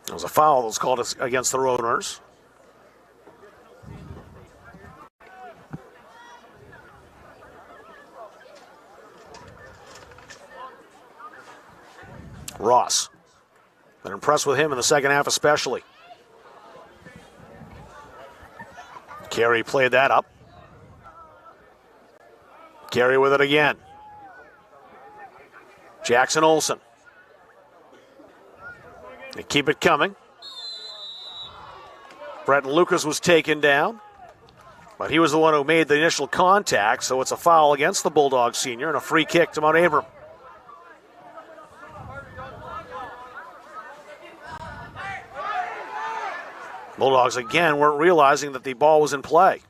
It was a foul that was called against the Roadrunners. Ross. Been impressed with him in the second half especially. Carey played that up. Carey with it again. Jackson Olsen. They keep it coming. Breton Lucas was taken down, but he was the one who made the initial contact, so it's a foul against the Bulldog senior and a free kick to Mount Abram. Bulldogs again weren't realizing that the ball was in play.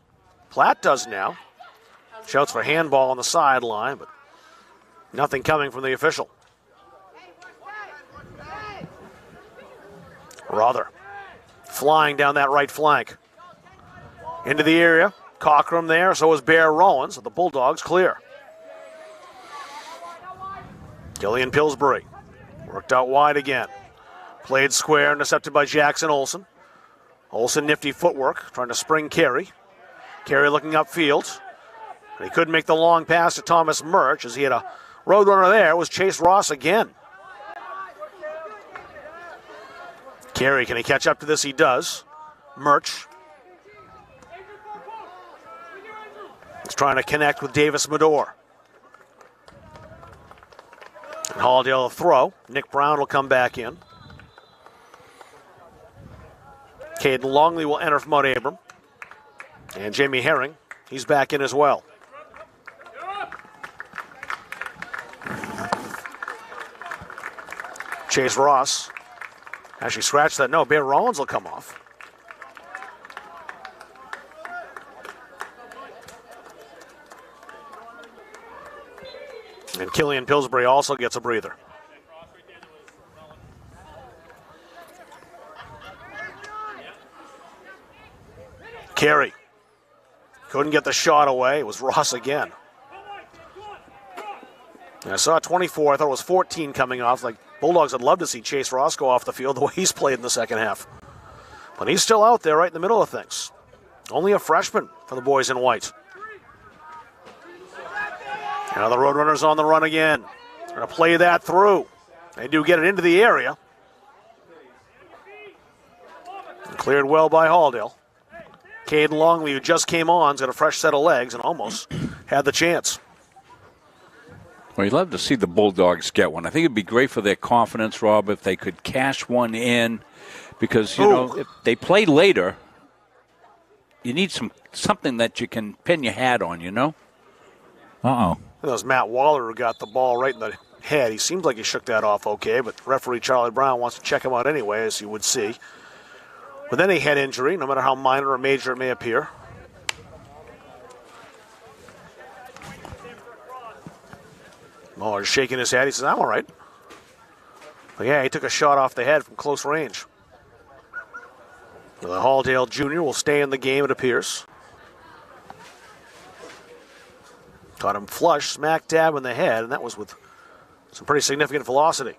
Platt does now. Shouts for handball on the sideline, but nothing coming from the official. Rother flying down that right flank. Into the area. Cockrum there, so is Bear Rollins. The Bulldogs clear. Killian Pillsbury worked out wide again. Played square, intercepted by Jackson Olsen. Olsen nifty footwork, trying to spring Carey. Carey looking upfield. He couldn't make the long pass to Thomas Murch as he had a roadrunner there. It was Chase Ross again. Carey, can he catch up to this? He does. Murch. He's trying to connect with Davis Medor. And Halldale will throw. Nick Brown will come back in. Caden Longley will enter from Mount Abram. And Jamie Herring, he's back in as well. Chase Ross actually scratched that. No, Bear Rollins will come off. And Killian Pillsbury also gets a breather. Carey couldn't get the shot away. It was Ross again. And I saw 24. I thought it was 14 coming off. Like Bulldogs would love to see Chase Ross go off the field the way he's played in the second half. But he's still out there right in the middle of things. Only a freshman for the boys in white. Now the Roadrunners on the run again. They're going to play that through. They do get it into the area. And cleared well by Halldale. Caden Longley, who just came on, has got a fresh set of legs and almost had the chance. Well, you'd love to see the Bulldogs get one. I think it'd be great for their confidence, Rob, if they could cash one in. Because, you know, if they play later, you need something that you can pin your hat on, you know? Uh-oh. That was Matt Waller who got the ball right in the head. He seems like he shook that off okay, but referee Charlie Brown wants to check him out anyway, as you would see. With any head injury, no matter how minor or major it may appear. Muller's shaking his head. He says, I'm all right. But yeah, he took a shot off the head from close range. Well, the Halldale Jr. will stay in the game, it appears. Caught him flush, smack dab in the head, and that was with some pretty significant velocity.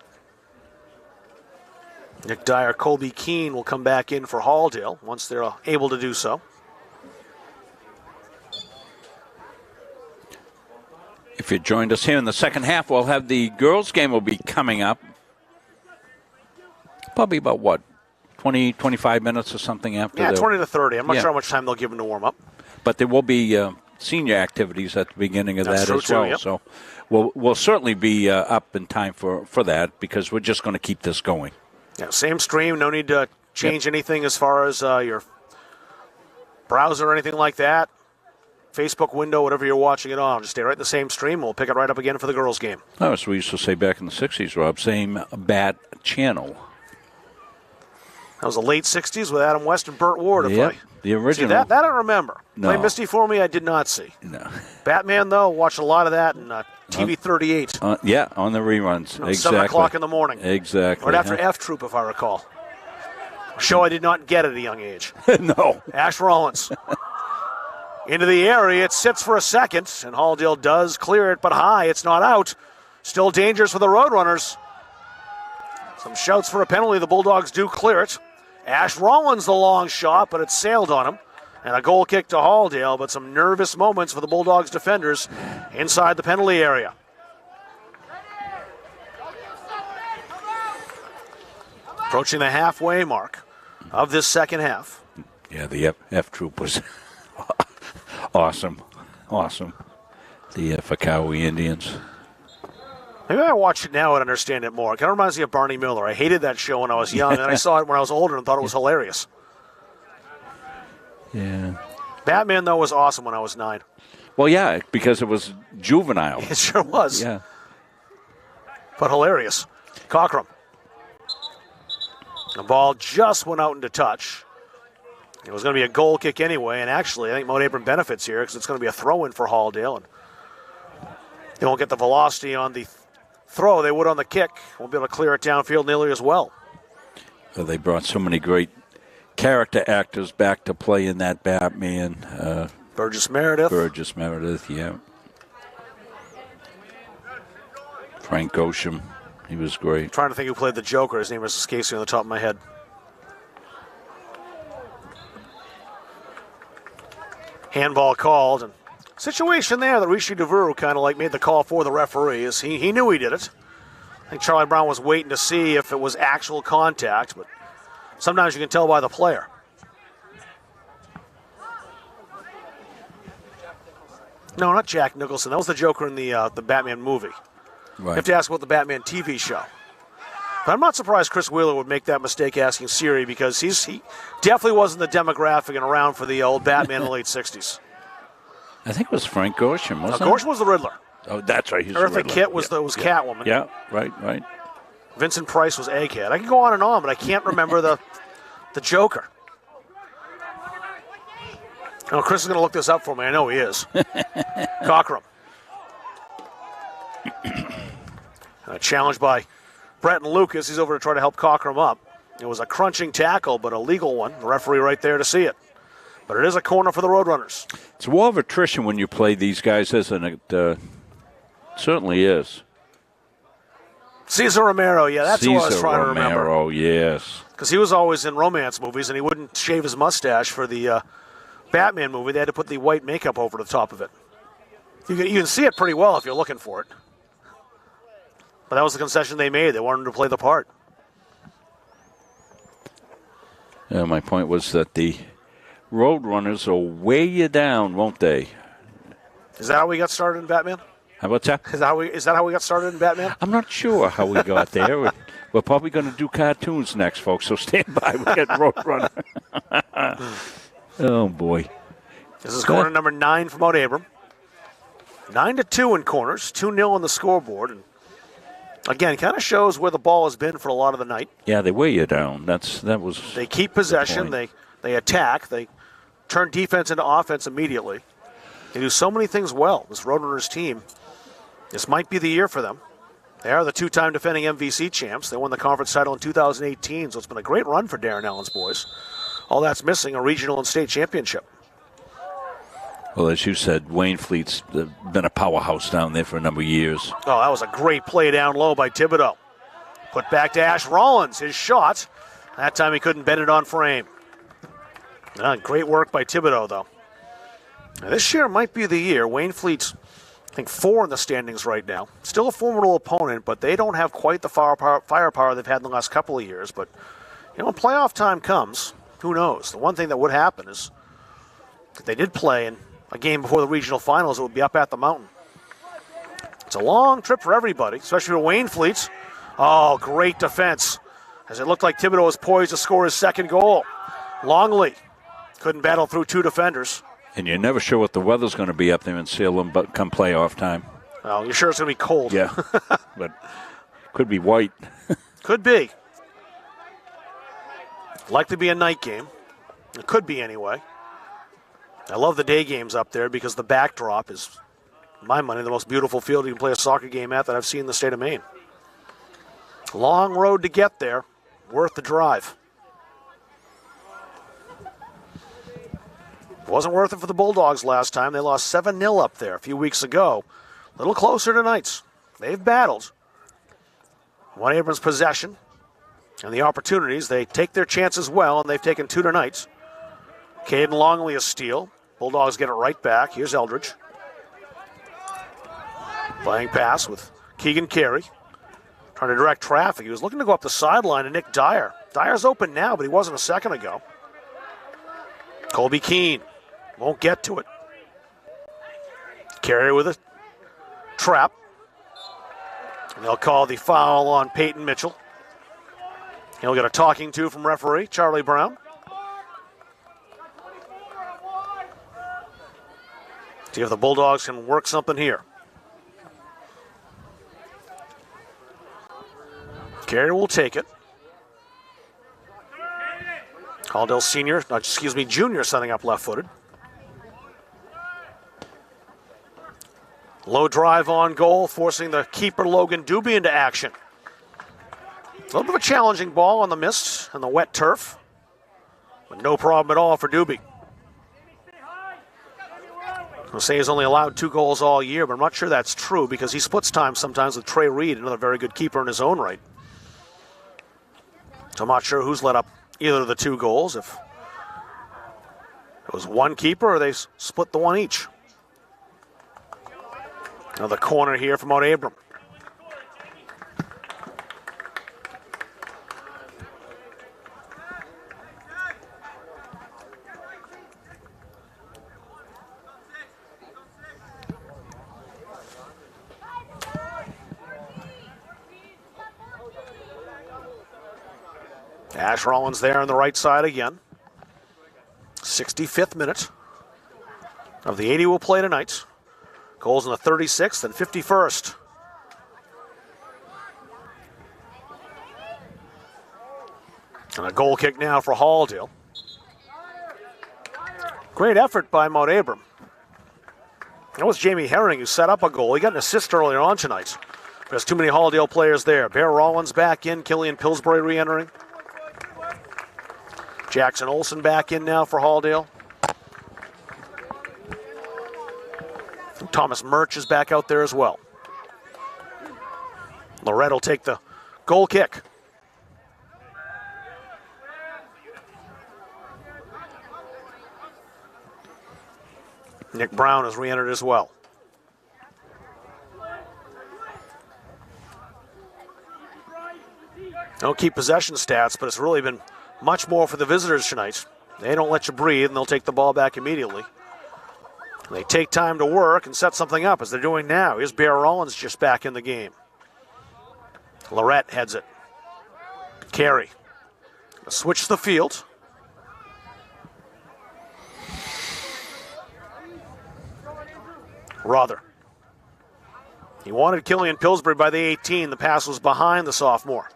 Nick Dyer, Colby Keene will come back in for Halldale once they're able to do so. If you joined us here in the second half, we'll have the girls' game will be coming up. Probably about, 20, 25 minutes or something after Yeah, 20 to 30. I'm not sure how much time they'll give them to warm up. But there will be senior activities at the beginning of That's that as true well. too, yep. So we'll certainly be up in time for that because we're just going to keep this going. Yeah, same stream. No need to change anything as far as your browser or anything like that. Facebook window, whatever you're watching it on. Just stay right in the same stream. We'll pick it right up again for the girls' game. Oh, as we used to say back in the 60s, Rob, same bat channel. That was the late 60s with Adam West and Burt Ward. Yep, the original. See, that I don't remember. No. Play Misty for Me, I did not see. No. Batman, though, watched a lot of that in TV 38. Yeah, on the reruns. Exactly. 7 o'clock in the morning. Exactly. Right after F Troop, if I recall. A show I did not get at a young age. No. Ash Rollins. Into the area, it sits for a second, and Halldale does clear it, but high, it's not out. Still dangerous for the Roadrunners. Some shouts for a penalty, the Bulldogs do clear it. Ash Rollins the long shot, but it sailed on him. And a goal kick to Halldale, but some nervous moments for the Bulldogs defenders inside the penalty area. Approaching the halfway mark of this second half. Yeah, the F Troop was awesome. Awesome. The Fakawi Indians. Maybe I watch it now and understand it more. It kind of reminds me of Barney Miller. I hated that show when I was young, and I saw it when I was older and thought it was hilarious. Yeah. Batman, though, was awesome when I was 9. Well, yeah, because it was juvenile. It sure was. Yeah. But hilarious. Cockrum. The ball just went out into touch. It was going to be a goal kick anyway, and actually, I think Mount Abram benefits here because it's going to be a throw-in for Halldale, and they won't get the velocity on the throw they would on the kick. Won't be able to clear it downfield nearly as well. Well, they brought so many great character actors back to play in that Batman. Burgess Meredith. Yeah. Frank Gosham, he was great. I'm trying to think who played the Joker. His name is escaping on the top of my head. Handball called, and situation there that Rishi Devereaux kind of like made the call for the referee. Is he knew he did it. I think Charlie Brown was waiting to see if it was actual contact, but sometimes you can tell by the player. No, not Jack Nicholson. That was the Joker in the Batman movie. Right. You have to ask about the Batman TV show. But I'm not surprised Chris Wheeler would make that mistake asking Siri, because he definitely wasn't the demographic and around for the old Batman in the late 60s. I think it was Frank Gosham, wasn't it? Gosham was the Riddler. Oh, that's right. He's Eartha the Riddler. Kitt was Catwoman. Yeah, right. Vincent Price was Egghead. I can go on and on, but I can't remember the Joker. Oh, Chris is going to look this up for me. I know he is. Cockrum. Challenged by Bretton Lucas. He's over to try to help Cockrum up. It was a crunching tackle, but a legal one. The referee right there to see it. But it is a corner for the Roadrunners. It's a war of attrition when you play these guys, isn't it? Certainly is. Cesar Romero, yeah, that's what I was trying to remember. Romero, yes. Because he was always in romance movies, and he wouldn't shave his mustache for the Batman movie. They had to put the white makeup over the top of it. You can see it pretty well if you're looking for it. But that was the concession they made. They wanted him to play the part. Yeah, my point was that the Roadrunners will weigh you down, won't they? Is that how we got started in Batman? How about that? Is that how we got started in Batman? I'm not sure how we got there. We're probably going to do cartoons next, folks, so stand by. We got Roadrunner. Oh, boy. This is corner number 9 from Mount Abram. 9-2 in corners, 2-0 on the scoreboard. And again, kind of shows where the ball has been for a lot of the night. Yeah, they weigh you down. That was. They keep possession. They attack. They turn defense into offense immediately. They do so many things well. This Roadrunners team, this might be the year for them. They are the 2-time defending MVC champs. They won the conference title in 2018, so it's been a great run for Darren Allen's boys. All that's missing, a regional and state championship. Well, as you said, Wayne Fleet's been a powerhouse down there for a number of years. Oh, that was a great play down low by Thibodeau. Put back to Ash Rollins, his shot. That time he couldn't bend it on frame. Great work by Thibodeau, though. Now, this year might be the year. Wayne Fleet's, I think, 4 in the standings right now. Still a formidable opponent, but they don't have quite the firepower they've had in the last couple of years. But, when playoff time comes, who knows? The one thing that would happen is if they did play in a game before the regional finals, it would be up at the mountain. It's a long trip for everybody, especially for Wayne Fleets. Oh, great defense, as it looked like Thibodeau was poised to score his second goal. Longley couldn't battle through 2 defenders. And you're never sure what the weather's going to be up there in Salem, but come playoff time. Oh, you're sure it's going to be cold. Yeah, but could be white. Could be. Likely be a night game. It could be anyway. I love the day games up there because the backdrop is, in my money, the most beautiful field you can play a soccer game at that I've seen in the state of Maine. Long road to get there. Worth the drive. Wasn't worth it for the Bulldogs last time. They lost 7-0 up there a few weeks ago. A little closer tonight. They've battled. One Abrams possession and the opportunities. They take their chances well, and they've taken 2 tonight. Caden Longley a steal. Bulldogs get it right back. Here's Eldridge. Playing pass with Keegan Carey. Trying to direct traffic. He was looking to go up the sideline to Nick Dyer. Dyer's open now, but he wasn't a second ago. Colby Keene won't get to it. Carey with a trap. And they'll call the foul on Peyton Mitchell. He'll get a talking to from referee Charlie Brown. See if the Bulldogs can work something here. Carey will take it. Junior setting up left-footed. Low drive on goal, forcing the keeper Logan Doobie into action. A little bit of a challenging ball on the mist and the wet turf, but no problem at all for Doobie. I'll say he's only allowed 2 goals all year, but I'm not sure that's true because he splits time sometimes with Trey Reed, another very good keeper in his own right. So I'm not sure who's let up either of the 2 goals, if it was one keeper or they split the one each. Another corner here from out Abram. Ash Rollins there on the right side again. 65th minute of the 80 we'll play tonight. Goals in the 36th and 51st. And a goal kick now for Halldale. Great effort by Mount Abram. That was Jamie Herring who set up a goal. He got an assist earlier on tonight. There's too many Halldale players there. Bear Rollins back in. Killian Pillsbury re-entering. Jackson Olsen back in now for Halldale. Thomas Murch is back out there as well. Lorette will take the goal kick. Nick Brown has re-entered as well. Don't keep possession stats, but it's really been much more for the visitors tonight. They don't let you breathe, and they'll take the ball back immediately. They take time to work and set something up, as they're doing now. Here's Bear Rollins just back in the game. Lorette heads it. Carey. Switch the field. Rother. He wanted Killian Pillsbury by the 18. The pass was behind the sophomore.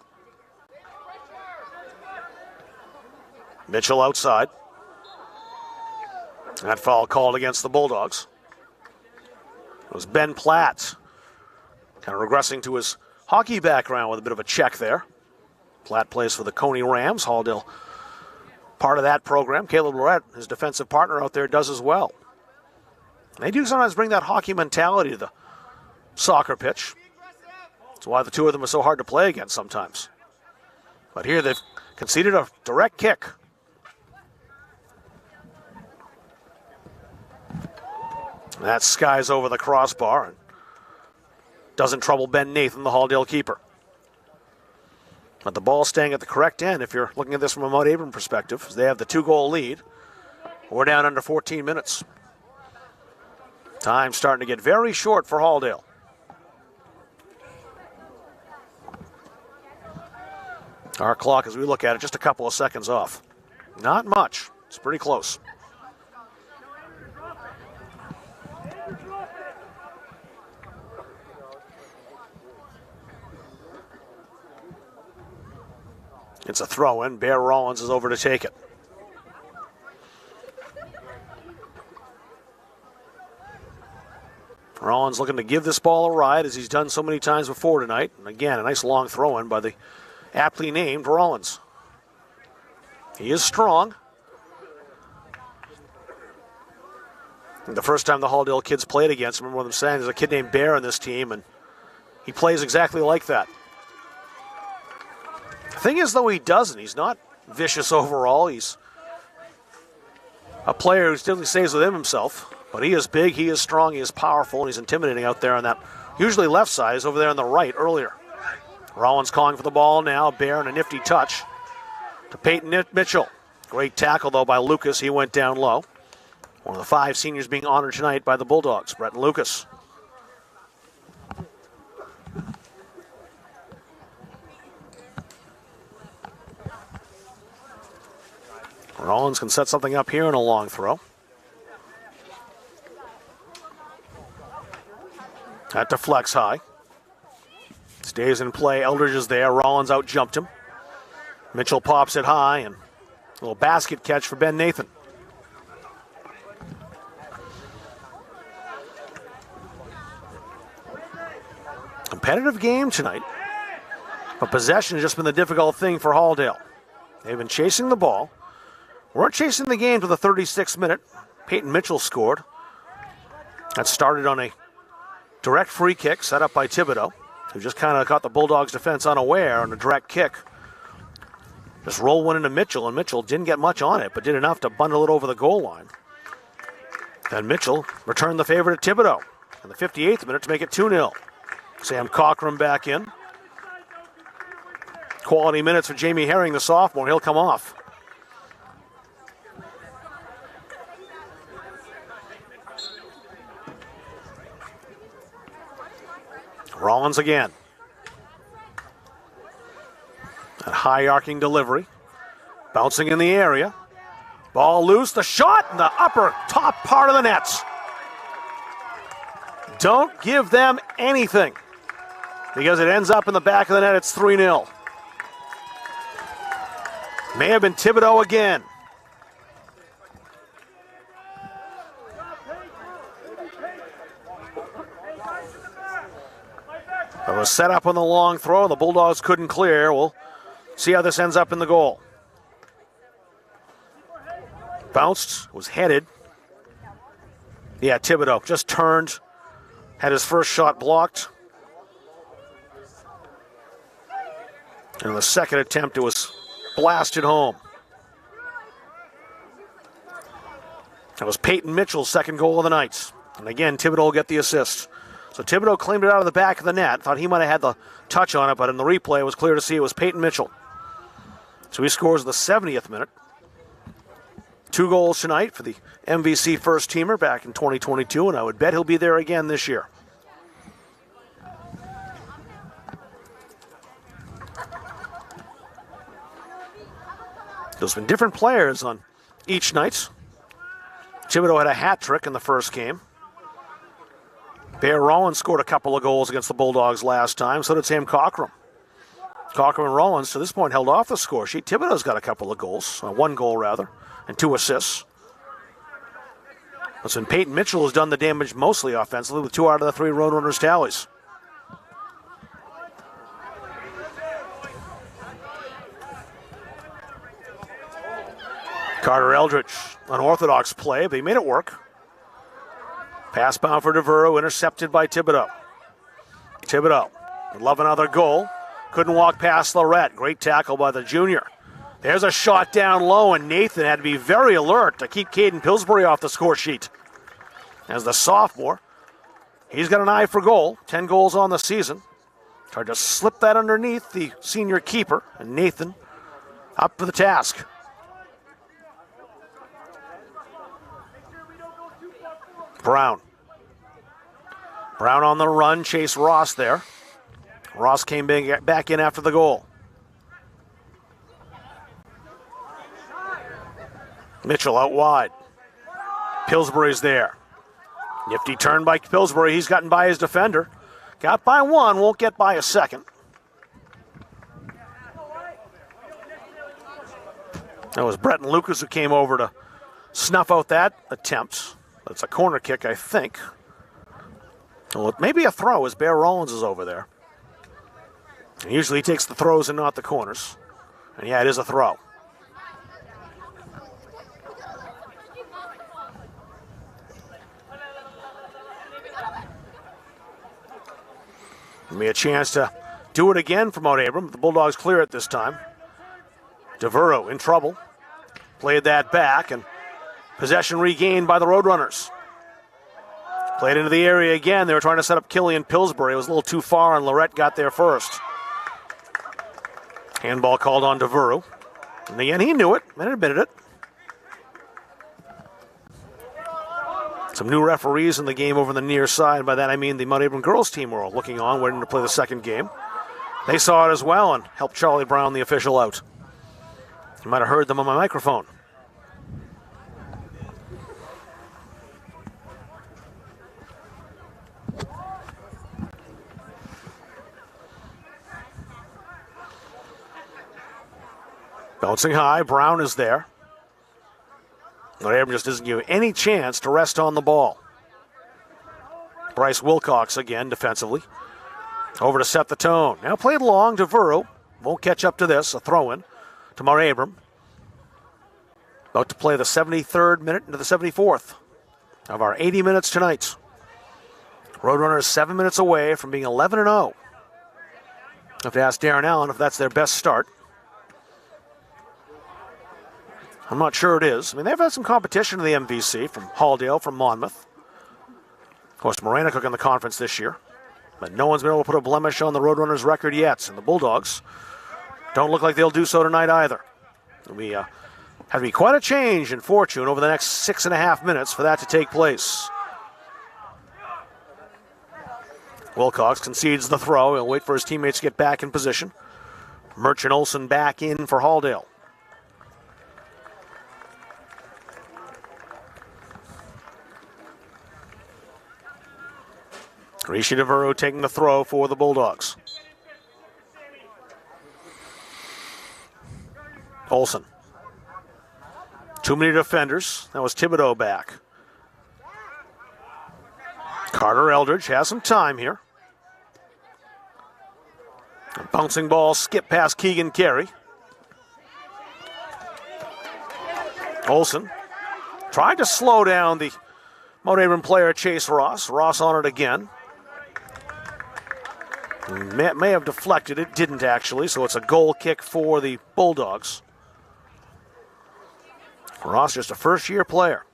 Mitchell outside. That foul called against the Bulldogs. It was Ben Platt, kind of regressing to his hockey background with a bit of a check there. Platt plays for the Coney Rams. Halldale, part of that program. Caleb Lorette, his defensive partner out there, does as well. They do sometimes bring that hockey mentality to the soccer pitch. That's why the two of them are so hard to play against sometimes. But here they've conceded a direct kick. That skies over the crossbar and doesn't trouble Ben Nathan, the Halldale keeper. But the ball staying at the correct end, if you're looking at this from a Mount Abram perspective, as they have the 2-goal lead. We're down under 14 minutes. Time starting to get very short for Halldale. Our clock, as we look at it, just a couple of seconds off. Not much. It's pretty close. It's a throw-in. Bear Rollins is over to take it. Rollins looking to give this ball a ride, as he's done so many times before tonight. And again, a nice long throw-in by the aptly named Rollins. He is strong. And the first time the Halldale kids played against him, I remember them saying there's a kid named Bear on this team, and he plays exactly like that. The thing is, though, he doesn't. He's not vicious overall. He's a player who still stays within himself. But he is big, he is strong, he is powerful, and he's intimidating out there on that usually left side. He's over there on the right earlier. Rollins calling for the ball now. Bear and a nifty touch to Peyton Mitchell. Great tackle, though, by Lucas. He went down low. One of the 5 seniors being honored tonight by the Bulldogs, Brett and Lucas. Rollins can set something up here in a long throw. That deflects high. Stays in play. Eldridge is there. Rollins out-jumped him. Mitchell pops it high, and a little basket catch for Ben Nathan. Competitive game tonight, but possession has just been the difficult thing for Halldale. They've been chasing the ball. Weren't chasing the game to the 36th minute. Peyton Mitchell scored. That started on a direct free kick set up by Thibodeau, who just kind of caught the Bulldogs' defense unaware on a direct kick. Just rolled one into Mitchell, and Mitchell didn't get much on it, but did enough to bundle it over the goal line. Then Mitchell returned the favor to Thibodeau in the 58th minute to make it 2-0. Sam Cochran back in. Quality minutes for Jamie Herring, the sophomore. He'll come off. Rollins again. A high arcing delivery. Bouncing in the area. Ball loose. The shot in the upper top part of the nets. Don't give them anything, because it ends up in the back of the net. It's 3-0. May have been Thibodeau again. It was set up on the long throw. The Bulldogs couldn't clear. We'll see how this ends up in the goal. Bounced, was headed. Yeah, Thibodeau just turned, had his first shot blocked. And the second attempt, it was blasted home. That was Peyton Mitchell's second goal of the night. And again, Thibodeau will get the assist. So Thibodeau claimed it out of the back of the net. Thought he might have had the touch on it, but in the replay it was clear to see it was Peyton Mitchell. So he scores the 70th minute. 2 goals tonight for the MVC first teamer back in 2022, and I would bet he'll be there again this year. There's been different players on each night. Thibodeau had a hat trick in the first game. Bear Rollins scored a couple of goals against the Bulldogs last time. So did Sam Cochran. Cochran and Rollins, to this point, held off the score sheet. Thibodeau's got a couple of goals, 1 goal rather, and 2 assists. Listen, Peyton Mitchell has done the damage mostly offensively with 2 out of the 3 Roadrunners tallies. Carter Eldridge, unorthodox play, but he made it work. Pass bound for DeVero, intercepted by Thibodeau. Thibodeau would love another goal. Couldn't walk past Lorette. Great tackle by the junior. There's a shot down low, and Nathan had to be very alert to keep Caden Pillsbury off the score sheet. As the sophomore, he's got an eye for goal. 10 goals on the season. Tried to slip that underneath the senior keeper, and Nathan up for the task. Brown. Brown on the run, chased Ross there. Ross came back in after the goal. Mitchell out wide. Pillsbury's there. Nifty turn by Pillsbury. He's gotten by his defender. Got by one, won't get by a second. That was Brett and Lucas who came over to snuff out that attempt. That's a corner kick, I think. Well, maybe a throw as Bear Rollins is over there. And usually he takes the throws and not the corners. And yeah, it is a throw. Give me a chance to do it again for Mount Abram. The Bulldogs clear it this time. DeVero in trouble. Played that back, and possession regained by the Roadrunners. Played into the area again. They were trying to set up Killian Pillsbury. It was a little too far, and Lorette got there first. Handball called on DeVero. And again, he knew it and admitted it. Some new referees in the game over the near side. By that I mean the Mount Abram girls team were looking on, waiting to play the second game. They saw it as well and helped Charlie Brown, the official, out. You might have heard them on my microphone. Bouncing high, Brown is there. But Abram just doesn't give any chance to rest on the ball. Bryce Wilcox again defensively. Over to set the tone. Now played long to Vero. Won't catch up to this. A throw-in to Mount Abram. About to play the 73rd minute into the 74th of our 80 minutes tonight. Roadrunners 7 minutes away from being 11-0. I have to ask Darren Allen if that's their best start. I'm not sure it is. I mean, they've had some competition in the MVC from Halldale, from Monmouth. Of course, Moranicook in the conference this year. But no one's been able to put a blemish on the Roadrunners' record yet. And the Bulldogs don't look like they'll do so tonight either. We have to be quite a change in fortune over the next 6.5 minutes for that to take place. Wilcox concedes the throw. He'll wait for his teammates to get back in position. Merchant Olsen back in for Halldale. Rishi DeVero taking the throw for the Bulldogs. Olsen. Too many defenders. That was Thibodeau back. Carter Eldridge has some time here. A bouncing ball skip past Keegan Carey. Olsen tried to slow down the Mount Abram player Chase Ross. Ross on it again. May have deflected it, didn't actually, so it's a goal kick for the Bulldogs. Ross just a first-year player.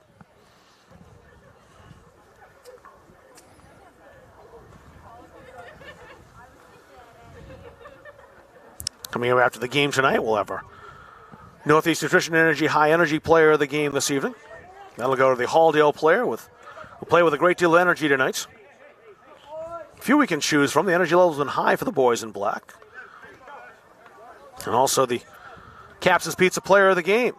Coming up after the game tonight, we'll have our Northeast Nutrition Energy High Energy player of the game this evening. That'll go to the Halldale player who'll play with a great deal of energy tonight. Few we can choose from. The energy level's been high for the boys in black. And also the Caps' Pizza player of the game.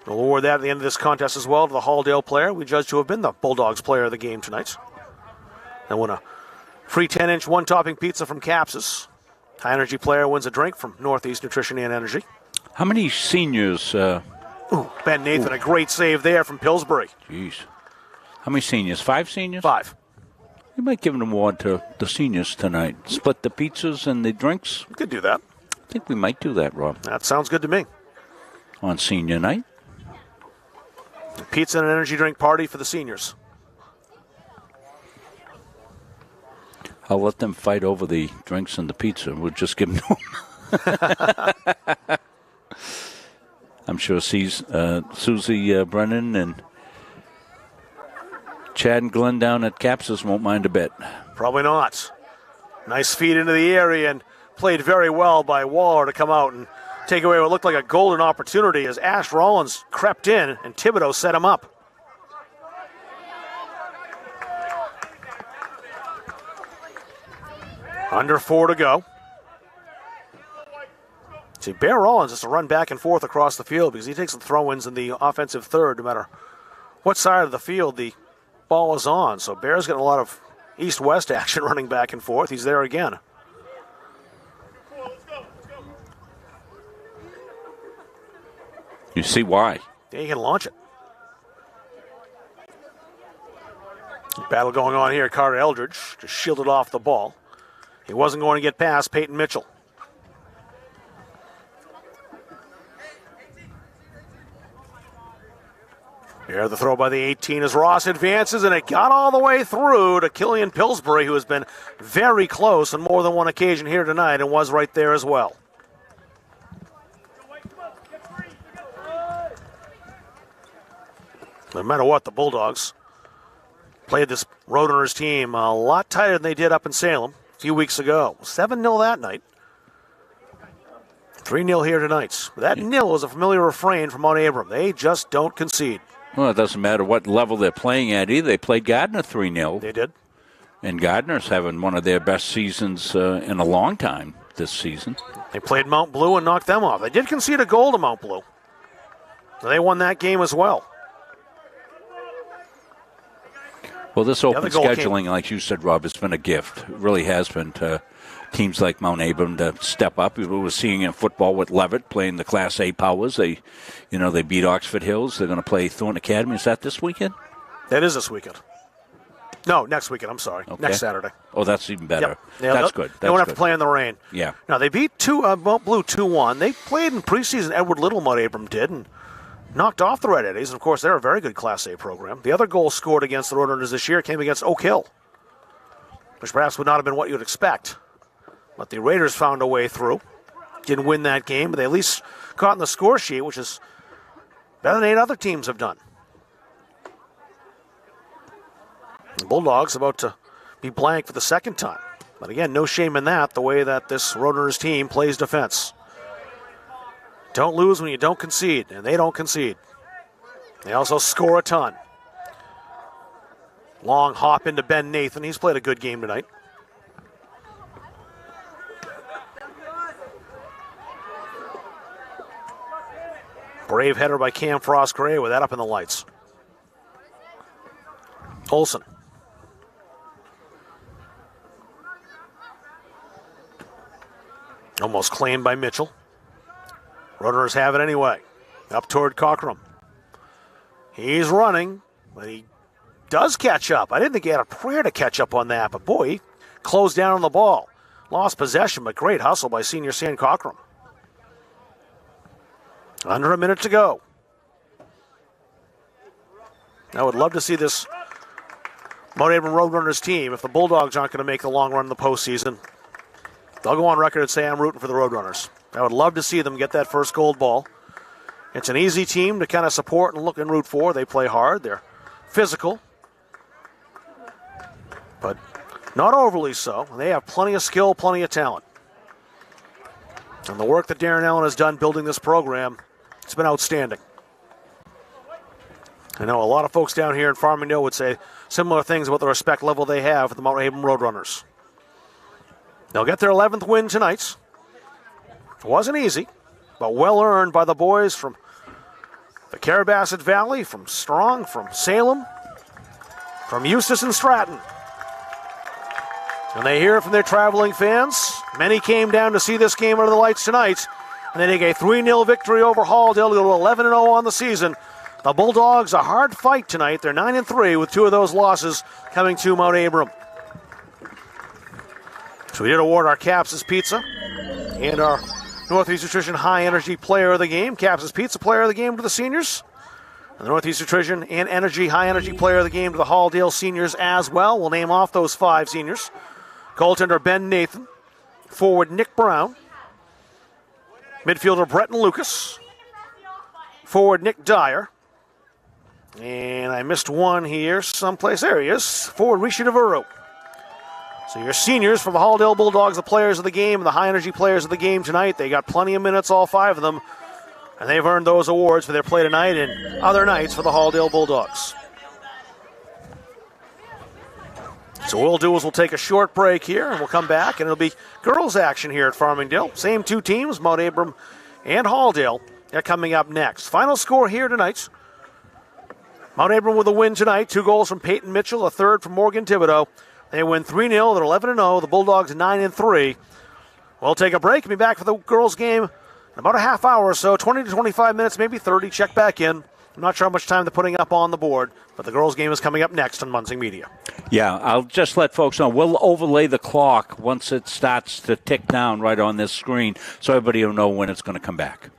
We'll award that at the end of this contest as well to the Halldale player we judged to have been the Bulldogs player of the game tonight. And won a free 10-inch one-topping pizza from Caps'. High energy player wins a drink from Northeast Nutrition and Energy. How many seniors? Ben Nathan, a great save there from Pillsbury. Jeez. How many seniors? 5 seniors? 5. You might give an award to the seniors tonight. Split the pizzas and the drinks. We could do that. I think we might do that, Rob. That sounds good to me. On senior night. A pizza and an energy drink party for the seniors. I'll let them fight over the drinks and the pizza. We'll just give them to them. I'm sure Susie Brennan and Chad and Glenn down at Capsus won't mind a bit. Probably not. Nice feed into the area and played very well by Waller to come out and take away what looked like a golden opportunity as Ash Rollins crept in and Thibodeau set him up. Under 4 to go. See, Bear Rollins has to run back and forth across the field because he takes the throw-ins in the offensive third no matter what side of the field the ball is on. So Bear's getting a lot of east-west action running back and forth. He's there again. You see why. Yeah, you can launch it. Battle going on here. Carter Eldridge just shielded off the ball. He wasn't going to get past Peyton Mitchell. Here the throw by the 18 as Ross advances, and it got all the way through to Killian Pillsbury, who has been very close on more than one occasion here tonight and was right there as well. No matter what, the Bulldogs played this Roadrunners team a lot tighter than they did up in Salem a few weeks ago. 7-0 that night. 3-0 here tonight. That nil is a familiar refrain from Mount Abram. They just don't concede. Well, it doesn't matter what level they're playing at either. They played Gardner 3-0. They did. And Gardner's having one of their best seasons in a long time this season. They played Mount Blue and knocked them off. They did concede a goal to Mount Blue. They won that game as well. Well, this open scheduling, like you said, Rob, has been a gift. It really has been to teams like Mount Abram to step up. We were seeing in football with Levitt playing the Class A Powers. They beat Oxford Hills. They're going to play Thornton Academy. Is that this weekend? That is this weekend. No, next weekend. I'm sorry. Okay. Next Saturday. Oh, that's even better. Yep. Yeah, that's good. They won't have to play in the rain. Yeah. Now, they beat Mount Blue 2-1. They played in preseason. Edward Little, Mount Abram did, and knocked off the Red Eddies. And, of course, they're a very good Class A program. The other goal scored against the Roadrunners this year came against Oak Hill, which perhaps would not have been what you would expect. But the Raiders found a way through. Didn't win that game, but they at least caught in the score sheet, which is better than 8 other teams have done. The Bulldogs about to be blank for the second time. But again, no shame in that, the way that this Roadrunners team plays defense. Don't lose when you don't concede, and they don't concede. They also score a ton. Long hop into Ben Nathan. He's played a good game tonight. Brave header by Cam Frost Gray with that up in the lights. Olsen. Almost claimed by Mitchell. Roadrunners have it anyway. Up toward Cockrum. He's running, but he does catch up. I didn't think he had a prayer to catch up on that, but boy, he closed down on the ball. Lost possession, but great hustle by senior Sam Cockrum. Under a minute to go. I would love to see this Mount Abram Roadrunners team, if the Bulldogs aren't going to make the long run in the postseason, they'll go on record and say, I'm rooting for the Roadrunners. I would love to see them get that first gold ball. It's an easy team to kind of support and look and root for. They play hard. They're physical, but not overly so. They have plenty of skill, plenty of talent. And the work that Darren Allen has done building this program, it's been outstanding. I know a lot of folks down here in Farmingdale would say similar things about the respect level they have for the Mount Abram Roadrunners. They'll get their 11th win tonight. It wasn't easy, but well earned by the boys from the Carabasset Valley, from Strong, from Salem, from Eustis and Stratton. And they hear it from their traveling fans. Many came down to see this game under the lights tonight. And they take a 3-0 victory over Halldale to go to 11-0 on the season. The Bulldogs, a hard fight tonight. They're 9-3 with 2 of those losses coming to Mount Abram. So we did award our Caps' Pizza and our Northeast Nutrition High Energy Player of the Game. Caps' Pizza Player of the Game to the seniors. And the Northeast Nutrition and Energy High Energy Player of the Game to the Halldale seniors as well. We'll name off those 5 seniors. Goaltender Ben Nathan. Forward Nick Brown. Midfielder Bretton Lucas. Forward Nick Dyer. And I missed one here someplace. There he is. Forward Rishi Devereaux. So your seniors for the Halldale Bulldogs, the players of the game, the high energy players of the game tonight. They got plenty of minutes, all 5 of them. And they've earned those awards for their play tonight and other nights for the Halldale Bulldogs. So what we'll do is we'll take a short break here, and we'll come back, and it'll be girls action here at Farmingdale. Same 2 teams, Mount Abram and Halldale. They're coming up next. Final score here tonight. Mount Abram with a win tonight. 2 goals from Peyton Mitchell, a third from Morgan Thibodeau. They win 3-0. They're 11-0. The Bulldogs 9-3. We'll take a break and be back for the girls game About a half hour or so, 20 to 25 minutes, maybe 30, check back in. I'm not sure how much time they're putting up on the board, but the girls' game is coming up next on Muncie Media. Yeah, I'll just let folks know. We'll overlay the clock once it starts to tick down right on this screen so everybody will know when it's going to come back.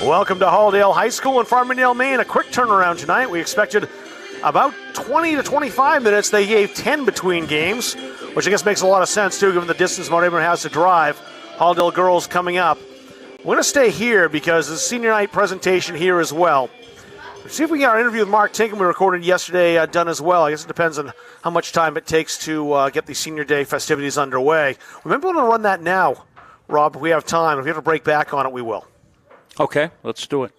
Welcome to Halldale High School in Farmingdale, Maine. A quick turnaround tonight. We expected about 20 to 25 minutes. They gave 10 between games, which I guess makes a lot of sense, too, given the distance Mount Abram has to drive. Halldale girls coming up. We're going to stay here because the senior night presentation here as well. Let's see if we get our interview with Mark Tinkham we recorded yesterday done as well. I guess it depends on how much time it takes to get the senior day festivities underway. We might be able to run that now, Rob, if we have time. If we have to break back on it, we will. Okay, let's do it.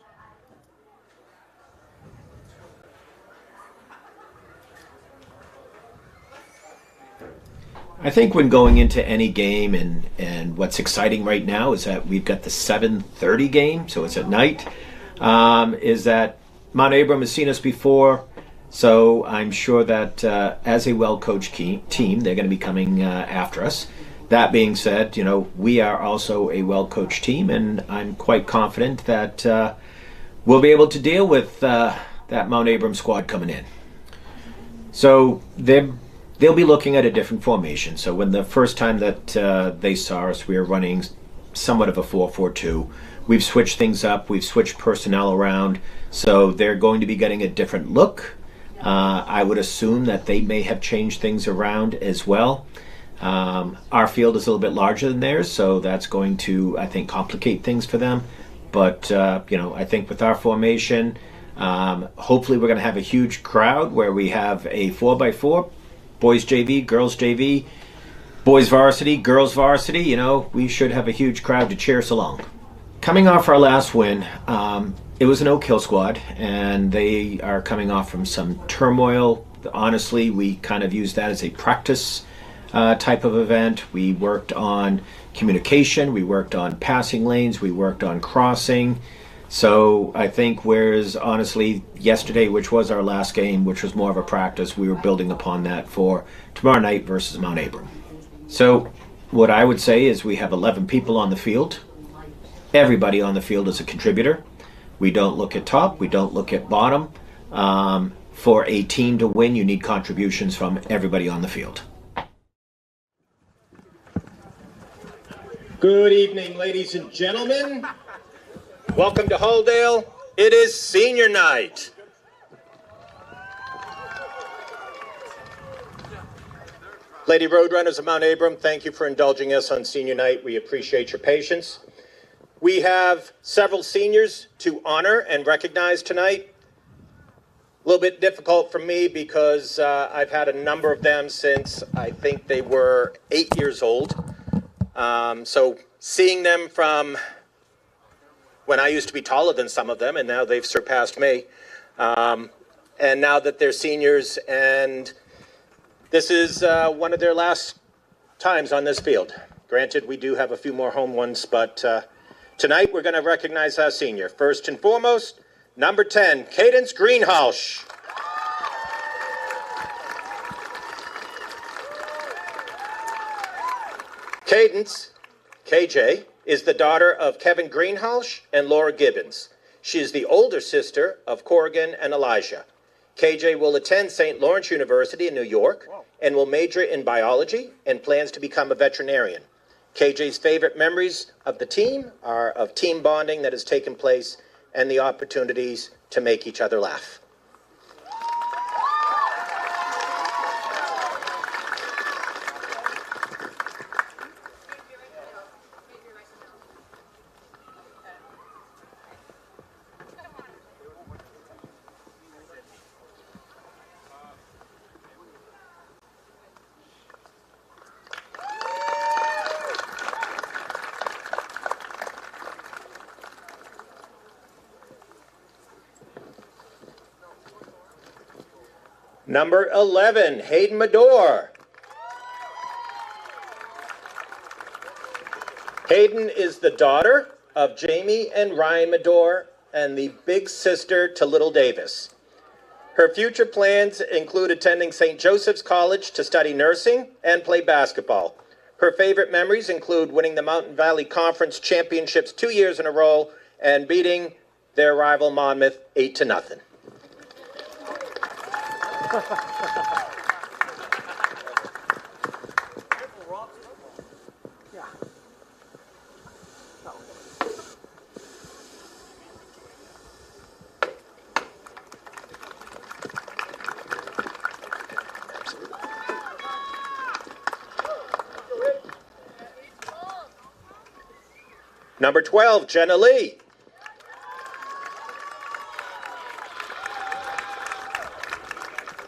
I think when going into any game, and what's exciting right now is that we've got the 7:30 game, so it's at night, is that Mount Abram has seen us before, so I'm sure that as a well-coached team, they're going to be coming after us. That being said, we are also a well-coached team, and I'm quite confident that we'll be able to deal with that Mount Abram squad coming in. So they'll be looking at a different formation. So when the first time that they saw us, we were running somewhat of a 4-4-2. We've switched things up. We've switched personnel around. So they're going to be getting a different look. I would assume that they may have changed things around as well. Our field is a little bit larger than theirs, so that's going to, I think, complicate things for them. But, I think with our formation, hopefully we're going to have a huge crowd where we have a 4x4, boys JV, girls JV, boys varsity, girls varsity. We should have a huge crowd to cheer us along. Coming off our last win, it was an Oak Hill squad, and they are coming off from some turmoil. Honestly, we kind of used that as a practice type of event. We worked on communication, we worked on passing lanes, we worked on crossing. So I think whereas honestly yesterday, which was our last game, which was more of a practice, we were building upon that for tomorrow night versus Mount Abram. So what I would say is we have 11 people on the field. Everybody on the field is a contributor. We don't look at top, we don't look at bottom. For a team to win, you need contributions from everybody on the field. Good evening, ladies and gentlemen. Welcome to Halldale. It is senior night. Lady Roadrunners of Mount Abram, thank you for indulging us on senior night. We appreciate your patience. We have several seniors to honor and recognize tonight. A little bit difficult for me because I've had a number of them since I think they were 8 years old. So seeing them from when I used to be taller than some of them, and now they've surpassed me. And now that they're seniors, and this is one of their last times on this field. Granted, we do have a few more home ones, but tonight we're going to recognize our senior. First and foremost, number 10, Cadence Greenhalgh. Cadence, KJ, is the daughter of Kevin Greenhalgh and Laura Gibbons. She is the older sister of Corrigan and Elijah. KJ will attend St. Lawrence University in New York and will major in biology and plans to become a veterinarian. KJ's favorite memories of the team are of team bonding that has taken place and the opportunities to make each other laugh. Number 11, Hayden Medore. Hayden is the daughter of Jamie and Ryan Medore and the big sister to little Davis. Her future plans include attending St. Joseph's College to study nursing and play basketball. Her favorite memories include winning the Mountain Valley Conference Championships 2 years in a row and beating their rival Monmouth 8-0. Number 12, Jenna Lee.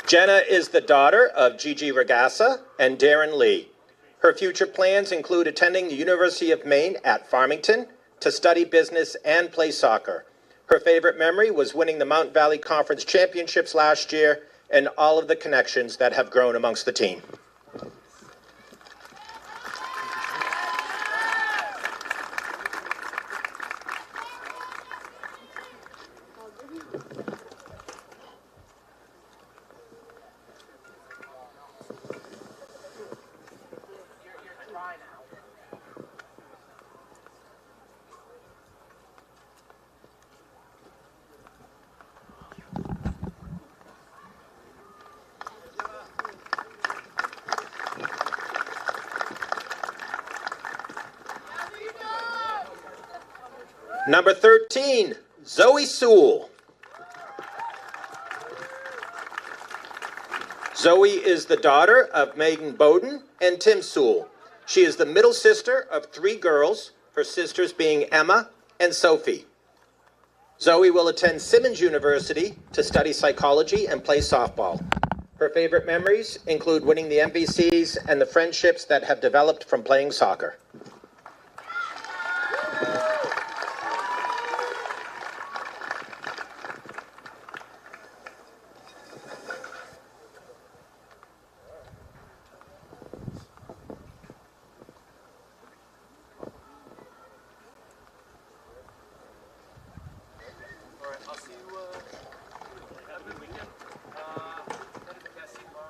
Jenna is the daughter of Gigi Ragassa and Darren Lee. Her future plans include attending the University of Maine at Farmington to study business and play soccer. Her favorite memory was winning the Mountain Valley Conference Championships last year and all of the connections that have grown amongst the team. Number 13, Zoe Sewell. Zoe is the daughter of Megan Bowden and Tim Sewell. She is the middle sister of 3 girls, her sisters being Emma and Sophie. Zoe will attend Simmons University to study psychology and play softball. Her favorite memories include winning the MVCs and the friendships that have developed from playing soccer.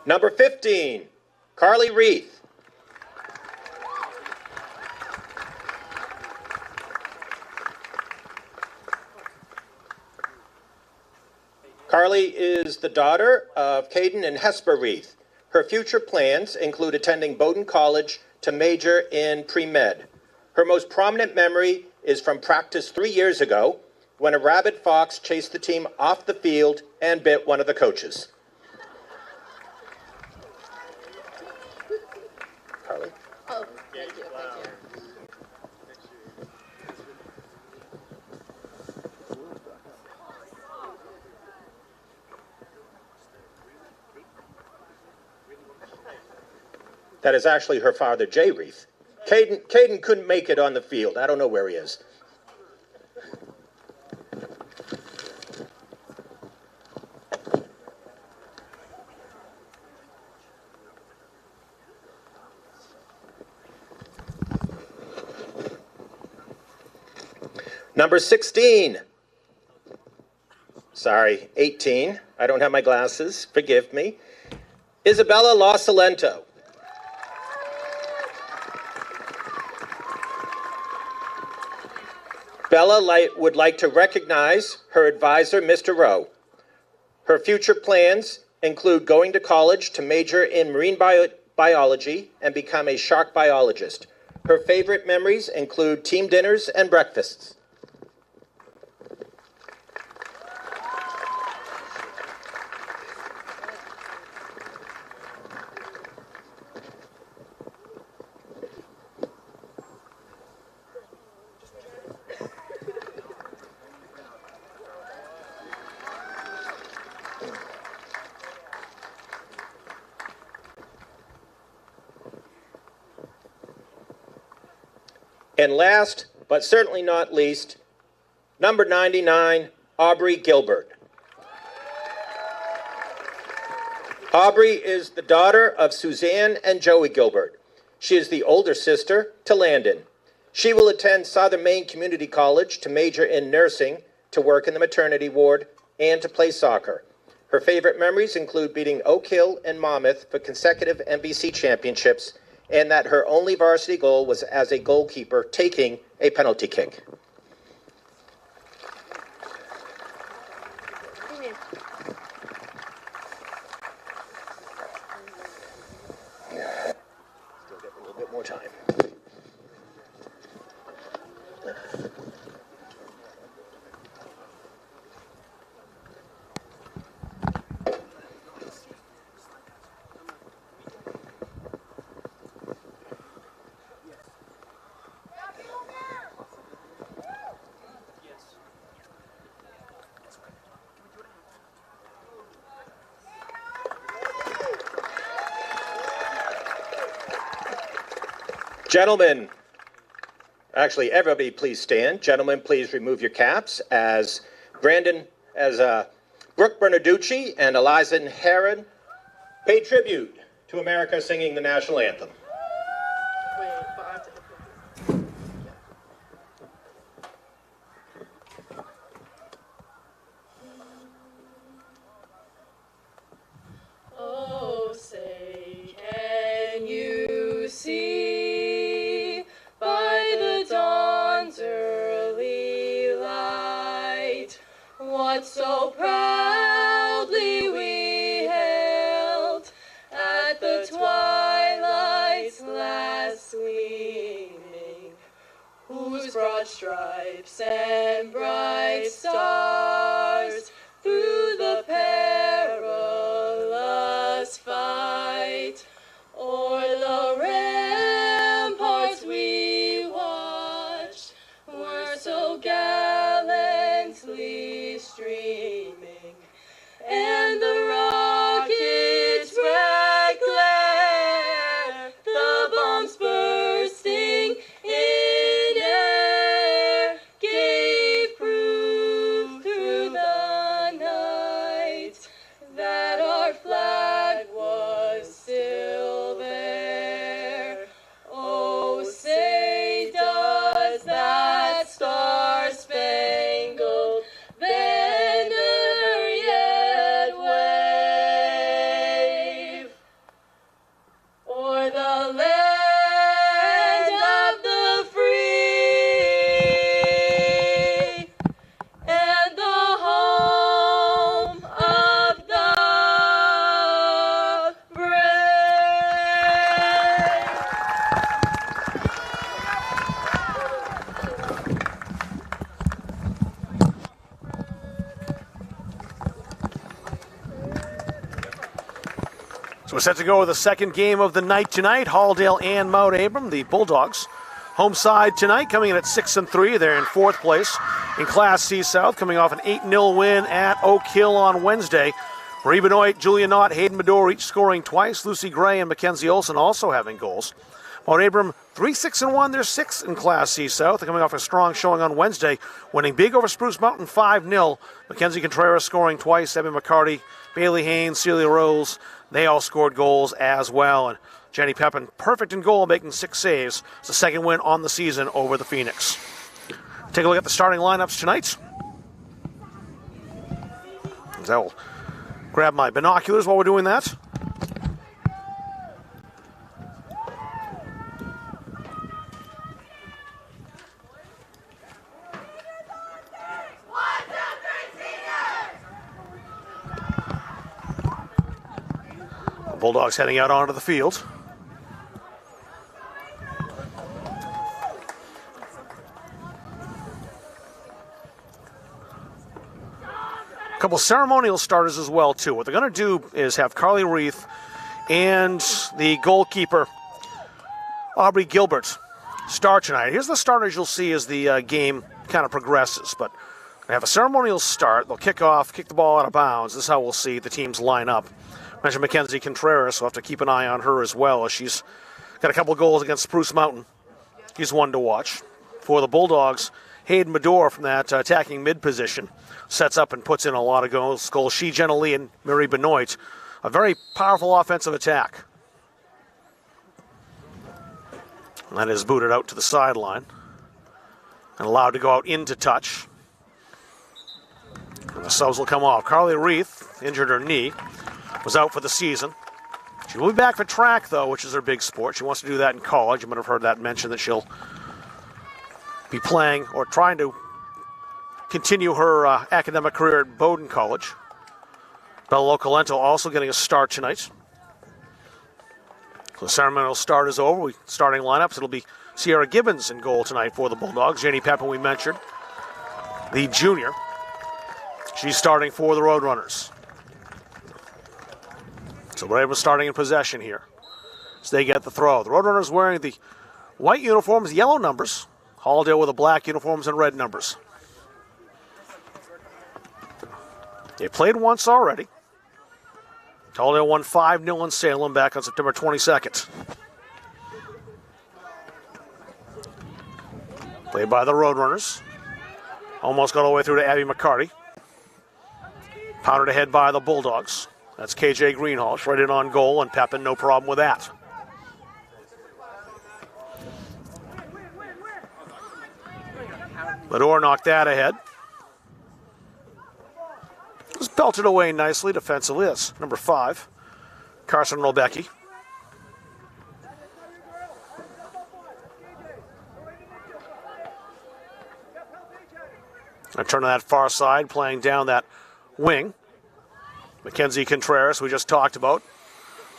Number 15, Carly Reith. Carly is the daughter of Caden and Hesper Reith. Her future plans include attending Bowdoin College to major in pre-med. Her most prominent memory is from practice 3 years ago when a rabid fox chased the team off the field and bit one of the coaches. Carly. Oh, thank you. That is actually her father, Jay Reith. Caden couldn't make it on the field. I don't know where he is. Number 16. Sorry, 18. I don't have my glasses. Forgive me. Isabella La Salento. Bella would like to recognize her advisor, Mr. Rowe. Her future plans include going to college to major in marine biology and become a shark biologist. Her favorite memories include team dinners and breakfasts. And last, but certainly not least, number 99, Aubrey Gilbert. Aubrey is the daughter of Suzanne and Joey Gilbert. She is the older sister to Landon. She will attend Southern Maine Community College to major in nursing, to work in the maternity ward, and to play soccer. Her favorite memories include beating Oak Hill and Monmouth for consecutive MVC championships, and that her only varsity goal was as a goalkeeper taking a penalty kick. Still get a little bit more time. Gentlemen, actually, everybody please stand. Gentlemen, please remove your caps as Brooke Bernaducci and Eliza Herod pay tribute to America singing the national anthem. Oh, say, can you see by the dawn's early light what so proudly we hailed at the twilight's last gleaming, whose broad stripes and bright stars through the perilous fight o'er the ramparts we watched were so gallantly streaming, and the rockets' bright glare, the bombs bursting in air, gave proof through the night that our flag was still there. Oh, say does that star-spangled banner yet wave o'er the land of the free and the home of the brave? So we're set to go with the second game of the night tonight. Halldale and Mount Abram, the Bulldogs. Home side tonight, coming in at 6-3. They're in fourth place in Class C South, coming off an 8-0 win at Oak Hill on Wednesday. Marie Benoit, Julia Knott, Hayden Medor each scoring twice. Lucy Gray and Mackenzie Olsen also having goals. Mount Abram 3-6-1. They're 6th in Class C South. They're coming off a strong showing on Wednesday, winning big over Spruce Mountain 5-0. Mackenzie Contreras scoring twice. Ebby McCarty, Bailey Haynes, Celia Rose, they all scored goals as well. And Jenny Pepin, perfect in goal, making 6 saves. It's the second win on the season over the Phoenix. Take a look at the starting lineups tonight. I will grab my binoculars while we're doing that. Bulldogs heading out onto the field. A couple ceremonial starters as well, too. What they're going to do is have Carly Reith and the goalkeeper, Aubrey Gilbert, start tonight. Here's the starters you'll see as the game kind of progresses. But they have a ceremonial start. They'll kick the ball out of bounds. This is how we'll see the teams line up. I mentioned Mackenzie Contreras, so we'll have to keep an eye on her as well, as she's got a couple of goals against Spruce Mountain. He's one to watch. For the Bulldogs, Hayden Medor from that attacking mid position sets up and puts in a lot of goals. She, Jenna Lee, and Marie Benoit. A very powerful offensive attack. And that is booted out to the sideline and allowed to go out into touch. And the subs will come off. Carly Reith injured her knee, was out for the season. She will be back for track, though, which is her big sport. She wants to do that in college. You might have heard that mentioned, that she'll be playing or trying to continue her academic career at Bowdoin College. Bella Localento also getting a start tonight. So the ceremonial start is over. Starting lineups, it'll be Sierra Gibbons in goal tonight for the Bulldogs. Janie Pepin, we mentioned, the junior. She's starting for the Roadrunners. So we're able to starting in possession here as they get the throw. The Roadrunners wearing the white uniforms, yellow numbers. Halldale with the black uniforms and red numbers. They played once already. Halldale won 5-0 in Salem back on September 22nd. Played by the Roadrunners. Almost got all the way through to Abby McCarty. Pounded ahead by the Bulldogs. That's KJ Greenhalgh right in on goal, and Pepin no problem with that. Lador knocked that ahead. Was belted away nicely defensively. That's number 5, Carson Rolbecki. A turn to that far side, playing down that wing. Mackenzie Contreras, we just talked about.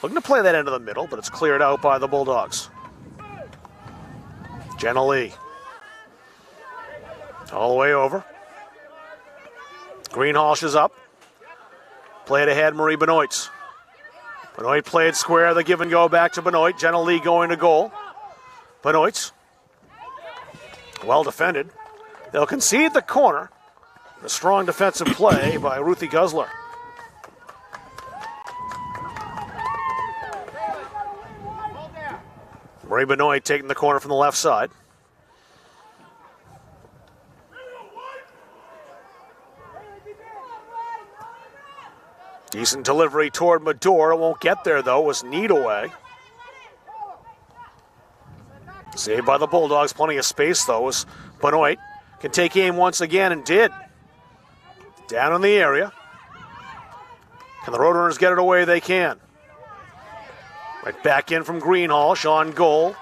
Looking to play that into the middle, but it's cleared out by the Bulldogs. Jenna Lee. All the way over. Greenhalgh is up. Played ahead, Marie Benoit. Benoit played square, the give and go back to Benoit. Jenna Lee going to goal. Benoit. Well defended. They'll concede the corner. A strong defensive play by Ruthie Guzzler. Marie Benoit taking the corner from the left side. Decent delivery toward Medor. It won't get there, though. It was Need away. Saved by the Bulldogs. Plenty of space, though, as Benoit can take aim once again, and did. Down in the area. Can the Roadrunners get it away? They can. Right back in from Greenhalgh. Sean goal.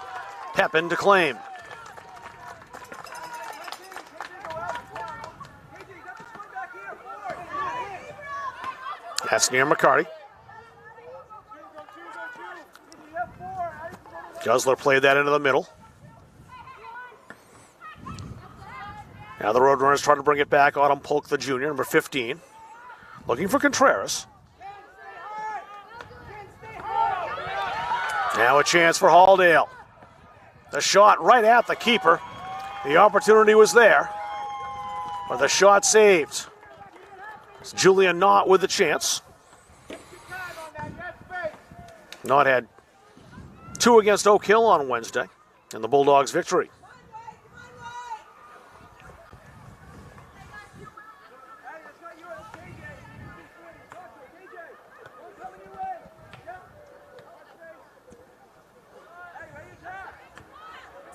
Pepin to claim. That's near McCarty. Guzzler played that into the middle. Now the Roadrunners try to bring it back. Autumn Polk, the junior, number 15. Looking for Contreras. Now a chance for Halldale. The shot right at the keeper. The opportunity was there, but the shot saved. It's Julia Knott with the chance. Knott had 2 against Oak Hill on Wednesday in the Bulldogs' victory.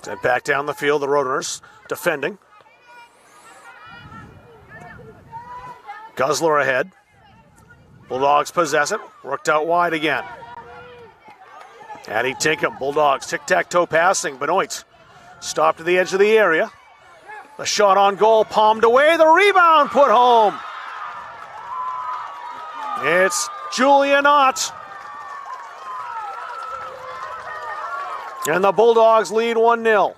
Sent back down the field, the Roadrunners defending. Guzzler ahead. Bulldogs possess it. Worked out wide again. Addie Tinkham, Bulldogs tic-tac-toe passing. Benoit stopped to the edge of the area. The shot on goal, palmed away. The rebound put home. It's Julia Knott. And the Bulldogs lead 1-0.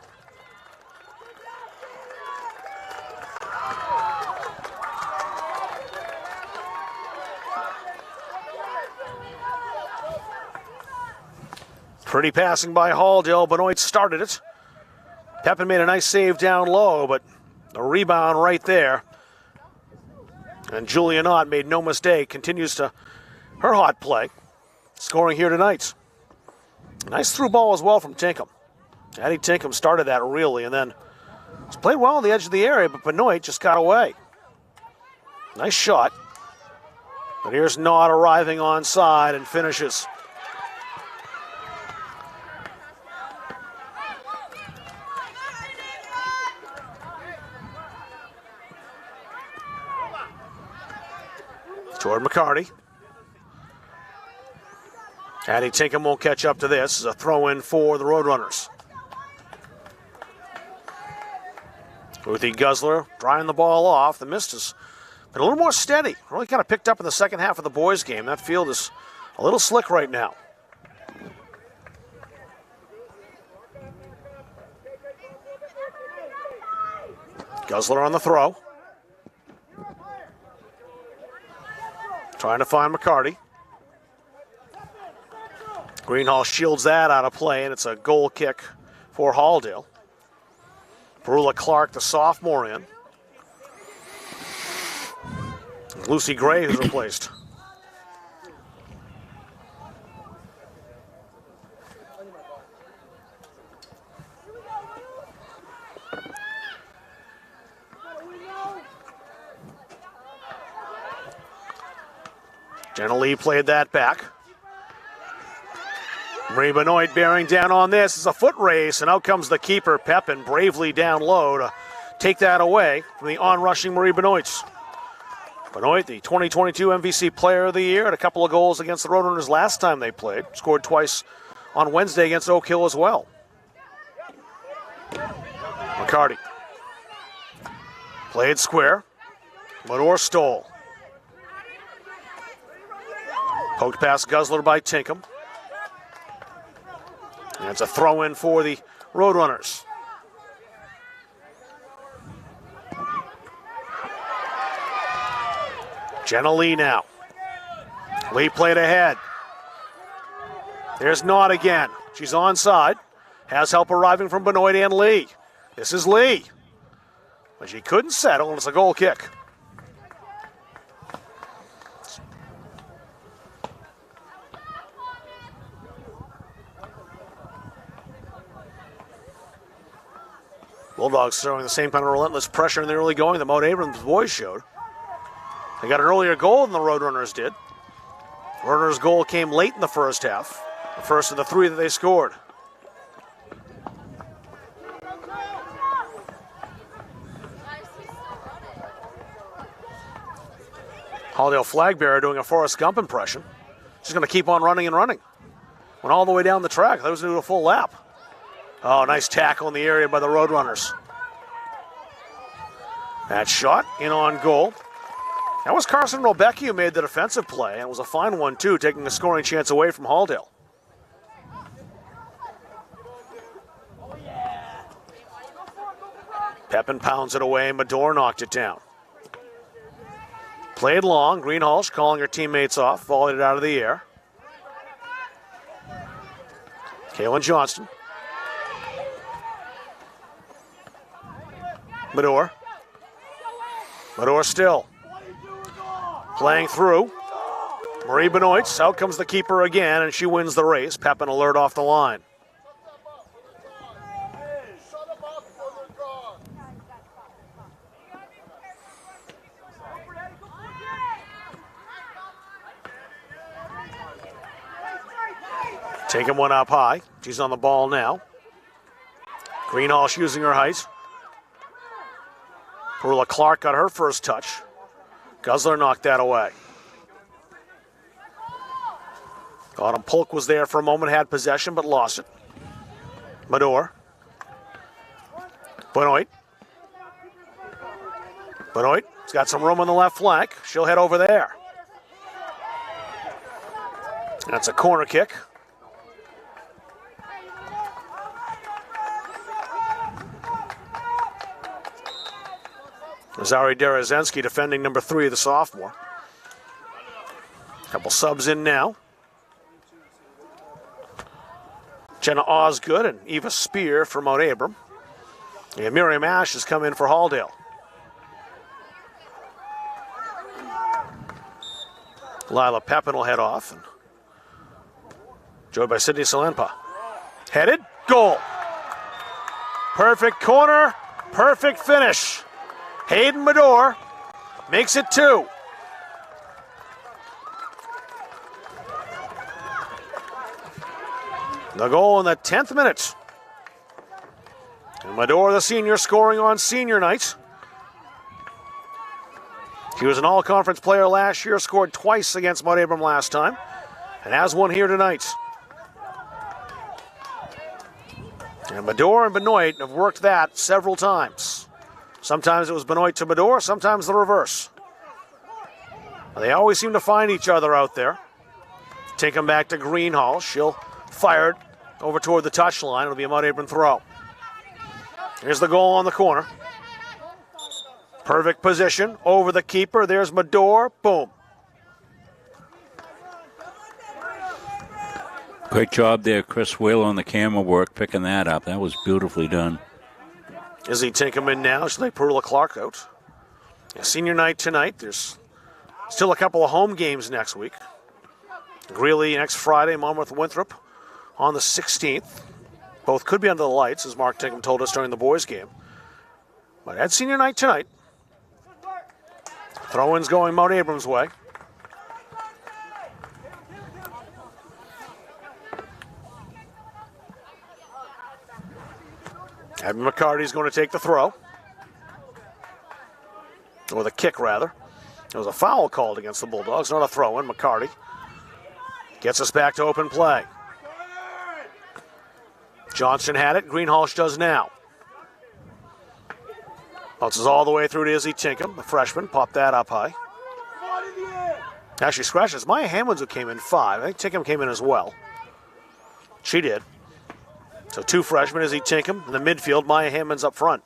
Pretty passing by Halldale. Benoit started it. Pepin made a nice save down low, but the rebound right there. And Julia Knott made no mistake. Continues to her hot play. Scoring here tonight. Nice through ball as well from Tinkham. Addie Tinkham started that really, and then it's played well on the edge of the area, but Benoit just got away. Nice shot. But here's Knott arriving on side and finishes. Toward McCarty. Addie Tinkham won't catch up to this. It's a throw-in for the Roadrunners. Ruthie Guzzler drying the ball off. The mist has been a little more steady. Really kind of picked up in the second half of the boys' game. That field is a little slick right now. Guzzler on the throw. Trying to find McCarty. Greenhalgh shields that out of play, and it's a goal kick for Halldale. Perula Clark, the sophomore, in. Lucy Gray is replaced. Jenna Lee played that back. Marie Benoit bearing down on this. It's a foot race, and out comes the keeper, Pepin, bravely down low to take that away from the on-rushing Marie Benoit. Benoit, the 2022 MVC Player of the Year, had a couple of goals against the Roadrunners last time they played. Scored twice on Wednesday against Oak Hill as well. McCarty. Played square. Mador stole. Poked past Guzzler by Tinkham. And it's a throw-in for the Roadrunners. Jenna Lee now. Lee played ahead. There's Knott again. She's onside. Has help arriving from Benoit and Lee. This is Lee. But she couldn't settle, and it's a goal kick. Bulldogs throwing the same kind of relentless pressure in the early going that Mount Abrams boys showed. They got an earlier goal than the Roadrunners did. Roadrunners' goal came late in the first half. The first of the three that they scored. Halldale flag bearer doing a Forrest Gump impression. She's going to keep on running and running. Went all the way down the track. That was going to do a full lap. Oh, nice tackle in the area by the Roadrunners. That shot in on goal. That was Carson Robecki who made the defensive play, and it was a fine one too, taking a scoring chance away from Halldale. Pepin pounds it away, Mador knocked it down. Played long, Greenhalgh calling her teammates off, volleyed it out of the air. Kaylin Johnston. Mador. Mador still. Playing through. Marie Benoit. Out comes the keeper again, and she wins the race. Pepin alert off the line. Taking one up high. She's on the ball now. Greenhalgh using her height. Perula Clark got her first touch. Guzzler knocked that away. Autumn Polk was there for a moment, had possession, but lost it. Mador. Benoit. Benoit's got some room on the left flank. She'll head over there. That's a corner kick. Zari Derezensky defending number 3, the sophomore. Couple subs in now. Jenna Osgood and Eva Spear for Mount Abram. And Miriam Ash has come in for Halldale. Lila Pepin will head off. And joined by Sydney Salenpa. Headed, goal. Perfect corner, perfect finish. Hayden Mador makes it 2. The goal in the 10th minute. And Mador, the senior, scoring on senior night. She was an all-conference player last year, scored twice against Mount Abram last time, and has one here tonight. And Mador and Benoit have worked that several times. Sometimes it was Benoit to Mador, sometimes the reverse. They always seem to find each other out there. Take them back to Greenhalgh. She'll fire it over toward the touchline. It'll be a Mount Abram throw. Here's the goal on the corner. Perfect position over the keeper. There's Mador. Boom. Great job there, Chris Whale on the camera work, picking that up. That was beautifully done. Izzy Tinkham now. She'll take Perula Clark out. Senior night tonight. There's still a couple of home games next week. Greeley next Friday, Monmouth Winthrop on the 16th. Both could be under the lights, as Mark Tinkham told us during the boys' game. But at senior night tonight, throw-ins going Mount Abram's way. Abby McCarty's going to take the throw. Or the kick, rather. There was a foul called against the Bulldogs, not a throw-in. McCarty gets us back to open play. Johnson had it. Greenhalgh does now. Bounces all the way through to Izzy Tinkham, the freshman. Popped that up high. Actually, scratches. Maya Hammonds who came in 5. I think Tinkham came in as well. She did. So 2 freshmen, Izzy Tinkham in the midfield. Maya Hammonds up front.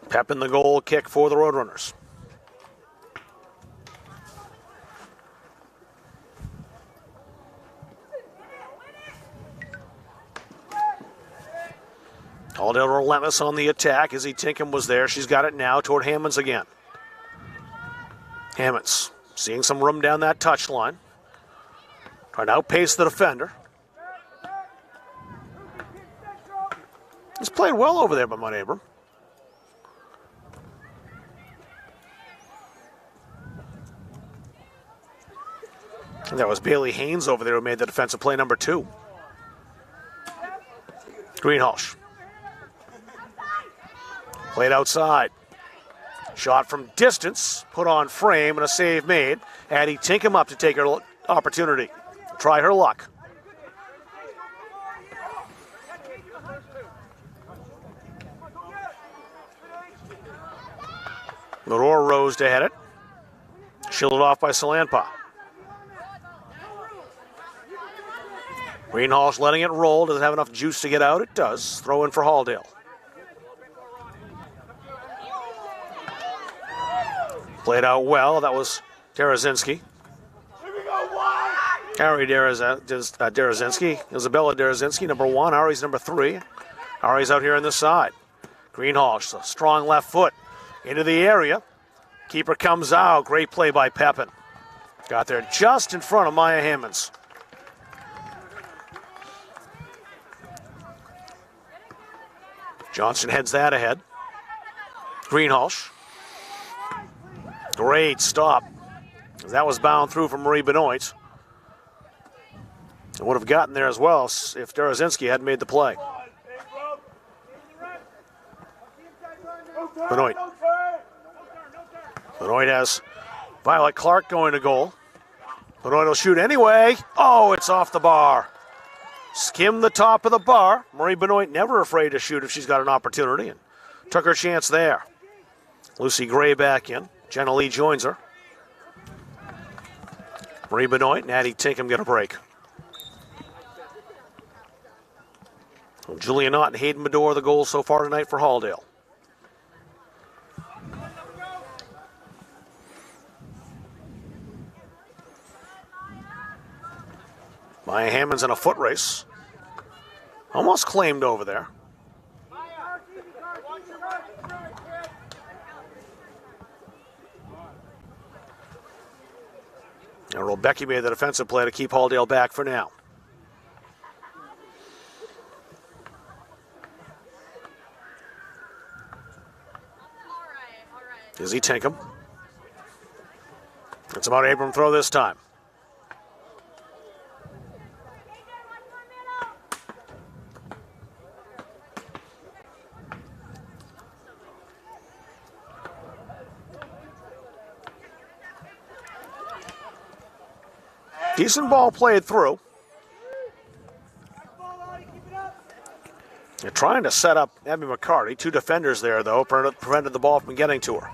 Pep in the goal kick for the Roadrunners. Halldale relentless on the attack. Izzy Tinkham was there. She's got it now toward Hammonds again. Hammonds seeing some room down that touchline. Trying to outpace the defender. He's played well over there by Mount Abram. And that was Bailey Haynes over there who made the defensive play number 2. Greenhalgh. Played outside. Shot from distance, put on frame, and a save made. Addie Tinkham up to take her opportunity. Try her luck. Leroy rose to head it. Shielded off by Salanpa. Greenhalgh letting it roll. Doesn't have enough juice to get out. It does. Throw in for Halldale. Played out well. That was Derazinski. Ari Derazinski. Isabella Derazinski, number 1. Ari's number 3. Ari's out here on this side. Greenhalgh, a strong left foot into the area. Keeper comes out. Great play by Pepin. Got there just in front of Maya Hammonds. Johnson heads that ahead. Greenhalgh. Great stop. That was bound through from Marie Benoit. It would have gotten there as well if Derazinski hadn't made the play. Benoit. Benoit has Violet Clark going to goal. Benoit will shoot anyway. Oh, it's off the bar. Skimmed the top of the bar. Marie Benoit never afraid to shoot if she's got an opportunity, and took her chance there. Lucy Gray back in. Jenna Lee joins her. Marie Benoit and Addie Tinkham get a break. Julia Knott and Hayden Medore the goals so far tonight for Halldale. Maya Hammonds in a foot race. Almost claimed over there. And Rebecca made the defensive play to keep Halldale back for now. Izzy Tinkham. It's about Abram throw this time. Decent ball played through. They're trying to set up Abby McCarty. 2 defenders there, though, prevented the ball from getting to her.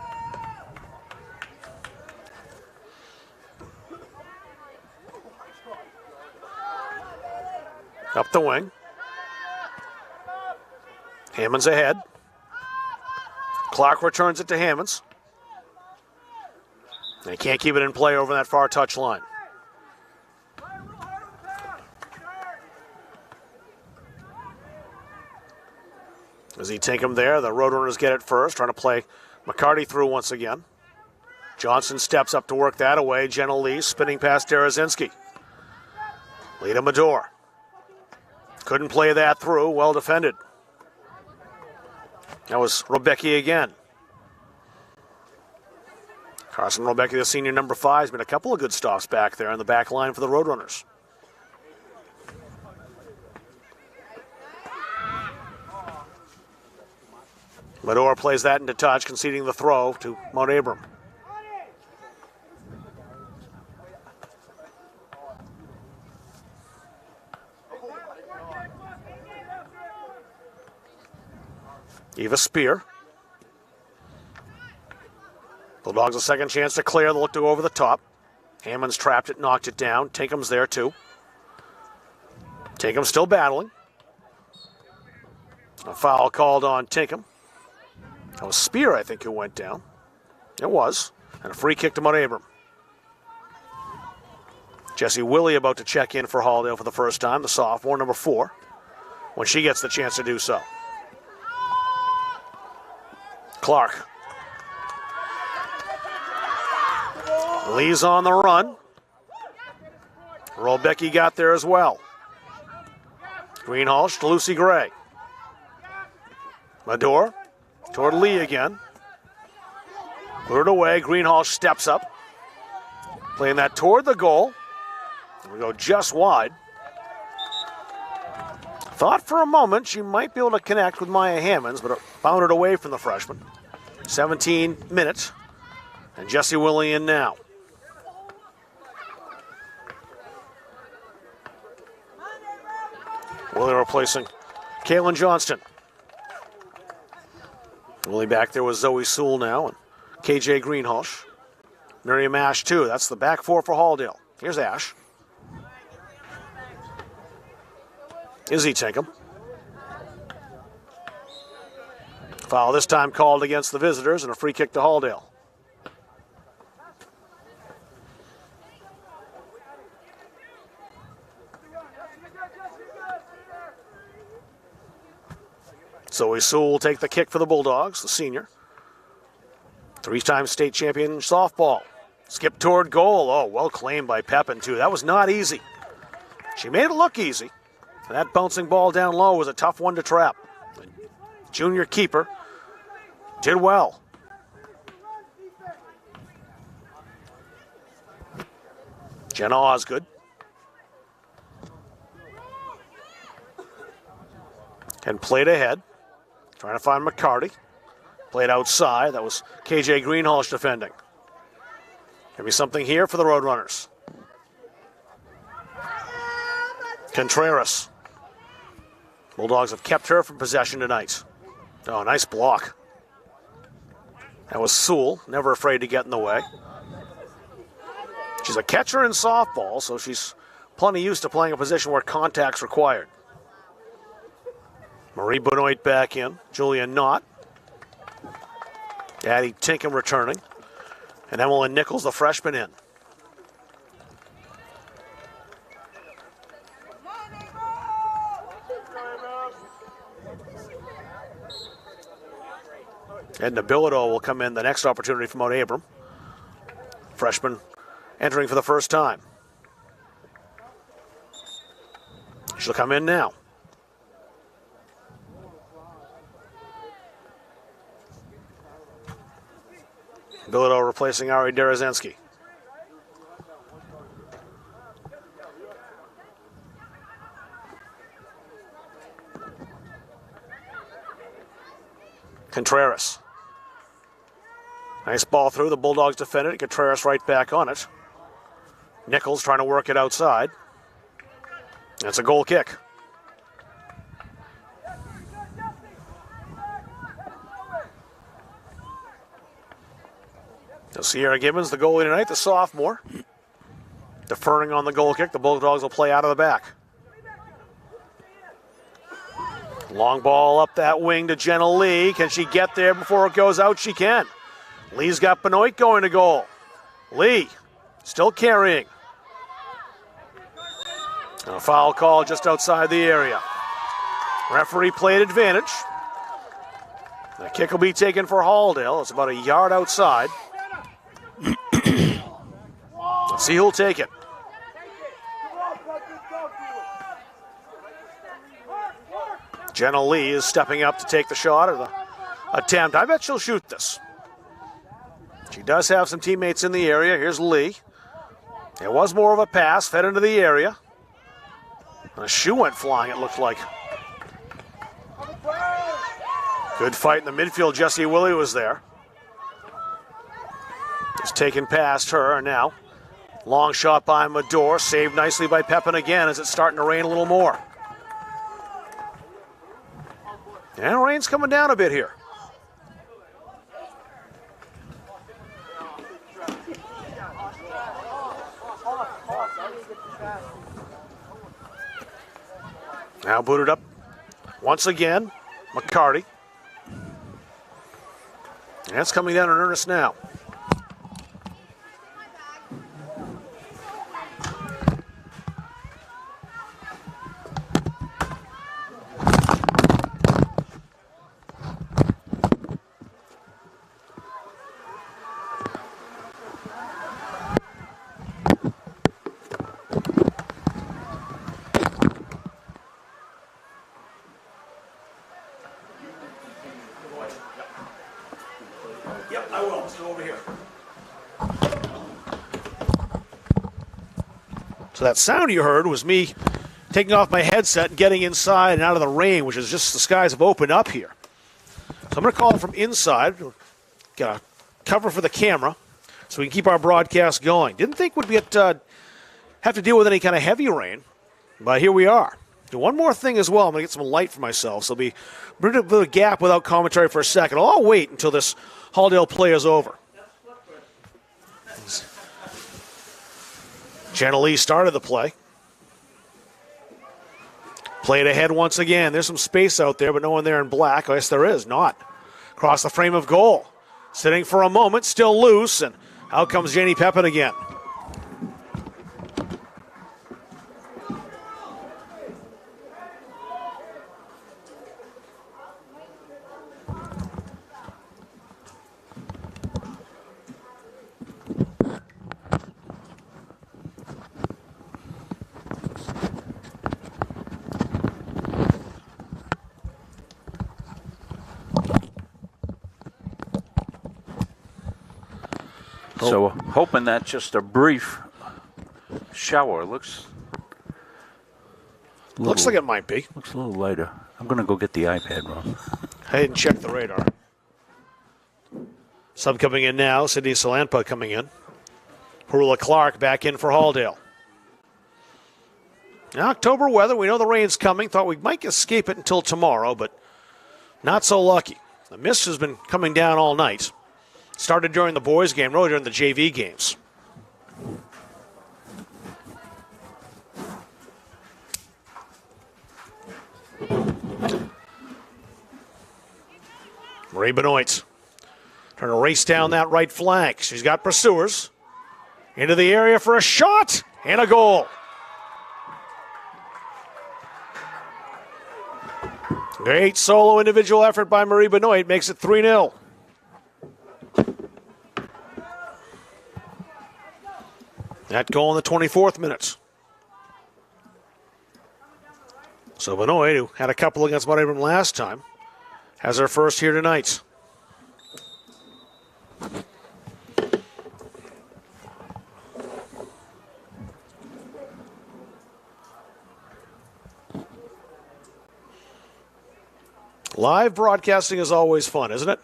Up the wing. Hammonds ahead. Clark returns it to Hammonds. They can't keep it in play over that far touch line. As he take him there, the Roadrunners get it first, trying to play McCarty through once again. Johnson steps up to work that away. Jenna Lee spinning past Derazinski. Lita Medore. Couldn't play that through, well defended. That was Rebecca again. Carson Robecki, the senior number 5, has made a couple of good stops back there on the back line for the Roadrunners. Medor plays that into touch, conceding the throw to Mount Abram. Eva Spear. Bulldogs a second chance to clear. They'll look to go over the top. Hammond's trapped it, knocked it down. Tinkham's there too. Tinkham still battling. A foul called on Tinkham. That was Spear, I think, who went down. It was. And a free kick to Mount Abram. Jessie Willie about to check in for Halldale for the first time, the sophomore, number 4, when she gets the chance to do so. Clark. Lee's on the run. Robecki got there as well. Greenhalgh to Lucy Gray. Medor toward Lee again. Cleared away. Greenhalgh steps up. Playing that toward the goal. We go just wide. Thought for a moment she might be able to connect with Maya Hammonds, but it bounded away from the freshman. 17 minutes. And Jessie Willie in now. Willie replacing Kaylin Johnston. Willie back there with Zoe Sewell now and KJ Greenhalgh. Miriam Ash too. That's the back 4 for Halldale. Here's Ash. Izzy Tinkham. Foul this time called against the visitors and a free kick to Halldale. Zoe Sewell will take the kick for the Bulldogs, the senior. 3-time state champion in softball. Skip toward goal. Oh, well claimed by Pepin, too. That was not easy. She made it look easy. And that bouncing ball down low was a tough one to trap. The junior keeper did well. Jenna Osgood. And played ahead. Trying to find McCarty. Played outside. That was KJ Greenhalgh defending. Maybe something here for the Roadrunners. Contreras. Bulldogs have kept her from possession tonight. Oh, nice block. That was Sewell, never afraid to get in the way. She's a catcher in softball, so she's plenty used to playing a position where contact's required. Marie Benoit back in. Julia Knott. Addie Tinkham returning. And Emmeline Nichols, the freshman, in. Edna Bilodeau will come in the next opportunity for Mount Abram. Freshman entering for the first time. She'll come in now. Bilodeau replacing Ari Derezensky. Contreras. Nice ball through. The Bulldogs defended it. Contreras right back on it. Nichols trying to work it outside. That's a goal kick. Now Sierra Gibbons, the goalie tonight, the sophomore. Deferring on the goal kick. The Bulldogs will play out of the back. Long ball up that wing to Jenna Lee. Can she get there before it goes out? She can. Lee's got Benoit going to goal. Lee still carrying. And a foul call just outside the area. Referee played advantage. The kick will be taken for Halldale. It's about a yard outside. Let's see who'll take it. Jenna Lee is stepping up to take the shot or the attempt. I bet she'll shoot this. She does have some teammates in the area. Here's Lee. It was more of a pass, fed into the area. And a shoe went flying, it looked like. Good fight in the midfield. Jessie Willie was there. It's taken past her, and now long shot by Medor, saved nicely by Pepin again as it's starting to rain a little more. And rain's coming down a bit here. Now booted up once again, McCarty. And it's coming down in earnest now. Yep, I will. Still over here. So that sound you heard was me taking off my headset and getting inside and out of the rain, which is just the skies have opened up here. So I'm going to call it from inside. Got a cover for the camera so we can keep our broadcast going. Didn't think we'd have to deal with any kind of heavy rain, but here we are. And one more thing as well. I'm going to get some light for myself. So there'll be a bit of a gap without commentary for a second. I'll wait until this Halldale play is over. Jenna Lee started the play. Played ahead once again. There's some space out there, but no one there in black. Oh, yes, there is. Not. Across the frame of goal. Sitting for a moment, still loose, and out comes Janie Pepin again. So hoping that's just a brief shower. Looks like it might be. Looks a little lighter. I'm going to go get the iPad, Rob. I didn't check the radar. Sub coming in now. Sydney Salanpa coming in. Perula Clark back in for Halldale. Now, October weather. We know the rain's coming. Thought we might escape it until tomorrow, but not so lucky. The mist has been coming down all night. Started during the boys' game, really during the JV games. Marie Benoit trying to race down that right flank. She's got pursuers. Into the area for a shot and a goal. Great solo individual effort by Marie Benoit makes it 3-0. That goal in the 24th minute. So Benoit, who had a couple against Mount Abram last time, has her first here tonight. Live broadcasting is always fun, isn't it?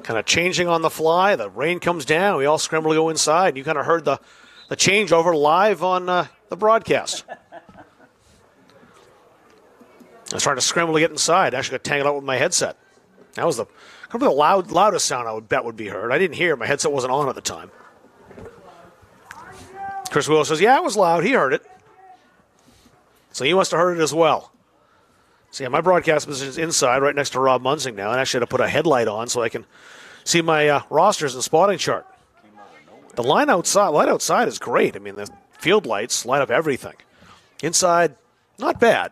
Kind of changing on the fly. The rain comes down. We all scramble to go inside. You kind of heard the changeover live on the broadcast. I was trying to scramble to get inside. I actually got tangled up with my headset. That was probably the loudest sound I would bet would be heard. I didn't hear. My headset wasn't on at the time. Chris Willis says, yeah, it was loud. He heard it. So he must have heard it as well. So yeah, my broadcast position is inside, right next to Rob Munsing now. And I actually had to put a headlight on so I can see my rosters and spotting chart. The light outside is great. I mean, the field lights light up everything. Inside, not bad,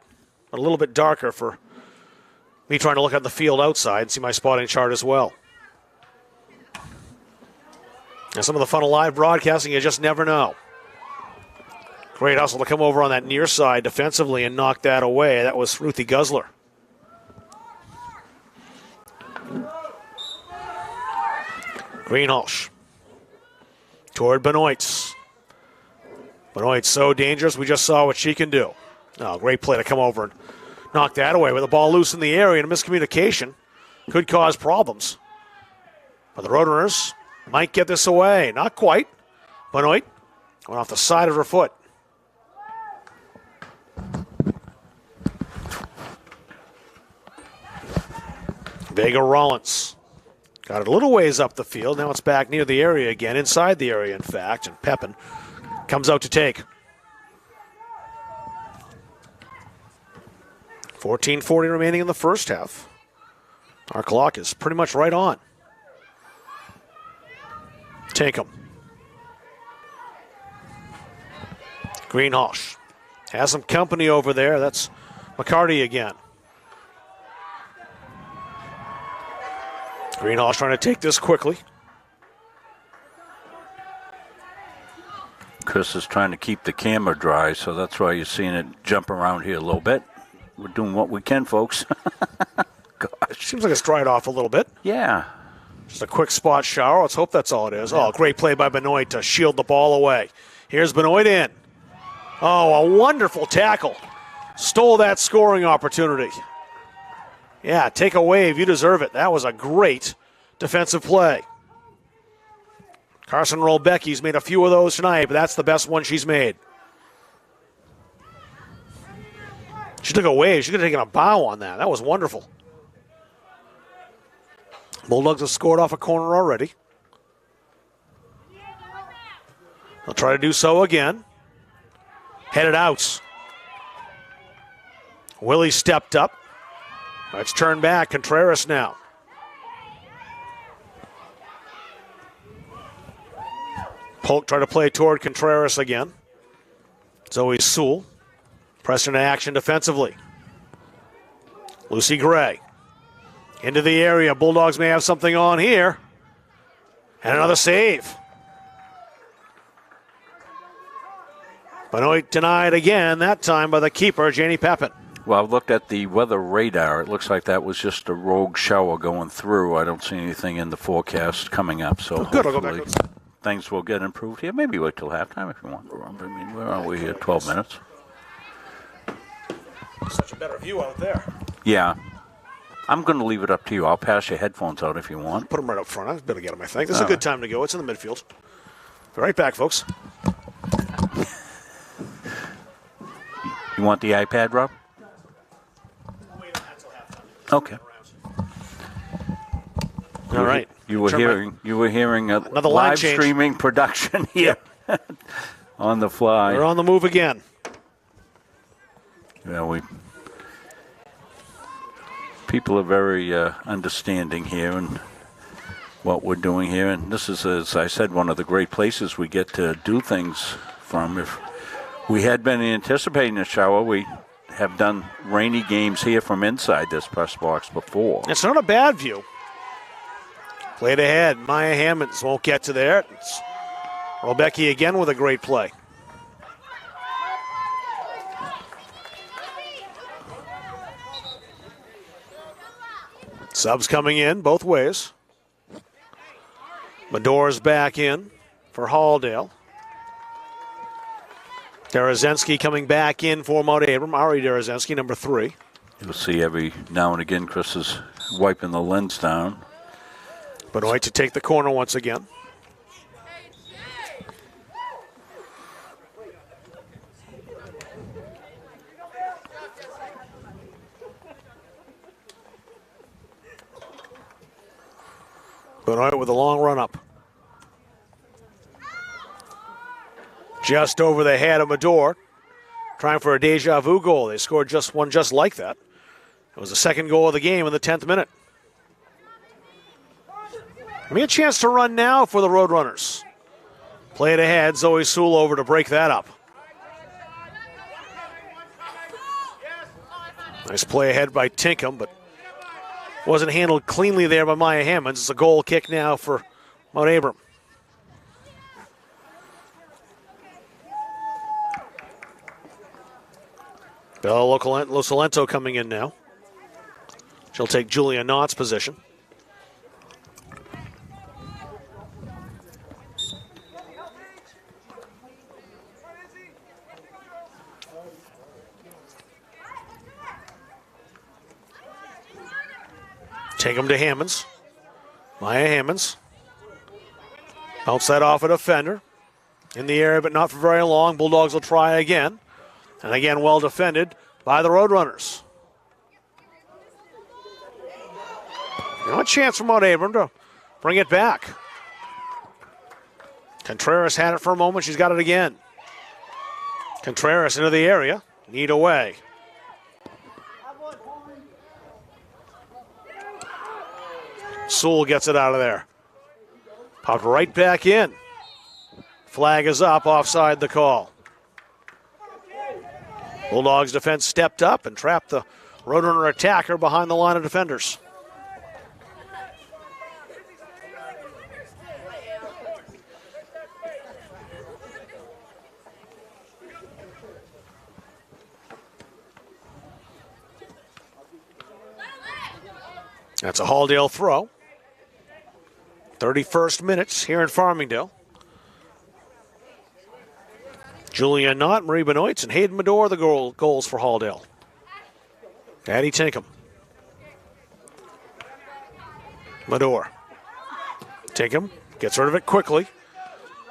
but a little bit darker for me trying to look at the field outside and see my spotting chart as well. And some of the fun of live broadcasting, you just never know. Great hustle to come over on that near side defensively and knock that away. That was Ruthie Guzzler. Greenhalgh toward Benoit. Benoit so dangerous, we just saw what she can do. Oh, great play to come over and knock that away with the ball loose in the area, and a miscommunication could cause problems. But the Roadrunners might get this away. Not quite. Benoit went off the side of her foot. Vega Rollins got it a little ways up the field. Now it's back near the area again, inside the area, in fact. And Pepin comes out to take. 14:40 remaining in the first half. Our clock is pretty much right on. Tinkham. Greenhalgh has some company over there. That's McCarty again. Greenhalgh trying to take this quickly. Chris is trying to keep the camera dry, so that's why you're seeing it jump around here a little bit. We're doing what we can, folks. Gosh. Seems like it's dried off a little bit. Yeah. Just a quick spot shower. Let's hope that's all it is. Oh, great play by Benoit to shield the ball away. Here's Benoit in. Oh, a wonderful tackle. Stole that scoring opportunity. Yeah, take a wave. You deserve it. That was a great defensive play. Carson Rolbecki's made a few of those tonight, but that's the best one she's made. She took a wave. She could have taken a bow on that. That was wonderful. Bulldogs have scored off a corner already. They'll try to do so again. Headed out. Willie stepped up. Let's turn back. Contreras now. Polk tried to play toward Contreras again. Zoe Sewell pressing into action defensively. Lucy Gray into the area. Bulldogs may have something on here. And another save. Benoit denied again, that time by the keeper, Janie Pepin. Well, I've looked at the weather radar. It looks like that was just a rogue shower going through. I don't see anything in the forecast coming up, so good, I'll go back outside. Things will get improved here. Maybe wait till halftime if you want. I mean, where are we here? 12 minutes. Such a better view out there. Yeah. I'm going to leave it up to you. I'll pass your headphones out if you want. Put them right up front. I better get them, I think. This is a good time to go. It's in the midfield. Be right back, folks. You want the iPad, Rob? Okay. All right. You were hearing another live change. Streaming production here on the fly. We're on the move again. Yeah, people are very understanding here and what we're doing here, and this is, as I said, one of the great places we get to do things from. If we had been anticipating a shower, we have done rainy games here from inside this press box before. It's not a bad view. Played ahead. Maya Hammonds won't get to there. It's Rolbecki again with a great play. Subs coming in both ways. Medora's back in for Halldale. Derezensky coming back in for Mount Abram. Ari Derezensky, number 3. You'll see every now and again Chris is wiping the lens down. Benoit to take the corner once again. Benoit with a long run up. Just over the head of Medor. Trying for a deja vu goal. They scored just one just like that. It was the second goal of the game in the 10th minute. Give me a chance to run now for the Roadrunners. Play it ahead. Zoe Sewell over to break that up. Nice play ahead by Tinkham, but wasn't handled cleanly there by Maya Hammonds. It's a goal kick now for Mount Abram. Bella Losalento coming in now. She'll take Julia Knott's position. Take him to Hammonds. Maya Hammonds. Bounce that off a defender. In the air, but not for very long. Bulldogs will try again. And again, well defended by the Roadrunners. A chance for Mount Abram to bring it back. Contreras had it for a moment. She's got it again. Contreras into the area. Need away. Sewell gets it out of there. Popped right back in. Flag is up, offside the call. Bulldogs defense stepped up and trapped the Roadrunner attacker behind the line of defenders. That's a Halldale throw. 31st minutes here in Farmingdale. Julia Knott, Marie Benoit, and Hayden Medore, the goals for Halldale. Addie Tinkham. Medore. Tinkham gets rid of it quickly.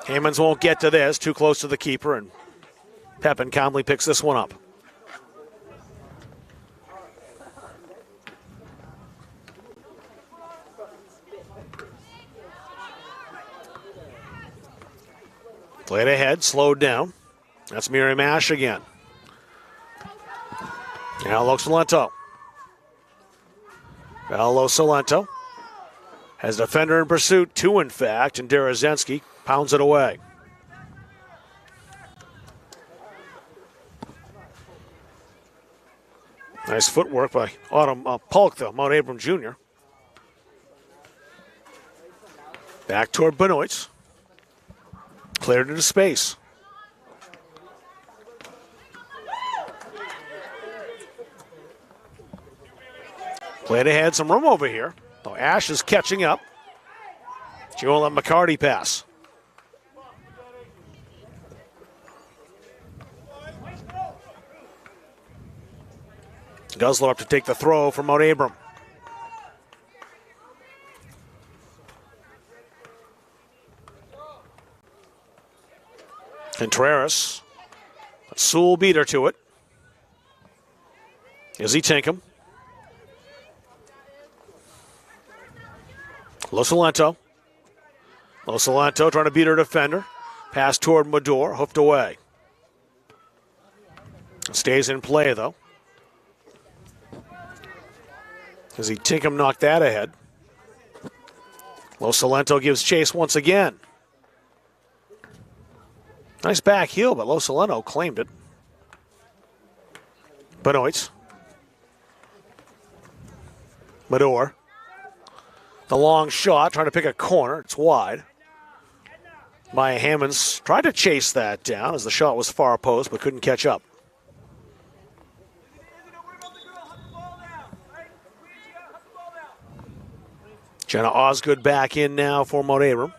Hammonds won't get to this, too close to the keeper, and Pepin calmly picks this one up. Played ahead, slowed down. That's Miriam Ash again. Now Lo Salento. Lo Salento has defender in pursuit, two in fact, and Derazenski pounds it away. Nice footwork by Autumn Polk, the Mount Abram Jr. Back toward Benoit. Cleared into space. Played ahead, some room over here. Oh, Ash is catching up. She won't let McCarty pass. Guzzler up to take the throw from Mount Abram. Contreras. Sewell beat her to it. Izzy Tinkham. Lo Salento. Lo Salento trying to beat her defender. Pass toward Medore, hoofed away. Stays in play though. Izzy Tinkham knocked that ahead. Lo Salento gives chase once again. Nice back heel, but Lo Salento claimed it. Benoit. Medore. The long shot, trying to pick a corner. It's wide. Maya Hammonds tried to chase that down as the shot was far post, but couldn't catch up. Jenna Osgood back in now for Mount Abram.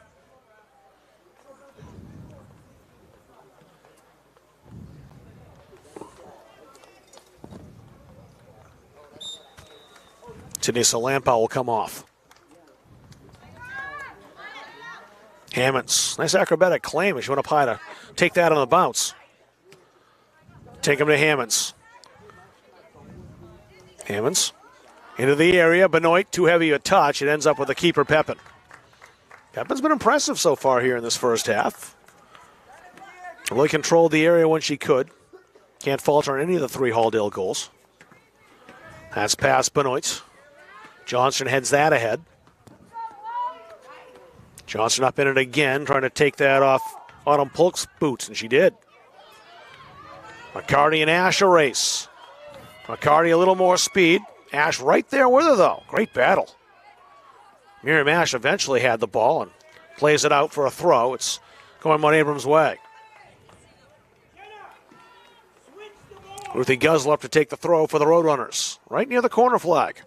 Tanisa Lampa will come off. Hammonds, nice acrobatic claim as she went up high to take that on the bounce. Take him to Hammonds. Hammonds into the area. Benoit, too heavy a touch. It ends up with the keeper, Pepin. Pepin's been impressive so far here in this first half. Really controlled the area when she could. Can't falter on any of the three Halldale goals. That's past Benoit. Johnson heads that ahead. Johnson up in it again, trying to take that off Autumn Polk's boots, and she did. McCarty and Ash a race. McCarty a little more speed. Ash right there with her, though. Great battle. Miriam Ash eventually had the ball and plays it out for a throw. It's going Mount Abram's way. Ruthie Guzzler up to take the throw for the Roadrunners, right near the corner flag.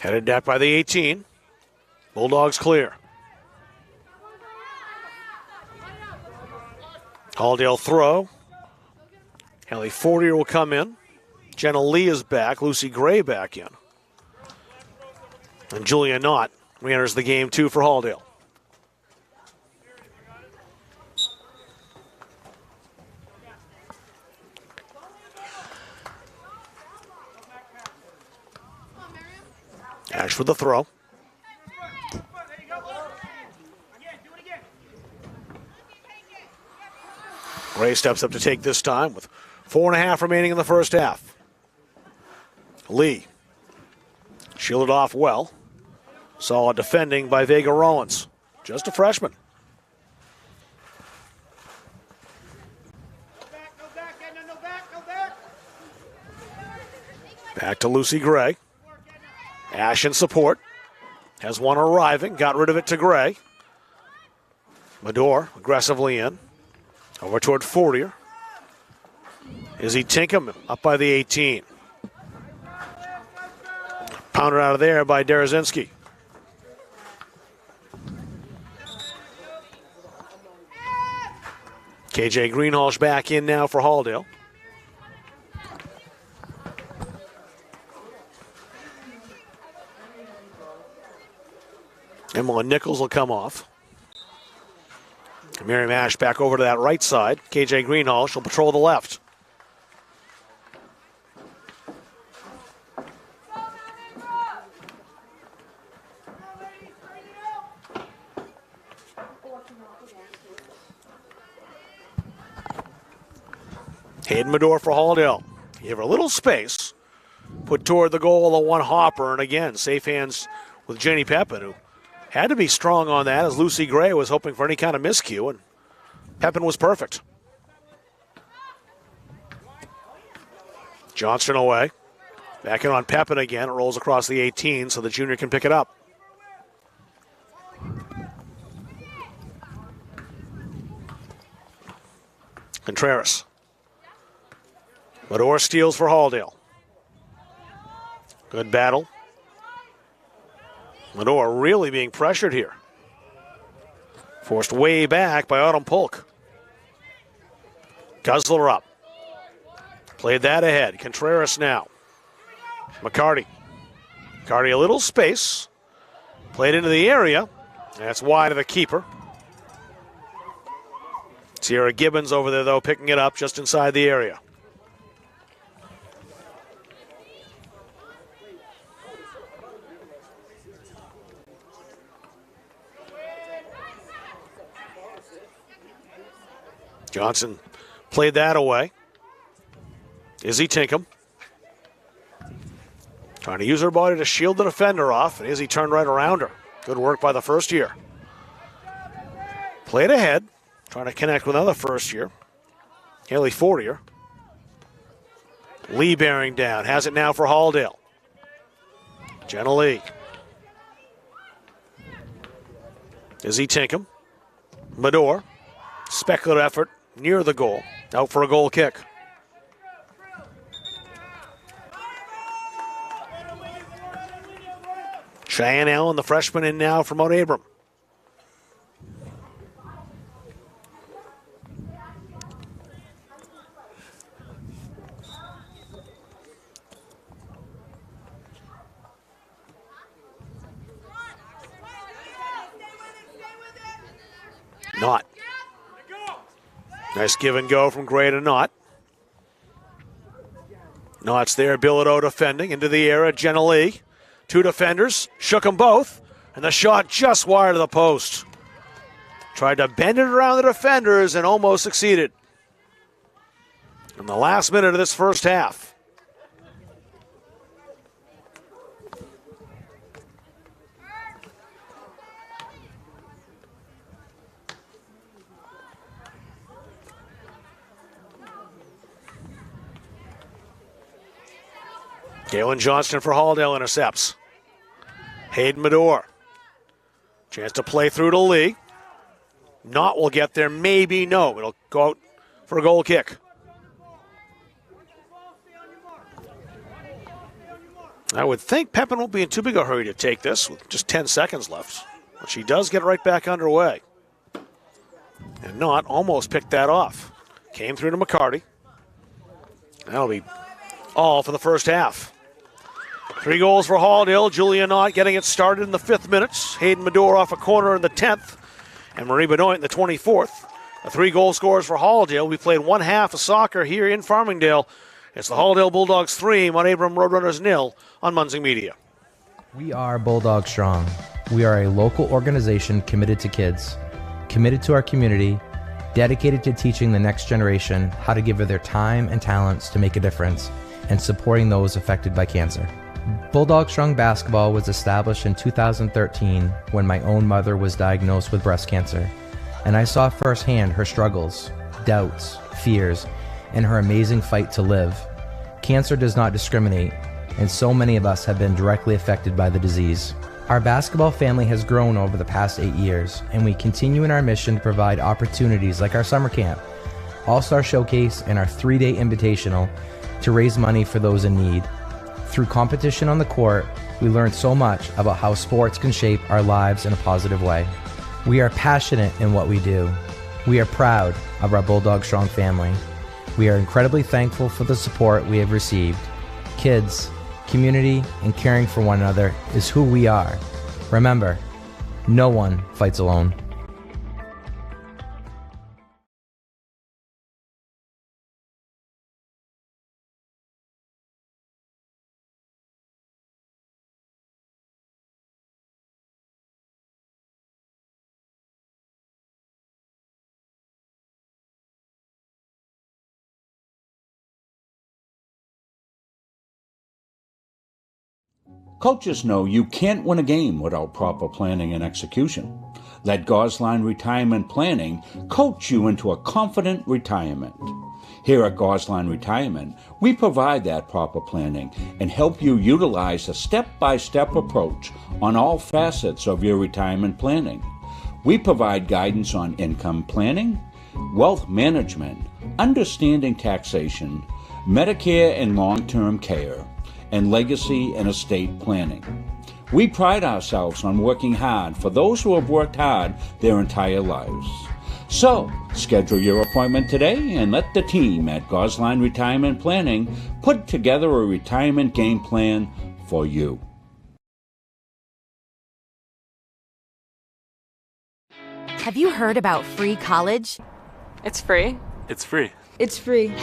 Headed back by the 18. Bulldogs clear. Halldale throw. Haley Fortier will come in. Jenna Lee is back. Lucy Gray back in. And Julia Knott re-enters the game too for Halldale. Ash for the throw. Gray steps up to take this time with 4.5 remaining in the first half. Lee shielded off well. Solid defending by Vega Rollins. Just a freshman. Back to Lucy Gray. Ash in support. Has one arriving. Got rid of it to Gray. Medor aggressively in. Over toward Fortier. Izzy Tinkham up by the 18. Pounded out of there by Derazinski. KJ Greenhalgh back in now for Halldale. Emma Nichols will come off. Miriam Ash back over to that right side. KJ Greenhalgh, she'll patrol the left. Hayden Medor for Halldale. You have a little space. Put toward the goal, the one hopper, and again, safe hands with Jenny Pepin, who had to be strong on that as Lucy Gray was hoping for any kind of miscue, and Pepin was perfect. Johnston away. Back in on Pepin again. It rolls across the 18 so the junior can pick it up. Contreras. Medor steals for Halldale. Good battle. Medor really being pressured here. Forced way back by Autumn Polk. Guzzler up. Played that ahead. Contreras now. McCarty. McCarty a little space. Played into the area. That's wide of the keeper. Sierra Gibbons over there, though, picking it up just inside the area. Johnson played that away. Izzy Tinkham. Trying to use her body to shield the defender off, and Izzy turned right around her. Good work by the first year. Played ahead. Trying to connect with another first year. Haley Fortier. Lee bearing down. Has it now for Halldale. Jenna Lee. Izzy Tinkham. Medor. Speculative effort near the goal. Out for a goal kick. Cheyenne Allen, the freshman, in now for Mount Abram. Knott. Nice give and go from Gray to Knott. Knott's there, Bilodeau defending into the area. Jenna Lee. Two defenders, shook them both, and the shot just wide of the post. Tried to bend it around the defenders and almost succeeded. In the last minute of this first half. Galen Johnston for Halldale intercepts. Hayden Medor. Chance to play through to Lee. Knott will get there, maybe no. It'll go out for a goal kick. I would think Pepin won't be in too big a hurry to take this with just 10 seconds left. But she does get right back underway. And Knott almost picked that off. Came through to McCarty. That'll be all for the first half. 3 goals for Halldale. Julia Knott getting it started in the 5th minutes. Hayden Medore off a corner in the 10th. And Marie Benoit in the 24th. The 3 goal scorers for Halldale. We played 1 half of soccer here in Farmingdale. It's the Halldale Bulldogs 3, Mount Abram Roadrunners 0 on Munzing Media. We are Bulldog Strong. We are a local organization committed to kids, committed to our community, dedicated to teaching the next generation how to give of their time and talents to make a difference, and supporting those affected by cancer. Bulldog Strong Basketball was established in 2013 when my own mother was diagnosed with breast cancer, and I saw firsthand her struggles, doubts, fears, and her amazing fight to live. Cancer does not discriminate, and so many of us have been directly affected by the disease. Our basketball family has grown over the past 8 years, and we continue in our mission to provide opportunities like our summer camp, All-Star Showcase, and our 3-day invitational to raise money for those in need. Through competition on the court, we learned so much about how sports can shape our lives in a positive way. We are passionate in what we do. We are proud of our Bulldog Strong family. We are incredibly thankful for the support we have received. Kids, community, and caring for one another is who we are. Remember, no one fights alone. Coaches know you can't win a game without proper planning and execution. Let Gosline Retirement Planning coach you into a confident retirement. Here at Gosline Retirement, we provide that proper planning and help you utilize a step-by-step approach on all facets of your retirement planning. We provide guidance on income planning, wealth management, understanding taxation, Medicare and long-term care, and legacy and estate planning. We pride ourselves on working hard for those who have worked hard their entire lives. So, schedule your appointment today and let the team at Gosline Retirement Planning put together a retirement game plan for you. Have you heard about free college? It's free. It's free. It's free.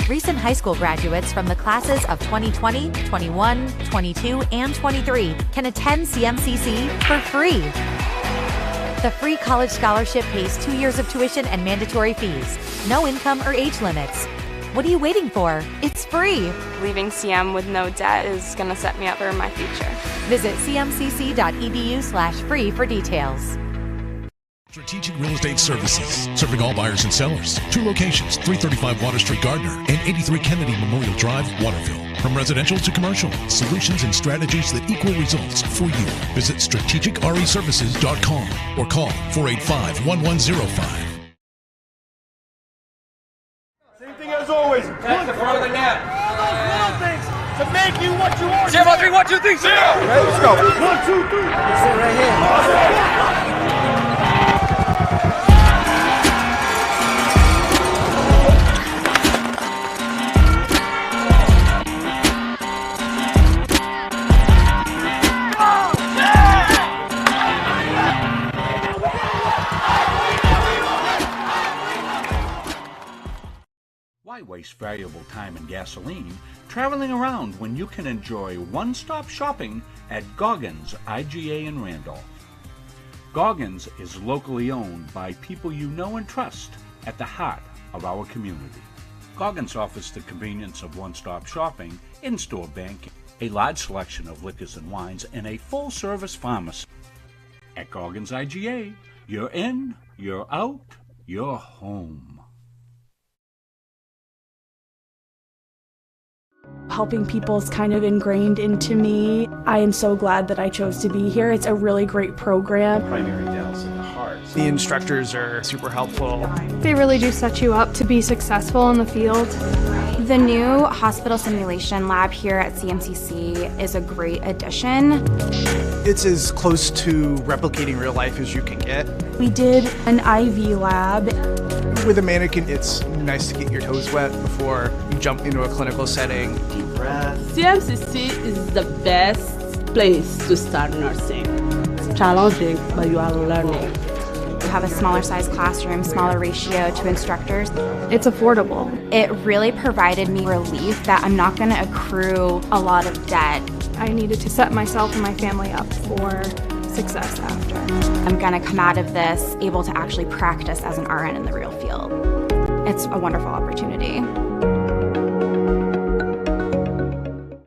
Recent high school graduates from the classes of 2020, 21, 22, and 23 can attend CMCC for free. The free college scholarship pays 2 years of tuition and mandatory fees. No income or age limits. What are you waiting for? It's free. Leaving CM with no debt is going to set me up for my future. Visit cmcc.edu/free for details. Strategic Real Estate Services, serving all buyers and sellers. 2 locations, 335 Water Street, Gardner, and 83 Kennedy Memorial Drive, Waterville. From residential to commercial, solutions and strategies that equal results for you. Visit strategicreservices.com or call 485-1105. Same thing as always. Pass the front of the net. All those little things to make you what you are. 0, 3, 1, 2, 3, 0. Okay, let's go. 1, 2, 3. That's it right here. Why waste valuable time and gasoline traveling around when you can enjoy one-stop shopping at Goggins IGA in Randolph? Goggins is locally owned by people you know and trust at the heart of our community. Goggins offers the convenience of one-stop shopping, in-store banking, a large selection of liquors and wines, and a full-service pharmacy. At Goggins IGA, you're in, you're out, you're home. Helping people is kind of ingrained into me. I am so glad that I chose to be here. It's a really great program. Primary dental's in the heart, The instructors are super helpful. They really do set you up to be successful in the field. The new hospital simulation lab here at CMCC is a great addition. It's as close to replicating real life as you can get. We did an IV lab. With a mannequin, it's nice to get your toes wet before you jump into a clinical setting. Deep breath. CMCC is the best place to start nursing. It's challenging, but you are learning. We have a smaller size classroom, smaller ratio to instructors. It's affordable. It really provided me relief that I'm not going to accrue a lot of debt. I needed to set myself and my family up for success after. I'm going to come out of this able to actually practice as an RN in the real field. It's a wonderful opportunity.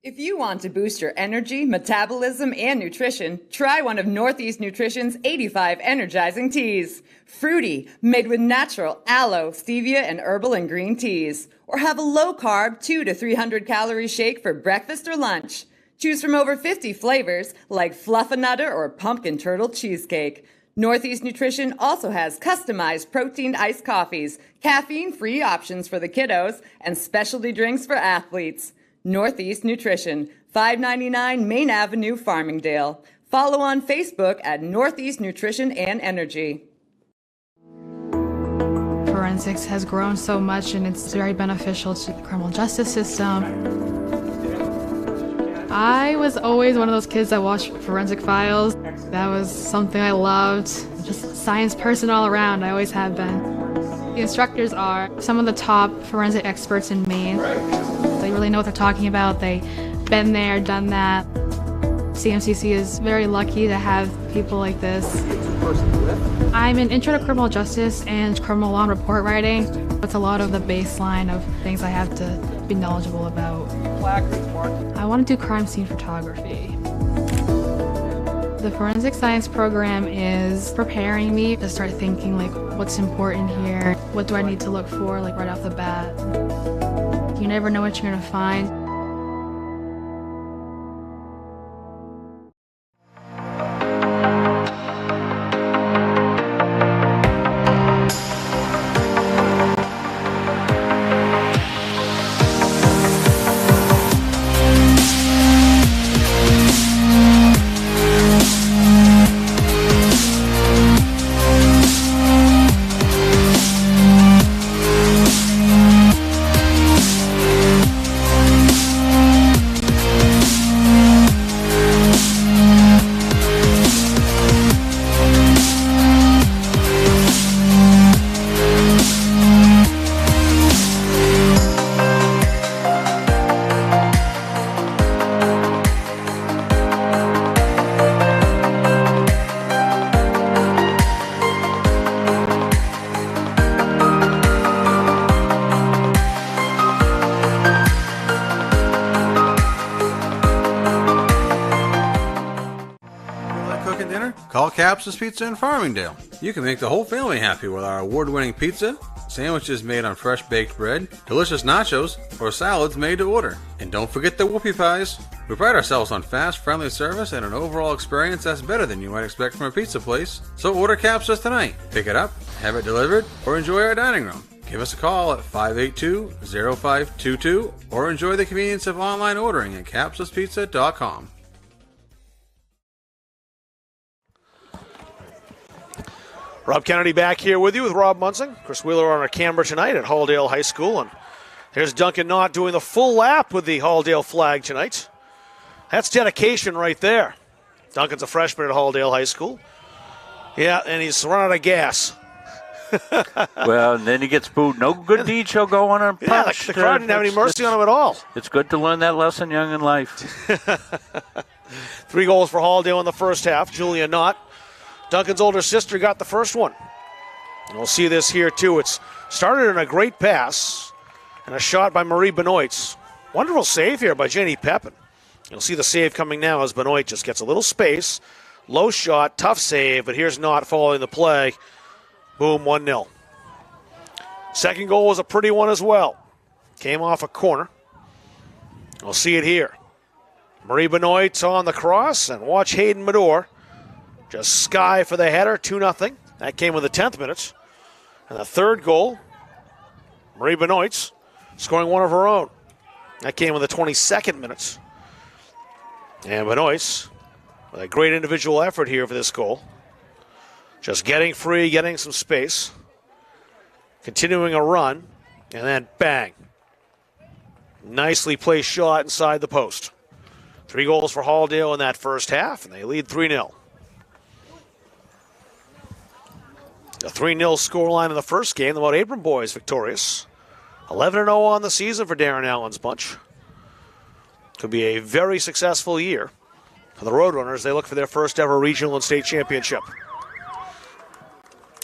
If you want to boost your energy, metabolism, and nutrition, try one of Northeast Nutrition's 85 energizing teas. Fruity, made with natural aloe, stevia, and herbal and green teas. Or have a low-carb 200 to 300 calorie shake for breakfast or lunch. Choose from over 50 flavors like Fluffernutter or Pumpkin Turtle Cheesecake. Northeast Nutrition also has customized protein iced coffees, caffeine-free options for the kiddos, and specialty drinks for athletes. Northeast Nutrition, 599 Main Avenue, Farmingdale. Follow on Facebook at Northeast Nutrition and Energy. Forensics has grown so much and it's very beneficial to the criminal justice system. I was always one of those kids that watched Forensic Files. That was something I loved. Just a science person all around, I always have been. The instructors are some of the top forensic experts in Maine. They really know what they're talking about. They've been there, done that. CMCC is very lucky to have people like this. I'm an intro to criminal justice and criminal law and report writing. It's a lot of the baseline of things I have to be knowledgeable about. I want to do crime scene photography. The forensic science program is preparing me to start thinking like what's important here, what do I need to look for like right off the bat. You never know what you're going to find. Call Capsa's Pizza in Farmingdale. You can make the whole family happy with our award-winning pizza, sandwiches made on fresh baked bread, delicious nachos, or salads made to order. And don't forget the whoopie pies. We pride ourselves on fast, friendly service and an overall experience that's better than you might expect from a pizza place. So order Capsa's tonight. Pick it up, have it delivered, or enjoy our dining room. Give us a call at 582-0522 or enjoy the convenience of online ordering at capsaspizza.com. Rob Kennedy back here with you with Rob Munson. Chris Wheeler on our camera tonight at Halldale High School. And here's Duncan Knott doing the full lap with the Halldale flag tonight. That's dedication right there. Duncan's a freshman at Halldale High School. Yeah, and he's run out of gas. Well, and then he gets booed. No good deed shall go unpunished. The crowd didn't have any mercy on him at all. It's good to learn that lesson young in life. 3 goals for Halldale in the first half. Julia Knott, Duncan's older sister, got the first one. And we'll see this here, too. It's started in a great pass and a shot by Marie Benoit. Wonderful save here by Jenny Pepin. You'll see the save coming now as Benoit just gets a little space. Low shot, tough save, but here's Knott following the play. Boom, 1-0. Second goal was a pretty one as well. Came off a corner. We'll see it here. Marie Benoit on the cross, and watch Hayden Medor just sky for the header, 2-0. That came in the 10th minute. And the third goal, Marie Benoit scoring one of her own. That came in the 22nd minute. And Benoit with a great individual effort here for this goal. Just getting free, getting some space. Continuing a run. And then bang. Nicely placed shot inside the post. 3 goals for Halldale in that first half, and they lead 3-0. A 3-0 scoreline in the first game. The Mount Abram boys victorious. 11-0 on the season for Darren Allen's bunch. Could be a very successful year for the Roadrunners. They look for their first ever regional and state championship.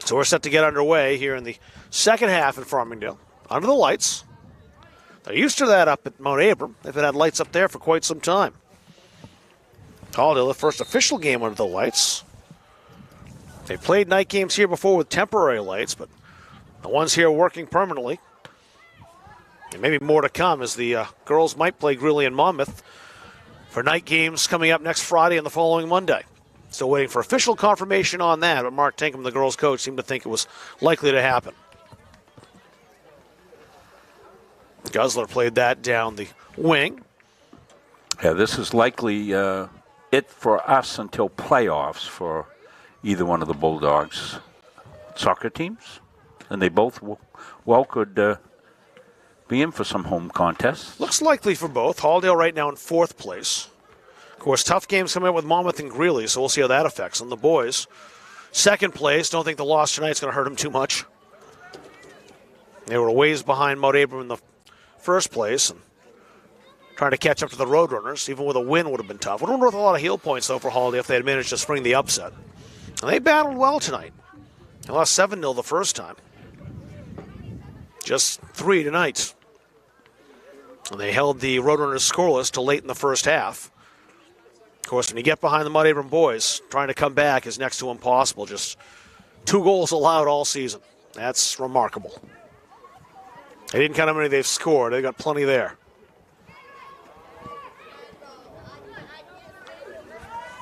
So we're set to get underway here in the second half in Farmingdale. Under the lights. They're used to that up at Mount Abram. They've had lights up there for quite some time. Halldale, the first official game under the lights. They played night games here before with temporary lights, but the ones here working permanently. And maybe more to come as the girls might play Greeley and Monmouth for night games coming up next Friday and the following Monday. Still waiting for official confirmation on that, but Mark Tinkham, the girls' coach, seemed to think it was likely to happen. Guzzler played that down the wing. Yeah, this is likely it for us until playoffs for either one of the Bulldogs soccer teams. And they both could be in for some home contests. Looks likely for both. Halldale right now in 4th place. Of course, tough games coming up with Monmouth and Greeley, so we'll see how that affects them. The boys, 2nd place. Don't think the loss tonight is going to hurt them too much. They were a ways behind Mount Abram in the first place, and trying to catch up to the Roadrunners, even with a win, would have been tough. Would have been worth a lot of heel points, though, for Halldale if they had managed to spring the upset. And they battled well tonight. They lost 7-0 the first time. Just 3 tonight. And they held the Roadrunners scoreless till late in the first half. Of course, when you get behind the Mount Abram boys, trying to come back is next to impossible. Just 2 goals allowed all season. That's remarkable. They didn't count how many they've scored. They got plenty there.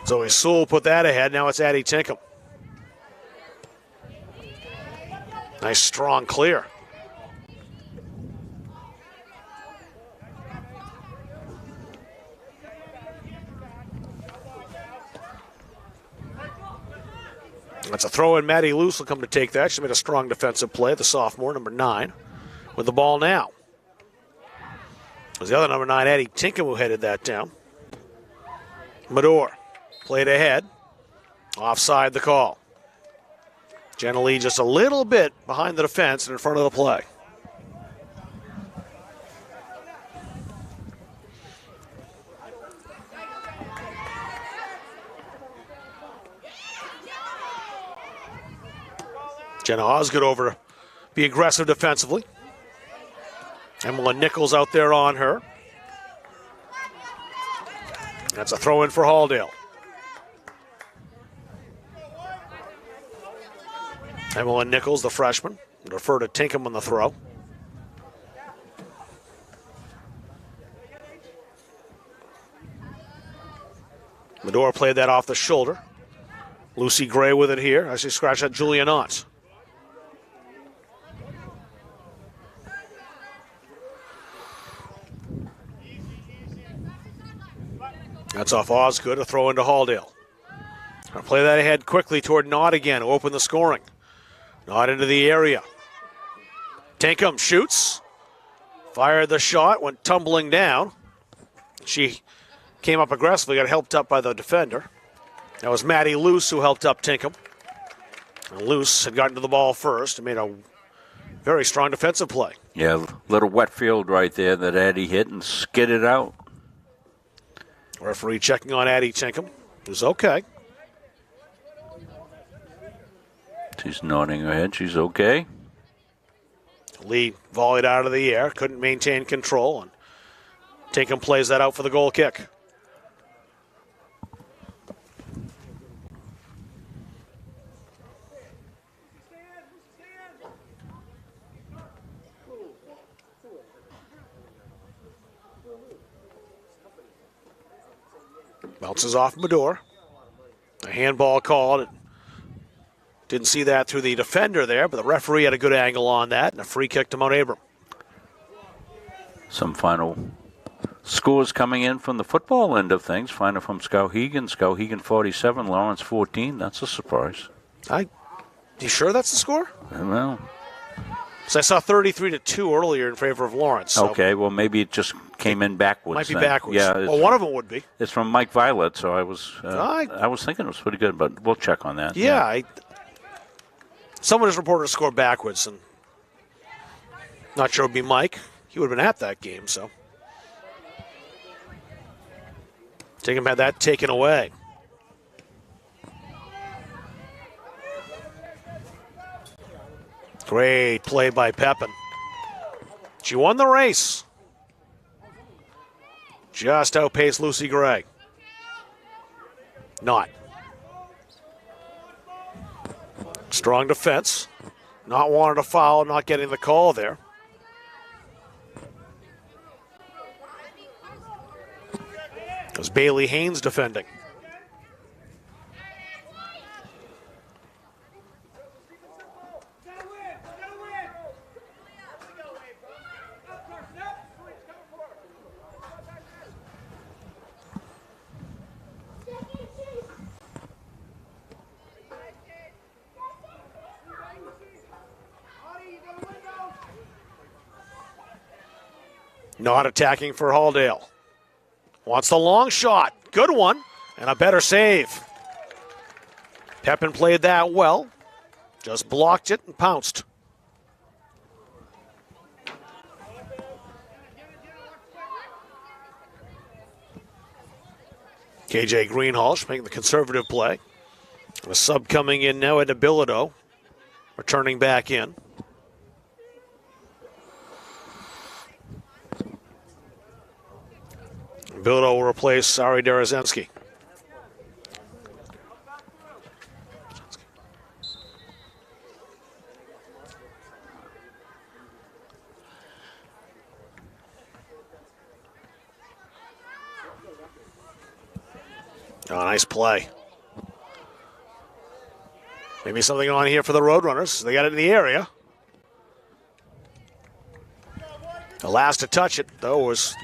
Zoe Sewell put that ahead. Now it's Addie Tinkham. Nice strong clear. That's a throw in. Maddie Luce will come to take that. She made a strong defensive play. The sophomore, number 9, with the ball now. It was the other number 9, Addie Tinkham, who headed that down. Medor played ahead. Offside the call. Jenna Lee just a little bit behind the defense and in front of the play. Jenna Osgood over to be aggressive defensively. Emma Nichols out there on her. That's a throw in for Halldale. Emma Nichols, the freshman, defer to Tinkham on the throw. Medora played that off the shoulder. Lucy Gray with it here. Actually scratched at Julia Knott. That's off Osgood, a throw into Halldale. Gonna play that ahead quickly toward Knott again, who opened the scoring. Knott into the area. Tinkham shoots. Fired the shot, went tumbling down. She came up aggressively, got helped up by the defender. That was Maddie Luce who helped up Tinkham. And Luce had gotten to the ball first and made a very strong defensive play. Yeah, little wet field right there that Addie hit and skidded out. Referee checking on Addie Tinkham, who's okay. She's nodding her head. She's okay. Lee volleyed out of the air, couldn't maintain control, and Tinkham plays that out for the goal kick. Bounces off Medor. A handball called. Didn't see that through the defender there, but the referee had a good angle on that, and a free kick to Mount Abram. Some final scores coming in from the football end of things. Final from Skowhegan. Skowhegan 47, Lawrence 14. That's a surprise. You sure that's the score? Well, so I saw 33-2 earlier in favor of Lawrence. So okay, well, maybe it just came in backwards. might be then. backwards. Yeah, Well, one of them would be. It's from Mike Violet, so I was thinking it was pretty good, but we'll check on that. Yeah. Someone has reported a score backwards, and not sure it would be Mike. He would have been at that game, so. Tingham had that taken away. Great play by Pepin. She won the race. Just outpaced Lucy Gray. Not. Strong defense. Not wanting to foul, not getting the call there. It was Bailey Haynes defending. Not attacking for Halldale. Wants the long shot. Good one. And a better save. Pepin played that well. Just blocked it and pounced. KJ Greenhalgh making the conservative play. And a sub coming in now at Abilito. Returning back in. Abilito will replace Sari Derezensky. Oh, nice play. Maybe something on here for the Roadrunners. They got it in the area. The last to touch it, though, was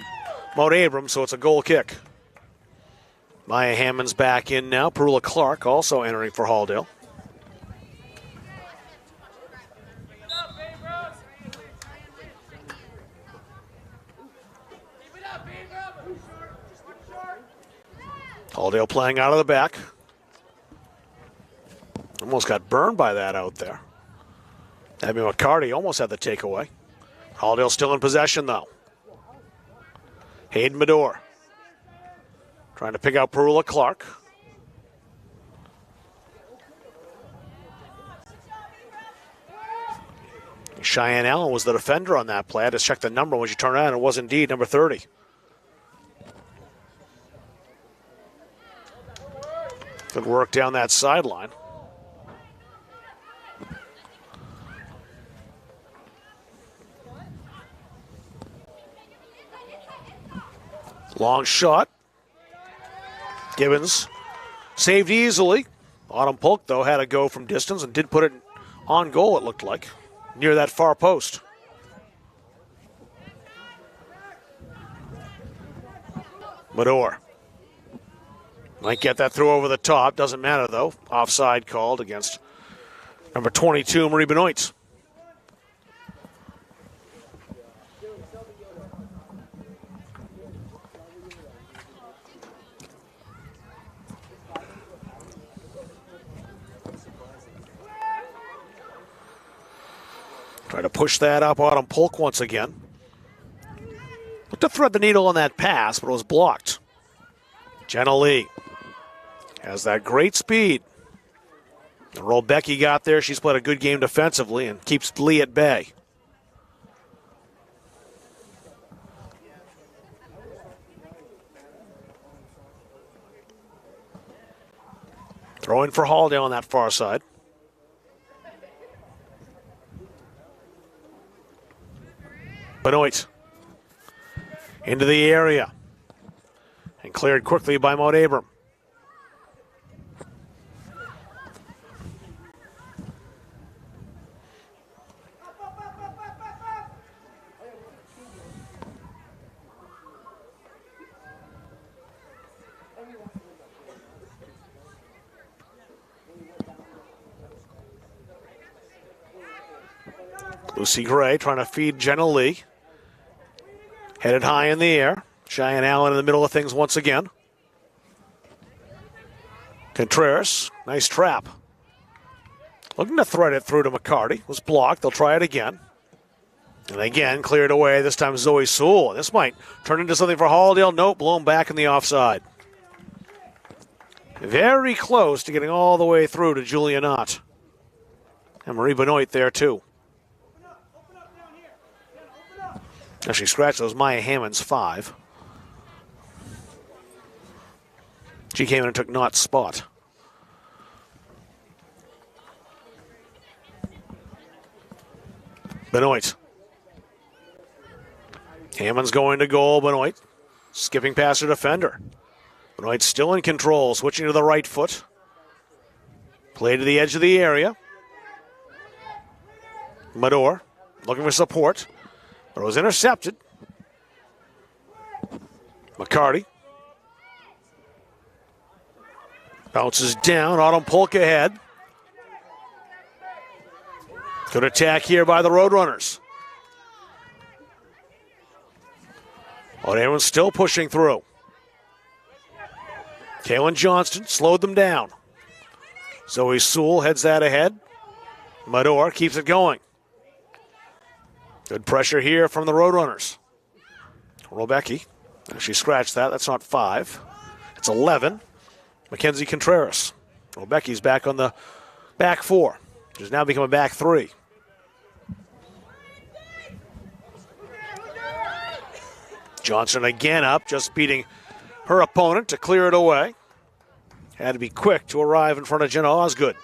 Mount Abram, so it's a goal kick. Maya Hammond's back in now. Perula Clark also entering for Halldale. Halldale playing out of the back. Almost got burned by that out there. Abby McCarty almost had the takeaway. Halldale still in possession, though. Hayden Medor trying to pick out Perula Clark. Cheyenne Allen was the defender on that play. I had to check the number when she turned around. It was indeed number 30. Good work down that sideline. Long shot. Gibbons saved easily. Autumn Polk, though, had to go from distance and did put it on goal, it looked like, near that far post. Medor might get that throw over the top. Doesn't matter, though. Offside called against number 22, Marie Benoit. Try to push that up. Autumn Polk once again. Looked to thread the needle on that pass, but it was blocked. Jenna Lee has that great speed. The role Becky got there, she's played a good game defensively and keeps Lee at bay. Throw in for Halldale on that far side. Benoit into the area and cleared quickly by Mount Abram. Lucy Gray trying to feed Jenna Lee. Headed high in the air. Cheyenne Allen in the middle of things once again. Contreras, nice trap. Looking to thread it through to McCarty. Was blocked. They'll try it again. And again, cleared away. This time Zoe Sewell. This might turn into something for Halldale. Nope, blown back in the offside. Very close to getting all the way through to Julia Knott. And Marie Benoit there too. Actually scratched those Maya Hammond's 5. She came in and took Knott's spot. Benoit. Hammond's going to goal. Benoit skipping past her defender. Benoit still in control, switching to the right foot. Play to the edge of the area. Mador looking for support, but it was intercepted. McCarty bounces down. Autumn Polk ahead. Good attack here by the Roadrunners. Oh, everyone's still pushing through. Kaylin Johnston slowed them down. Zoe Sewell heads that ahead. Mador keeps it going. Good pressure here from the Roadrunners. Robecki. She scratched that. That's not 5. It's 11. Mackenzie Contreras. Robecki's back on the back 4. She's now become a back 3. Johnson again up, just beating her opponent to clear it away. Had to be quick to arrive in front of Jenna Osgood.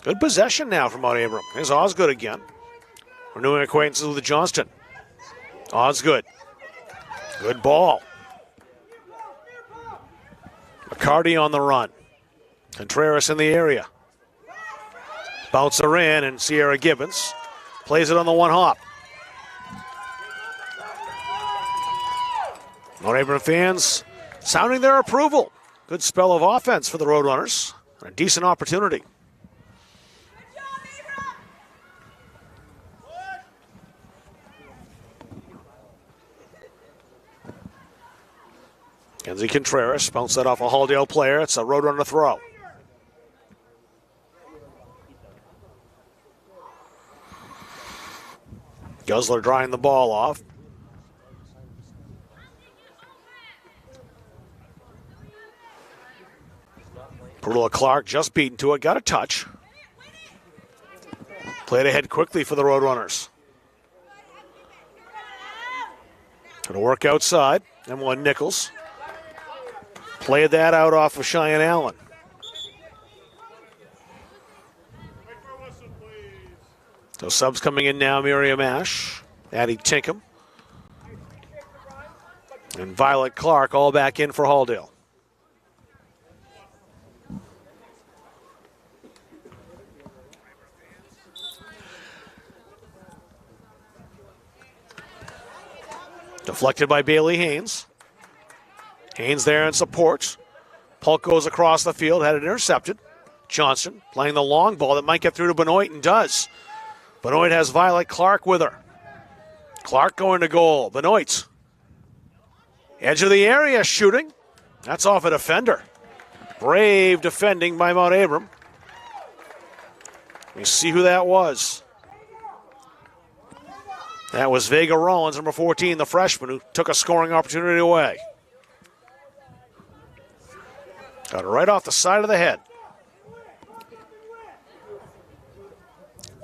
Good possession now from Mount Abram. Here's Osgood again. Renewing acquaintances with Johnston. Osgood. Good ball. McCarty on the run. Contreras in the area. Bouncer in, and Sierra Gibbons plays it on the one hop. Mount Abram fans sounding their approval. Good spell of offense for the Roadrunners. A decent opportunity. Kenzie Contreras bounced that off a Halldale player. It's a Roadrunner throw. Guzzler drying the ball off. Perula Clark just beaten to it, got a touch. Played ahead quickly for the Roadrunners. Going to work outside. Emma Nichols played that out off of Cheyenne Allen. So subs coming in now, Miriam Ash, Addie Tinkham, and Violet Clark all back in for Halldale. Deflected by Bailey Haynes. Haynes there in support. Polk goes across the field, had it intercepted. Johnson playing the long ball that might get through to Benoit and does. Benoit has Violet Clark with her. Clark going to goal. Benoit. Edge of the area shooting. That's off a defender. Brave defending by Mount Abram. Let me see who that was. That was Vega Rollins, number 14, the freshman, who took a scoring opportunity away. Got it right off the side of the head.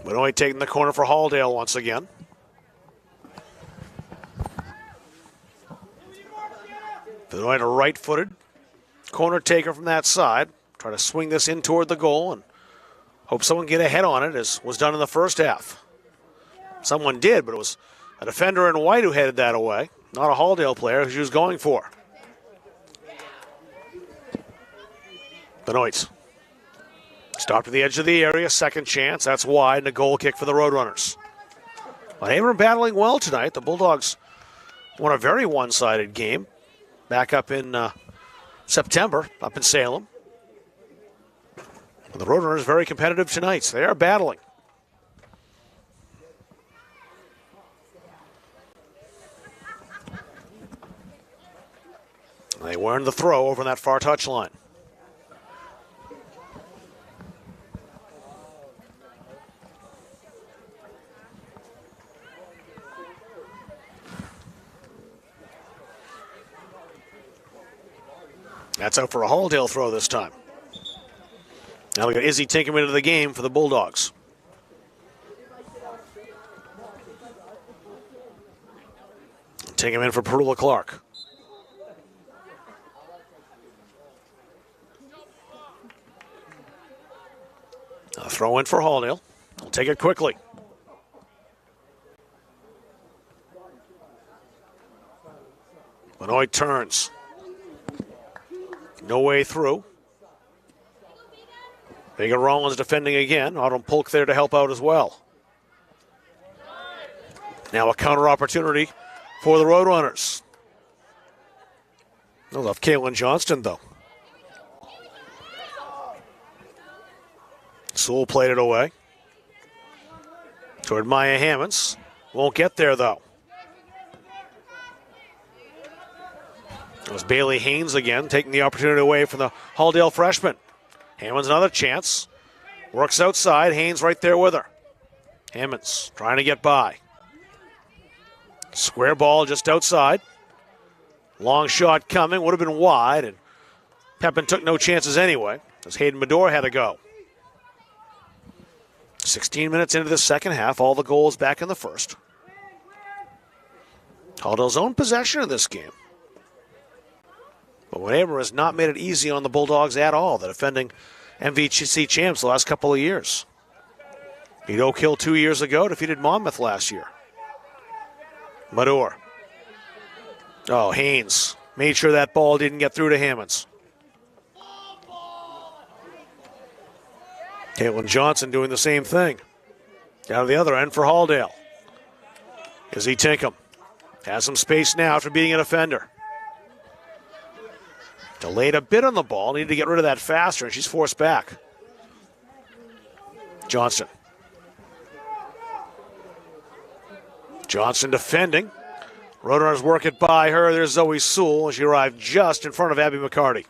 Benoit taking the corner for Halldale once again. Benoit a right-footed corner taker from that side. Try to swing this in toward the goal and hope someone get ahead on it, as was done in the first half. Someone did, but it was a defender in white who headed that away, not a Halldale player who she was going for. Benoit. Stopped at the edge of the area, second chance, that's wide, and a goal kick for the Roadrunners. Well, Abram battling well tonight. The Bulldogs won a very one-sided game back up in September, up in Salem. The Roadrunners very competitive tonight, so they are battling. They earned the throw over on that far touchline. That's out for a Halldale throw this time. Now we got Izzy Tinkham into the game for the Bulldogs. Take him in for Perula Clark. A throw in for Halldale. He'll take it quickly. Benoit turns. No way through. Vega Rollins defending again. Autumn Polk there to help out as well. Now a counter opportunity for the Roadrunners. They'll love Kaylin Johnston, though. Sewell played it away. Toward Maya Hammonds. Won't get there, though. It was Bailey Haynes again, taking the opportunity away from the Halldale freshman. Hammonds another chance. Works outside. Haynes right there with her. Hammonds trying to get by. Square ball just outside. Long shot coming. Would have been wide, and Pepin took no chances anyway, as Hayden Medora had to go. 16 minutes into the second half. All the goals back in the first. Halldale's own possession of this game. But Abram has not made it easy on the Bulldogs at all, the defending MVC champs the last couple of years. Beat Oak Hill 2 years ago, defeated Monmouth last year. Mador. Oh, Haynes made sure that ball didn't get through to Hammonds. Caitlin Johnson doing the same thing. Down to the other end for Halldale. Izzy Tinkham has some space now after beating a defender. Delayed a bit on the ball. Needed to get rid of that faster, and she's forced back. Johnston. Johnson defending. Roadrunners work it by her. There's Zoe Sewell. She arrived just in front of Abby McCarty.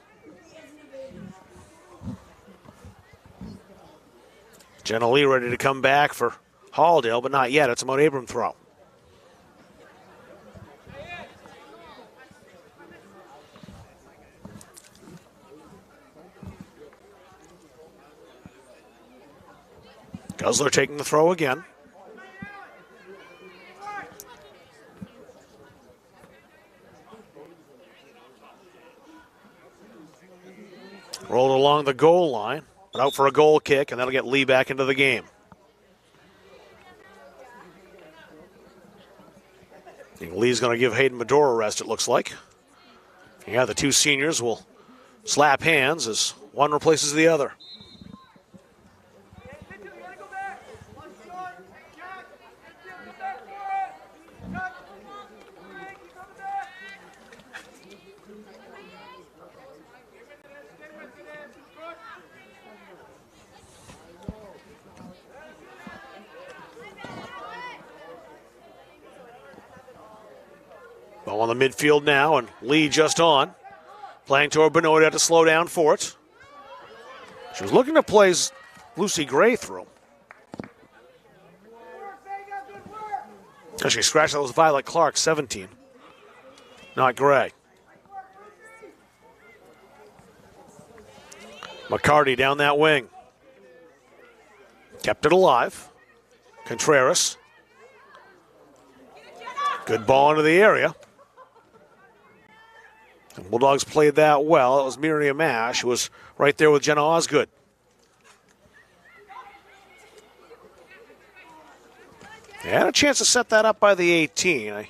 Jenna Lee ready to come back for Halldale, but not yet. It's a Mount Abram throw. Guzzler taking the throw again. Rolled along the goal line, but out for a goal kick, and that'll get Lee back into the game. I think Lee's going to give Hayden Medora a rest, it looks like. Yeah, the two seniors will slap hands as one replaces the other. Ball on the midfield now, and Lee just on. Playing toward Benoit, had to slow down for it. She was looking to play Lucy Gray through. She scratched, that was Violet Clark, 17. Not Gray. McCarty down that wing. Kept it alive. Contreras. Good ball into the area. The Bulldogs played that well. It was Miriam Ash who was right there with Jenna Osgood. They had a chance to set that up by the 18. I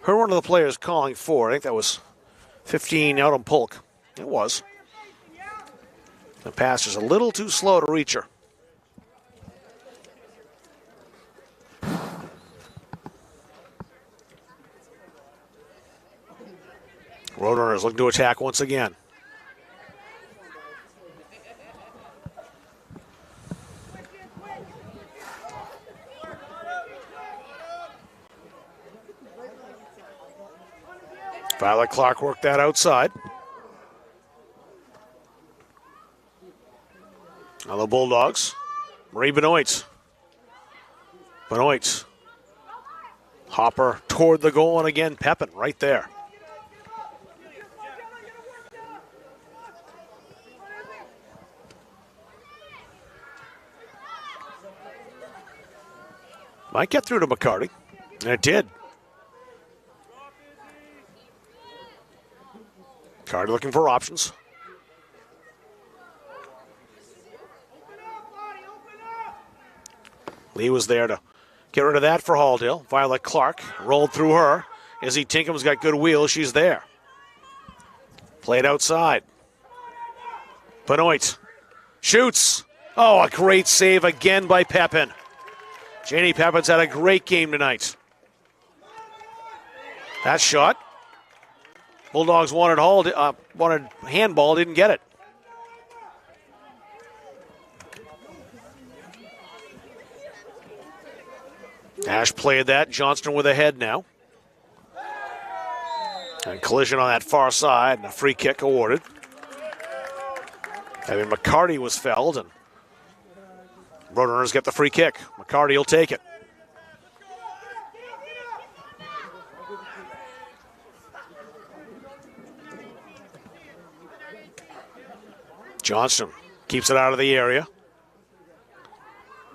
heard one of the players calling for, I think that was 15 Autumn Polk. It was. The pass is a little too slow to reach her. Roadrunners looking to attack once again. Violet Clark worked that outside. Now the Bulldogs. Marie Benoit. Benoit. Hopper toward the goal, and again, Pepin right there. Might get through to McCarty, and it did. McCarty looking for options. Lee was there to get rid of that for Halldale. Violet Clark rolled through her. Izzy Tinkham's got good wheels. She's there. Played outside. Benoit shoots. Oh, a great save again by Pepin. Janie Pepin's had a great game tonight. That shot. Bulldogs wanted handball, didn't get it. Ash played that. Johnston with a head now. And collision on that far side, and a free kick awarded. I mean, McCarty was felled, and Roadrunners get the free kick. McCarty will take it. Johnston keeps it out of the area.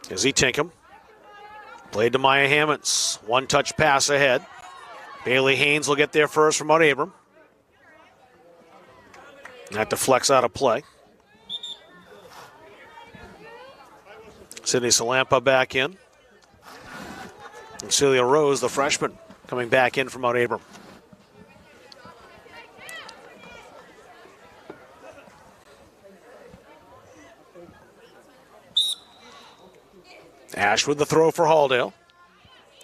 Izzy Tinkham. Played to Maya Hammonds. One-touch pass ahead. Bailey Haynes will get there first from Mount Abram. That deflects out of play. Sydney Salampa back in. And Celia Rose, the freshman, coming back in from Mount Abram. Ash with the throw for Halldale.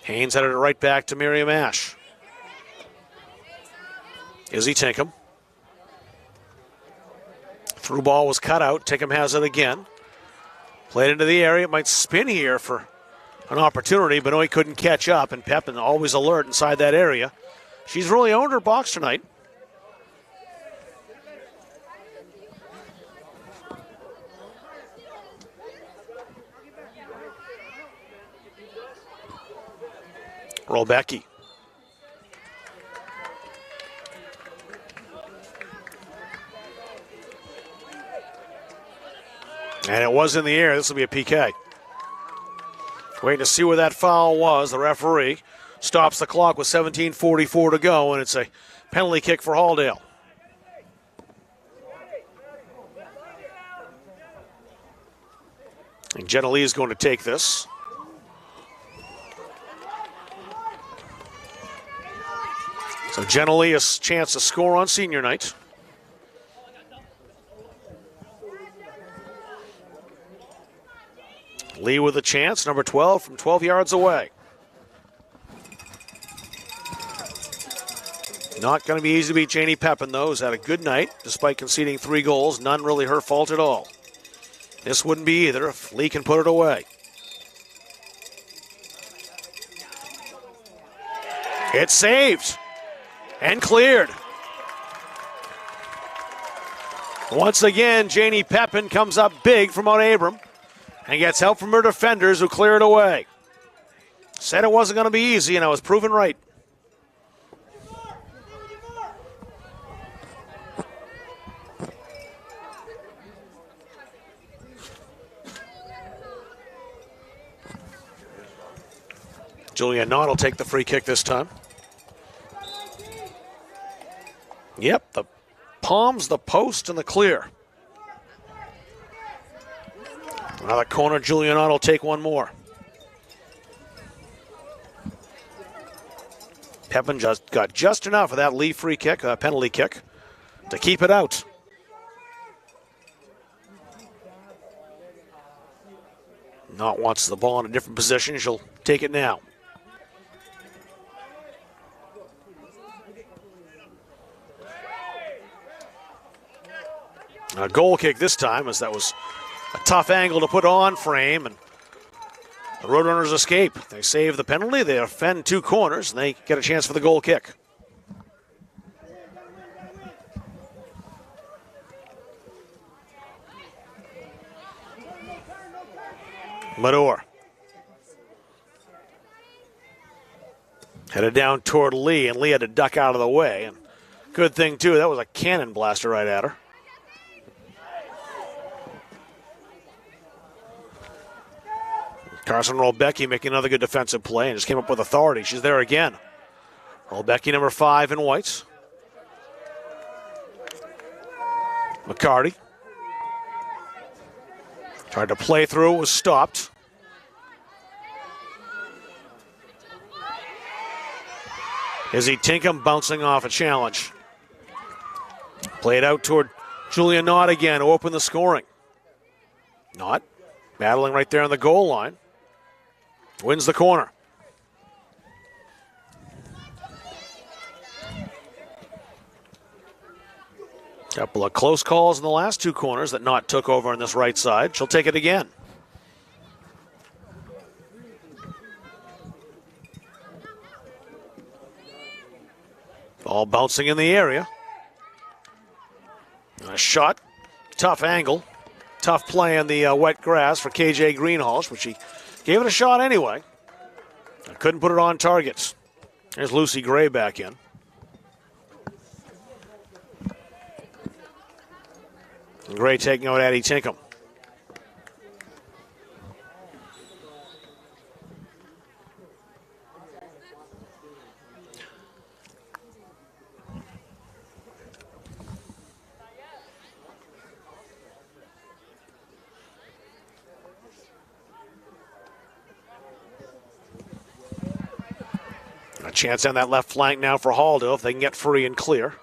Haynes headed it right back to Miriam Ash. Izzy Tinkham. Through ball was cut out. Tinkham has it again. Played into the area. It might spin here for an opportunity. Benoit couldn't catch up, and Pepin always alert inside that area. She's really owned her box tonight. Rolbecki. And it was in the air. This will be a PK. Waiting to see where that foul was. The referee stops the clock with 17:44 to go, and it's a penalty kick for Halldale. And Jenna Lee is going to take this. So Jenna Lee, a chance to score on senior night. Lee with a chance, number 12 from 12 yards away. Not going to be easy to beat Janie Pepin, though, who's had a good night despite conceding 3 goals. None really her fault at all. This wouldn't be either if Lee can put it away. It's saved and cleared. Once again, Janie Pepin comes up big from Mount Abram and gets help from her defenders who clear it away. Said it wasn't going to be easy, and I was proven right. Julia Knott will take the free kick this time. Yep, the palms, the post, and the clear. Now the corner, Julia Knott will take one more. Pepin just got just enough of that Lee free kick, penalty kick, to keep it out. Knott wants the ball in a different position. She'll take it now. A goal kick this time, as that was a tough angle to put on frame, and the Roadrunners escape. They save the penalty, they offend 2 corners, and they get a chance for the goal kick. Mador. Headed down toward Lee, and Lee had to duck out of the way. And good thing, too, that was a cannon blaster right at her. Carson Rolbecki making another good defensive play and just came up with authority. She's there again. Rolbecki, number 5 in whites. McCarty. Tried to play through, was stopped. Izzy Tinkham bouncing off a challenge. Played out toward Julia Knott again to open the scoring. Knott battling right there on the goal line. Wins the corner. Couple of close calls in the last 2 corners that Knott took over on this right side. She'll take it again. Ball bouncing in the area. A shot. Tough angle. Tough play on the wet grass for KJ Greenhalgh, but she gave it a shot anyway. Couldn't put it on targets. There's Lucy Gray back in. And Gray taking out Addie Tinkham. A chance on that left flank now for Halldale if they can get free and clear.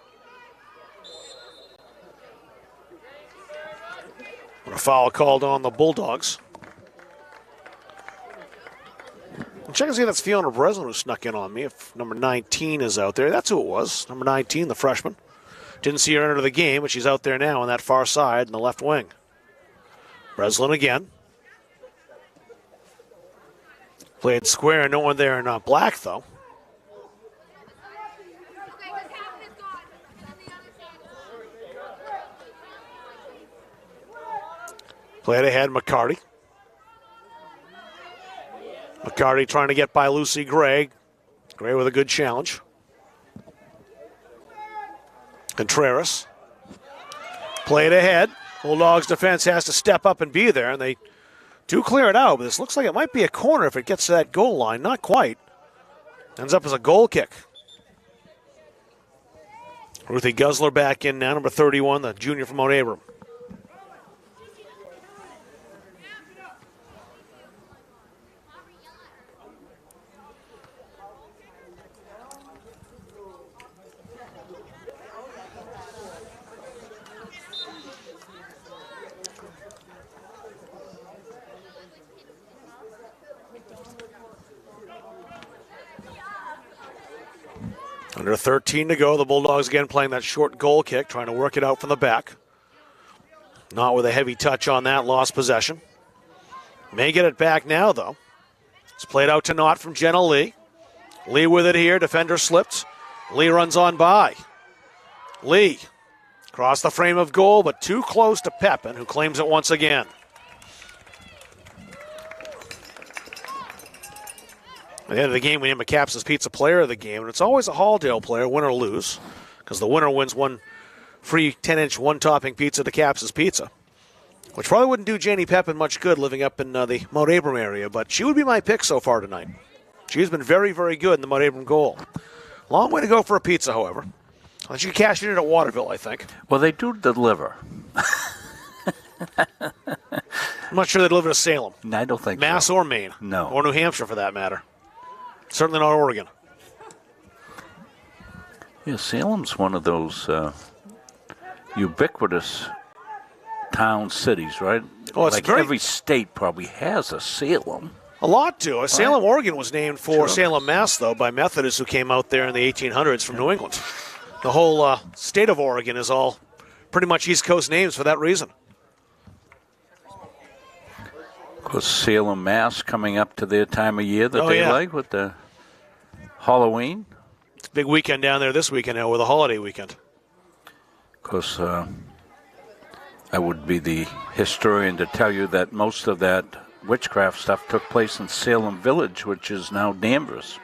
A foul called on the Bulldogs. I'll check and see if that's Fiona Breslin who snuck in on me. If number 19 is out there, that's who it was. Number 19, the freshman. Didn't see her enter the game, but she's out there now on that far side in the left wing. Breslin again. Played square, no one there in black though. Played ahead, McCarty. McCarty trying to get by Lucy Gray. Gray with a good challenge. Contreras. Played ahead. Bulldogs defense has to step up and be there, and they do clear it out, but this looks like it might be a corner if it gets to that goal line. Not quite. Ends up as a goal kick. Ruthie Guzzler back in now, number 31, the junior from Mount Abram. Under 13 to go. The Bulldogs again playing that short goal kick, trying to work it out from the back. Not with a heavy touch on that, lost possession. May get it back now, though. It's played out to Knott from Jenna Lee. Lee with it here. Defender slipped. Lee runs on by. Lee across the frame of goal, but too close to Pepin, who claims it once again. At the end of the game, we name a Caps's Pizza player of the game, and it's always a Halldale player, win or lose, because the winner wins one free 10-inch one-topping pizza to Caps's Pizza, which probably wouldn't do Janie Pepin much good living up in the Mount Abram area, but she would be my pick so far tonight. She's been very, very good in the Mount Abram goal. Long way to go for a pizza, however. She cashed it in at Waterville, I think. Well, they do deliver. I'm not sure they deliver to Salem. No, I don't think Mass so. or Maine. No. Or New Hampshire, for that matter. Certainly not Oregon. Yeah, Salem's one of those ubiquitous town cities, right? Oh, it's like very... every state probably has a Salem. A lot do. Salem, Oregon was named for Sure. Salem, Mass, though, by Methodists who came out there in the 1800s from New England. The whole state of Oregon is all pretty much East Coast names for that reason. Of course, Salem, Mass coming up to their time of year that Oh, like with the Halloween. It's a big weekend down there this weekend now with a holiday weekend. Of course, I would be the historian to tell you that most of that witchcraft stuff took place in Salem Village, which is now Danvers.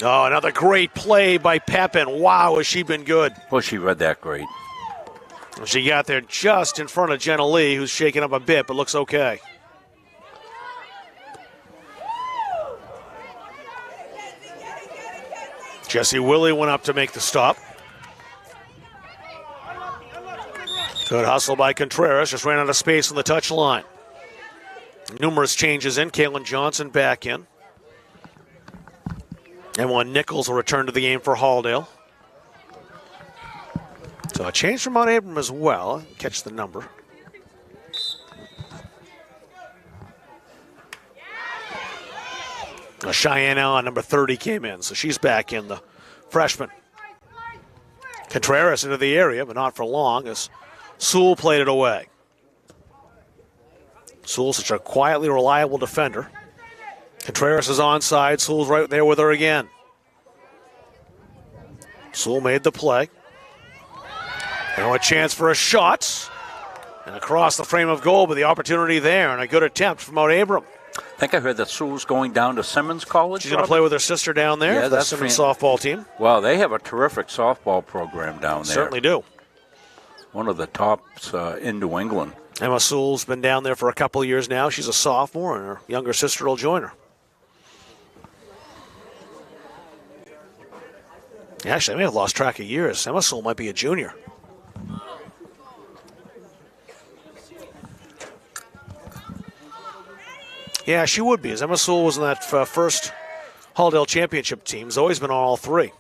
Oh, another great play by Pepin. Wow, has she been good. Well, she read that great. She got there just in front of Jenna Lee, who's shaking up a bit, but looks okay. Jesse Willie went up to make the stop. Good hustle by Contreras, just ran out of space on the touch line. Numerous changes in. Kaylin Johnson back in. And Nichols will return to the game for Halldale. So a change from Mount Abram as well. Catch the number. Cheyenne Allen, number 30, came in, so she's back in, the freshman. Contreras into the area, but not for long, as Sewell played it away. Sewell, such a quietly reliable defender. Contreras is onside. Sewell's right there with her again. Sewell made the play. Now a chance for a shot. And across the frame of goal, but the opportunity there, and a good attempt from Mount Abram. I think I heard that Sewell's going down to Simmons College. She's going to play with her sister down there, yeah, the Simmons softball team. Well, they have a terrific softball program down there. Certainly do. One of the tops in New England. Emma Sewell's been down there for a couple of years now. She's a sophomore, and her younger sister will join her. Actually, I may have lost track of years. Emma Sewell might be a junior. Yeah, she would be, as Emma Sewell was in that first Halldale championship team. Has always been on all three.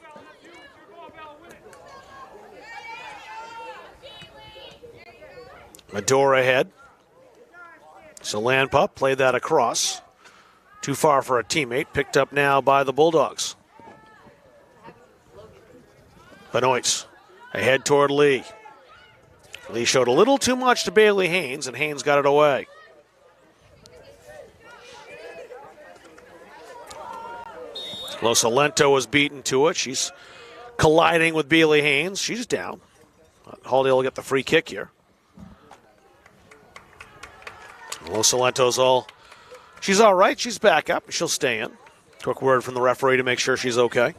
Medora ahead. So Landpup played that across. Too far for a teammate. Picked up now by the Bulldogs. Benoit ahead toward Lee. Lee showed a little too much to Bailey Haynes, and Haynes got it away. Los Alento was beaten to it. She's colliding with Bailey Haynes. She's down. Halldale will get the free kick here. Los Alento's she's all right. She's back up. She'll stay in. Quick word from the referee to make sure she's okay.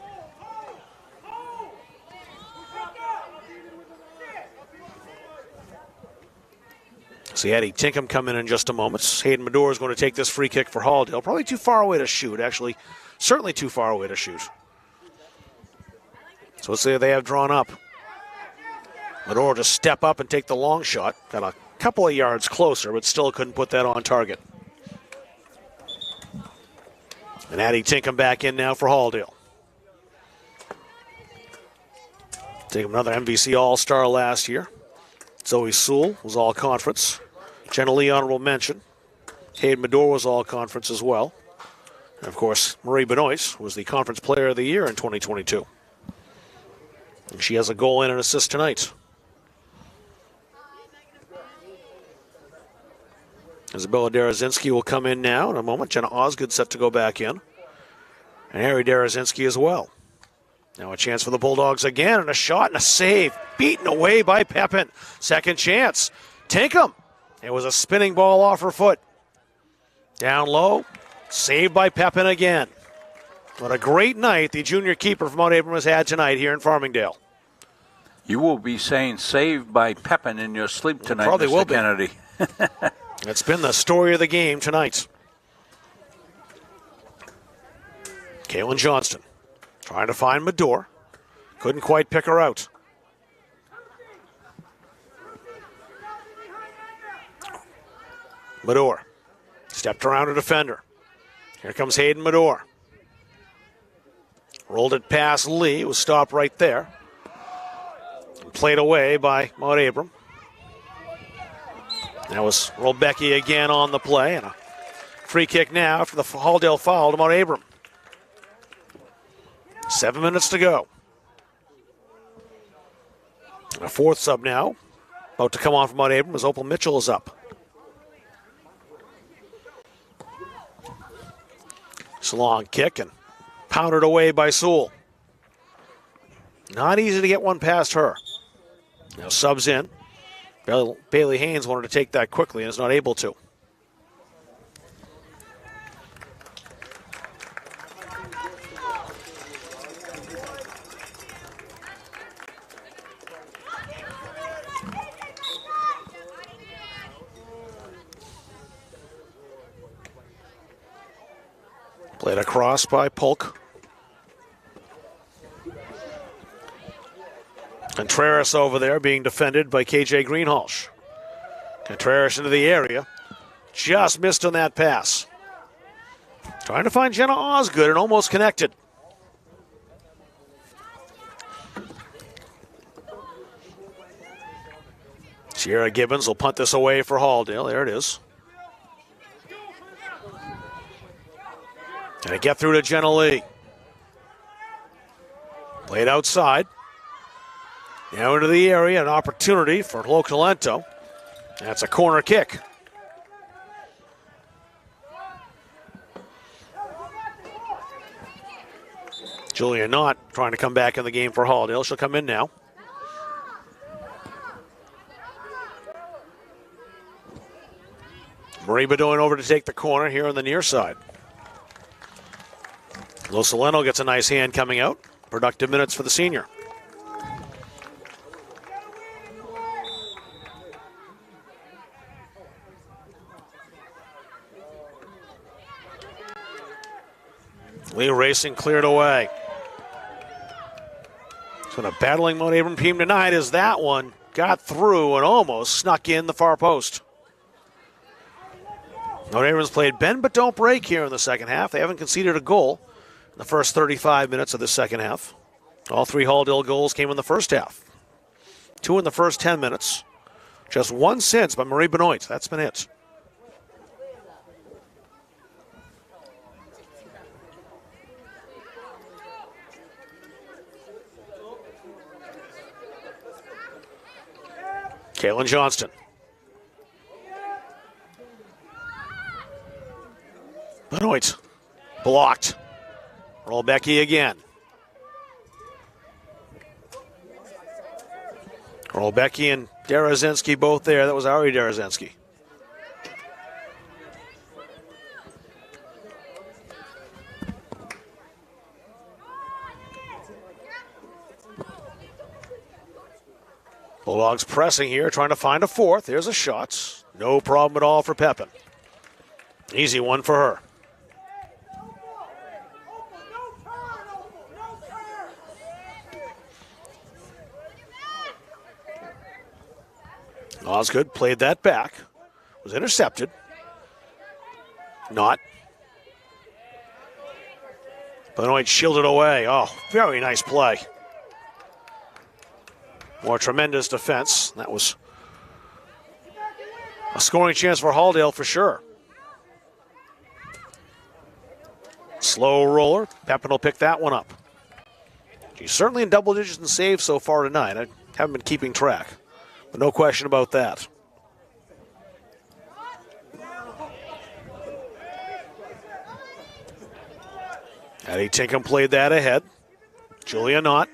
See Eddie Tinkham come in just a moment. Hayden Medora is going to take this free kick for Halldale. Probably too far away to shoot, actually. Certainly too far away to shoot. So let's say they have drawn up. Medora just step up and take the long shot. Got a couple of yards closer, but still couldn't put that on target. And Addie Tinkham back in now for Halldale. Tinkham, another MVC All-Star last year. Zoe Sewell was All-Conference. Jenna Lee, honorable mention. Hayden Medora was All-Conference as well. And, of course, Marie Benoist was the Conference Player of the Year in 2022. And she has a goal and an assist tonight. Isabella Derazinski will come in now in a moment. Jenna Osgood set to go back in. And Harry Derazinski as well. Now a chance for the Bulldogs again, and a shot and a save. Beaten away by Pepin. Second chance. Tinkham. It was a spinning ball off her foot. Down low. Saved by Pepin again. What a great night the junior keeper from Mount Abram has had tonight here in Farmingdale. You will be saying saved by Pepin in your sleep tonight, probably Mr. will be. Kennedy. It's been the story of the game tonight. Kaylin Johnston trying to find Medora. Couldn't quite pick her out. Medora stepped around a defender. Here comes Hayden Medora. Rolled it past Lee. It was stopped right there. And played away by Mount Abram. That was Rolbecki again on the play. And a free kick now after the Halldale foul to Mount Abram. 7 minutes to go. And a fourth sub now. About to come on from Mount Abram as Opal Mitchell is up. It's a long kick and pounded away by Sewell. Not easy to get one past her. Now subs in. Bailey Haynes wanted to take that quickly and is not able to. Played across by Polk. Contreras over there being defended by KJ Greenhalgh. Contreras into the area. Just missed on that pass. Trying to find Jenna Osgood and almost connected. Sierra Gibbons will punt this away for Halldale. There it is. Can it get through to Jenna Lee? Played outside. Now into the area, an opportunity for Locolento. That's a corner kick. Julia Knott trying to come back in the game for Halldale. She'll come in now. Marie Bedoin over to take the corner here on the near side. Locolento gets a nice hand coming out. Productive minutes for the senior. Lee racing cleared away. So the battling Mount Abram team tonight is that one got through and almost snuck in the far post. Mount Abram's played bend but don't break here in the second half. They haven't conceded a goal in the first 35 minutes of the second half. All three Halldale goals came in the first half. 2 in the first 10 minutes. Just 1 since by Marie Benoit. That's been it. Caitlin Johnston. Benoit blocked. Roll Becky again. Roll Becky and Darazinski both there. That was Ari Darazinski. Bulldogs pressing here, trying to find a fourth. There's a shot. No problem at all for Pepin. Easy one for her. Osgood played that back. Was intercepted. Not. Benoit shielded away. Oh, very nice play. More tremendous defense. That was a scoring chance for Halldale for sure. Slow roller. Pepin will pick that one up. She's certainly in double digits in saves so far tonight. I haven't been keeping track, but no question about that. Addie Tinkham played that ahead. Julia Knott.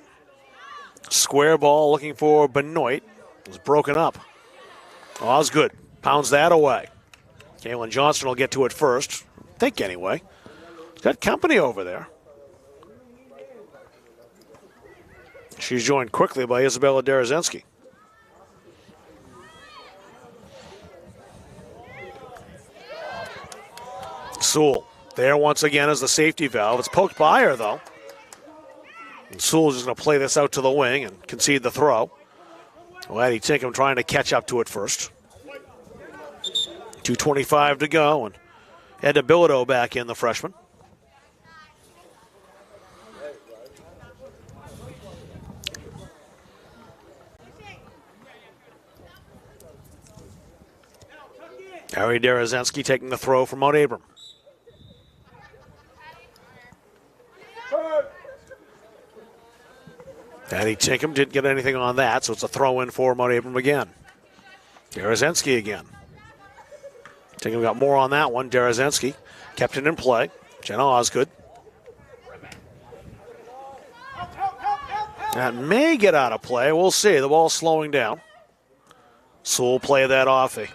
Square ball looking for Benoit. It was broken up. Osgood pounds that away. Caitlin Johnston will get to it first. I think anyway. He's got company over there. She's joined quickly by Isabella Darazinski. Sewell there once again as the safety valve. It's poked by her though. And Sewell's just going to play this out to the wing and concede the throw. Well, Addie Tinkham trying to catch up to it first. 2:25 to go, and Edna Bilodeau back in, the freshman. Ari Darazinski taking the throw from Mount Abram. Addie Tinkham didn't get anything on that, so it's a throw-in for Mount Abram again. Darazinski again. Tinkham got more on that one. Darazinski kept it in play. Jenna Osgood. That may get out of play. We'll see. The ball's slowing down. Sewell play that off a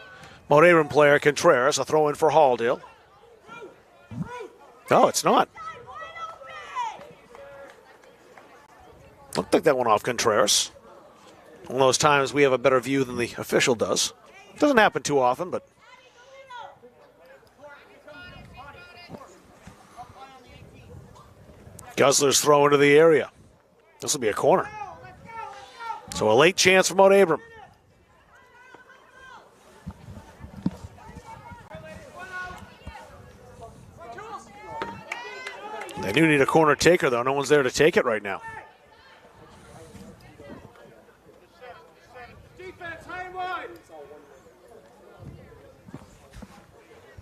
Mount Abram player, Contreras. A throw-in for Halldale. No, it's not. Looked like that went off Contreras. One of those times we have a better view than the official does. Doesn't happen too often, but Guzzler's throw into the area. This will be a corner. So a late chance for Mount Abram. They do need a corner taker, though. No one's there to take it right now.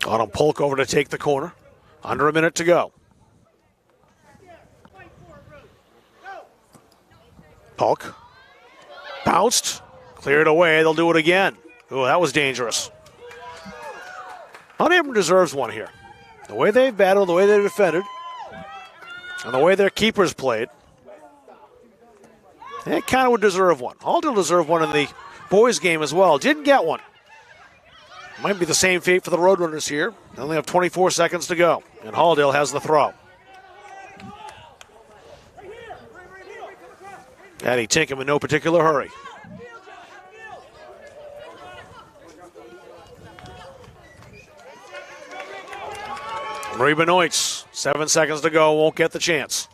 Autumn Polk over to take the corner. Under a minute to go. Polk. Bounced. Cleared away. They'll do it again. Oh, that was dangerous. Mount Abram deserves one here. The way they've battled, the way they've defended, and the way their keepers played, they kind of would deserve one. Halldale deserved one in the boys' game as well. Didn't get one. Might be the same fate for the Roadrunners here. They only have 24 seconds to go, and Halldale has the throw. Addie Tinkham in no particular hurry. Marie Benoit, 7 seconds to go, won't get the chance.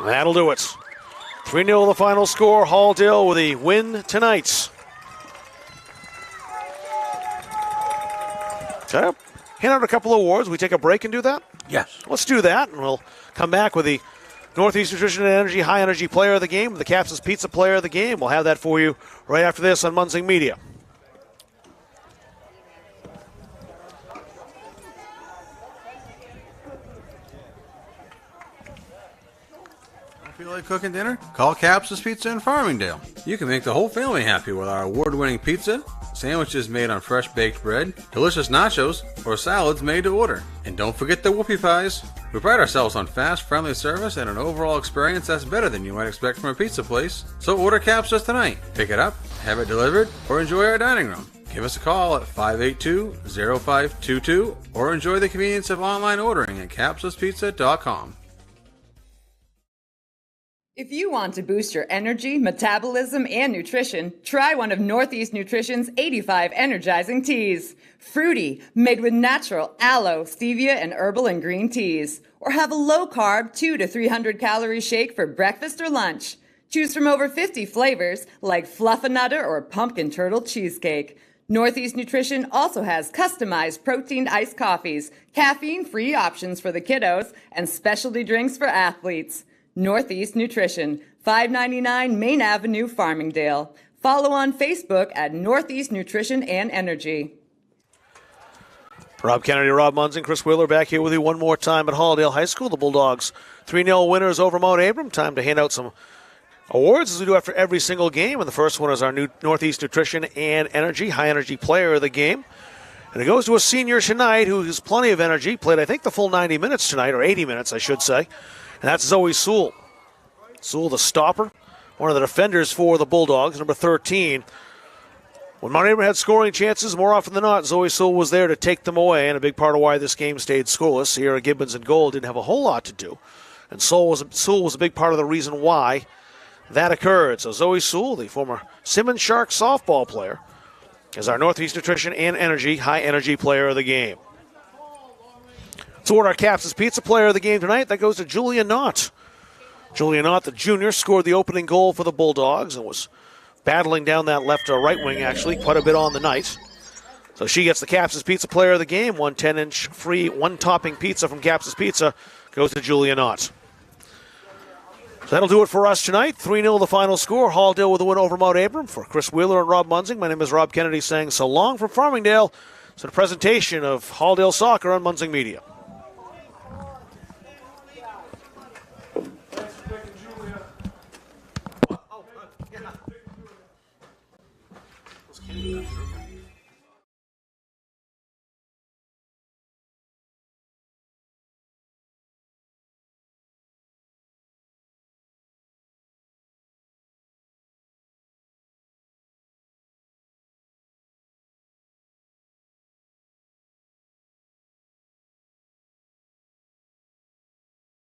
That'll do it. 3-0 the final score. Halldale with a win tonight. Okay. Hand out a couple of awards. We take a break and do that? Yes. Let's do that, and we'll come back with the Northeast Nutrition and Energy High Energy Player of the Game, the Captain's Pizza Player of the Game. We'll have that for you right after this on Munzing Media. Feel like cooking dinner? Call Capsa's Pizza in Farmingdale. You can make the whole family happy with our award-winning pizza, sandwiches made on fresh baked bread, delicious nachos, or salads made to order. And don't forget the whoopie pies. We pride ourselves on fast, friendly service and an overall experience that's better than you might expect from a pizza place. So order Capsa's tonight. Pick it up, have it delivered, or enjoy our dining room. Give us a call at 582-0522 or enjoy the convenience of online ordering at capsaspizza.com. If you want to boost your energy, metabolism, and nutrition, try one of Northeast Nutrition's 85 energizing teas. Fruity, made with natural aloe, stevia, and herbal and green teas. Or have a low-carb 200 to 300 calorie shake for breakfast or lunch. Choose from over 50 flavors like Fluffernutter or Pumpkin Turtle Cheesecake. Northeast Nutrition also has customized protein iced coffees, caffeine-free options for the kiddos, and specialty drinks for athletes. Northeast Nutrition, 599 Main Avenue, Farmingdale. Follow on Facebook at Northeast Nutrition and Energy. Rob Kennedy, Rob Munzing, Chris Wheeler back here with you one more time at Halldale High School. The Bulldogs 3-0 winners over Mount Abram. Time to hand out some awards as we do after every single game. And the first one is our new Northeast Nutrition and Energy High Energy Player of the Game. And it goes to a senior tonight who has plenty of energy. Played, I think, the full 90 minutes tonight, or 80 minutes, I should say. And that's Zoe Sewell. Sewell, the stopper, one of the defenders for the Bulldogs, number 13. When Mount Abram had scoring chances, more often than not, Zoe Sewell was there to take them away, and a big part of why this game stayed scoreless. Sierra Gibbons and goal didn't have a whole lot to do, and Sewell was a big part of the reason why that occurred. So Zoe Sewell, the former Simmons Shark softball player, is our Northeast Nutrition and Energy High Energy Player of the Game. Toward our Captain's Pizza Player of the Game tonight, that goes to Julia Knott. Julia Knott, the junior, scored the opening goal for the Bulldogs and was battling down that left or right wing, actually, quite a bit on the night. So she gets the Captain's Pizza Player of the Game. 1 10-inch free, one-topping pizza from Captain's Pizza goes to Julia Knott. So that'll do it for us tonight. 3-0 the final score. Halldale with a win over Mount Abram. For Chris Wheeler and Rob Munzing, my name is Rob Kennedy saying so long from Farmingdale. It's a presentation of Halldale Soccer on Munzing Media.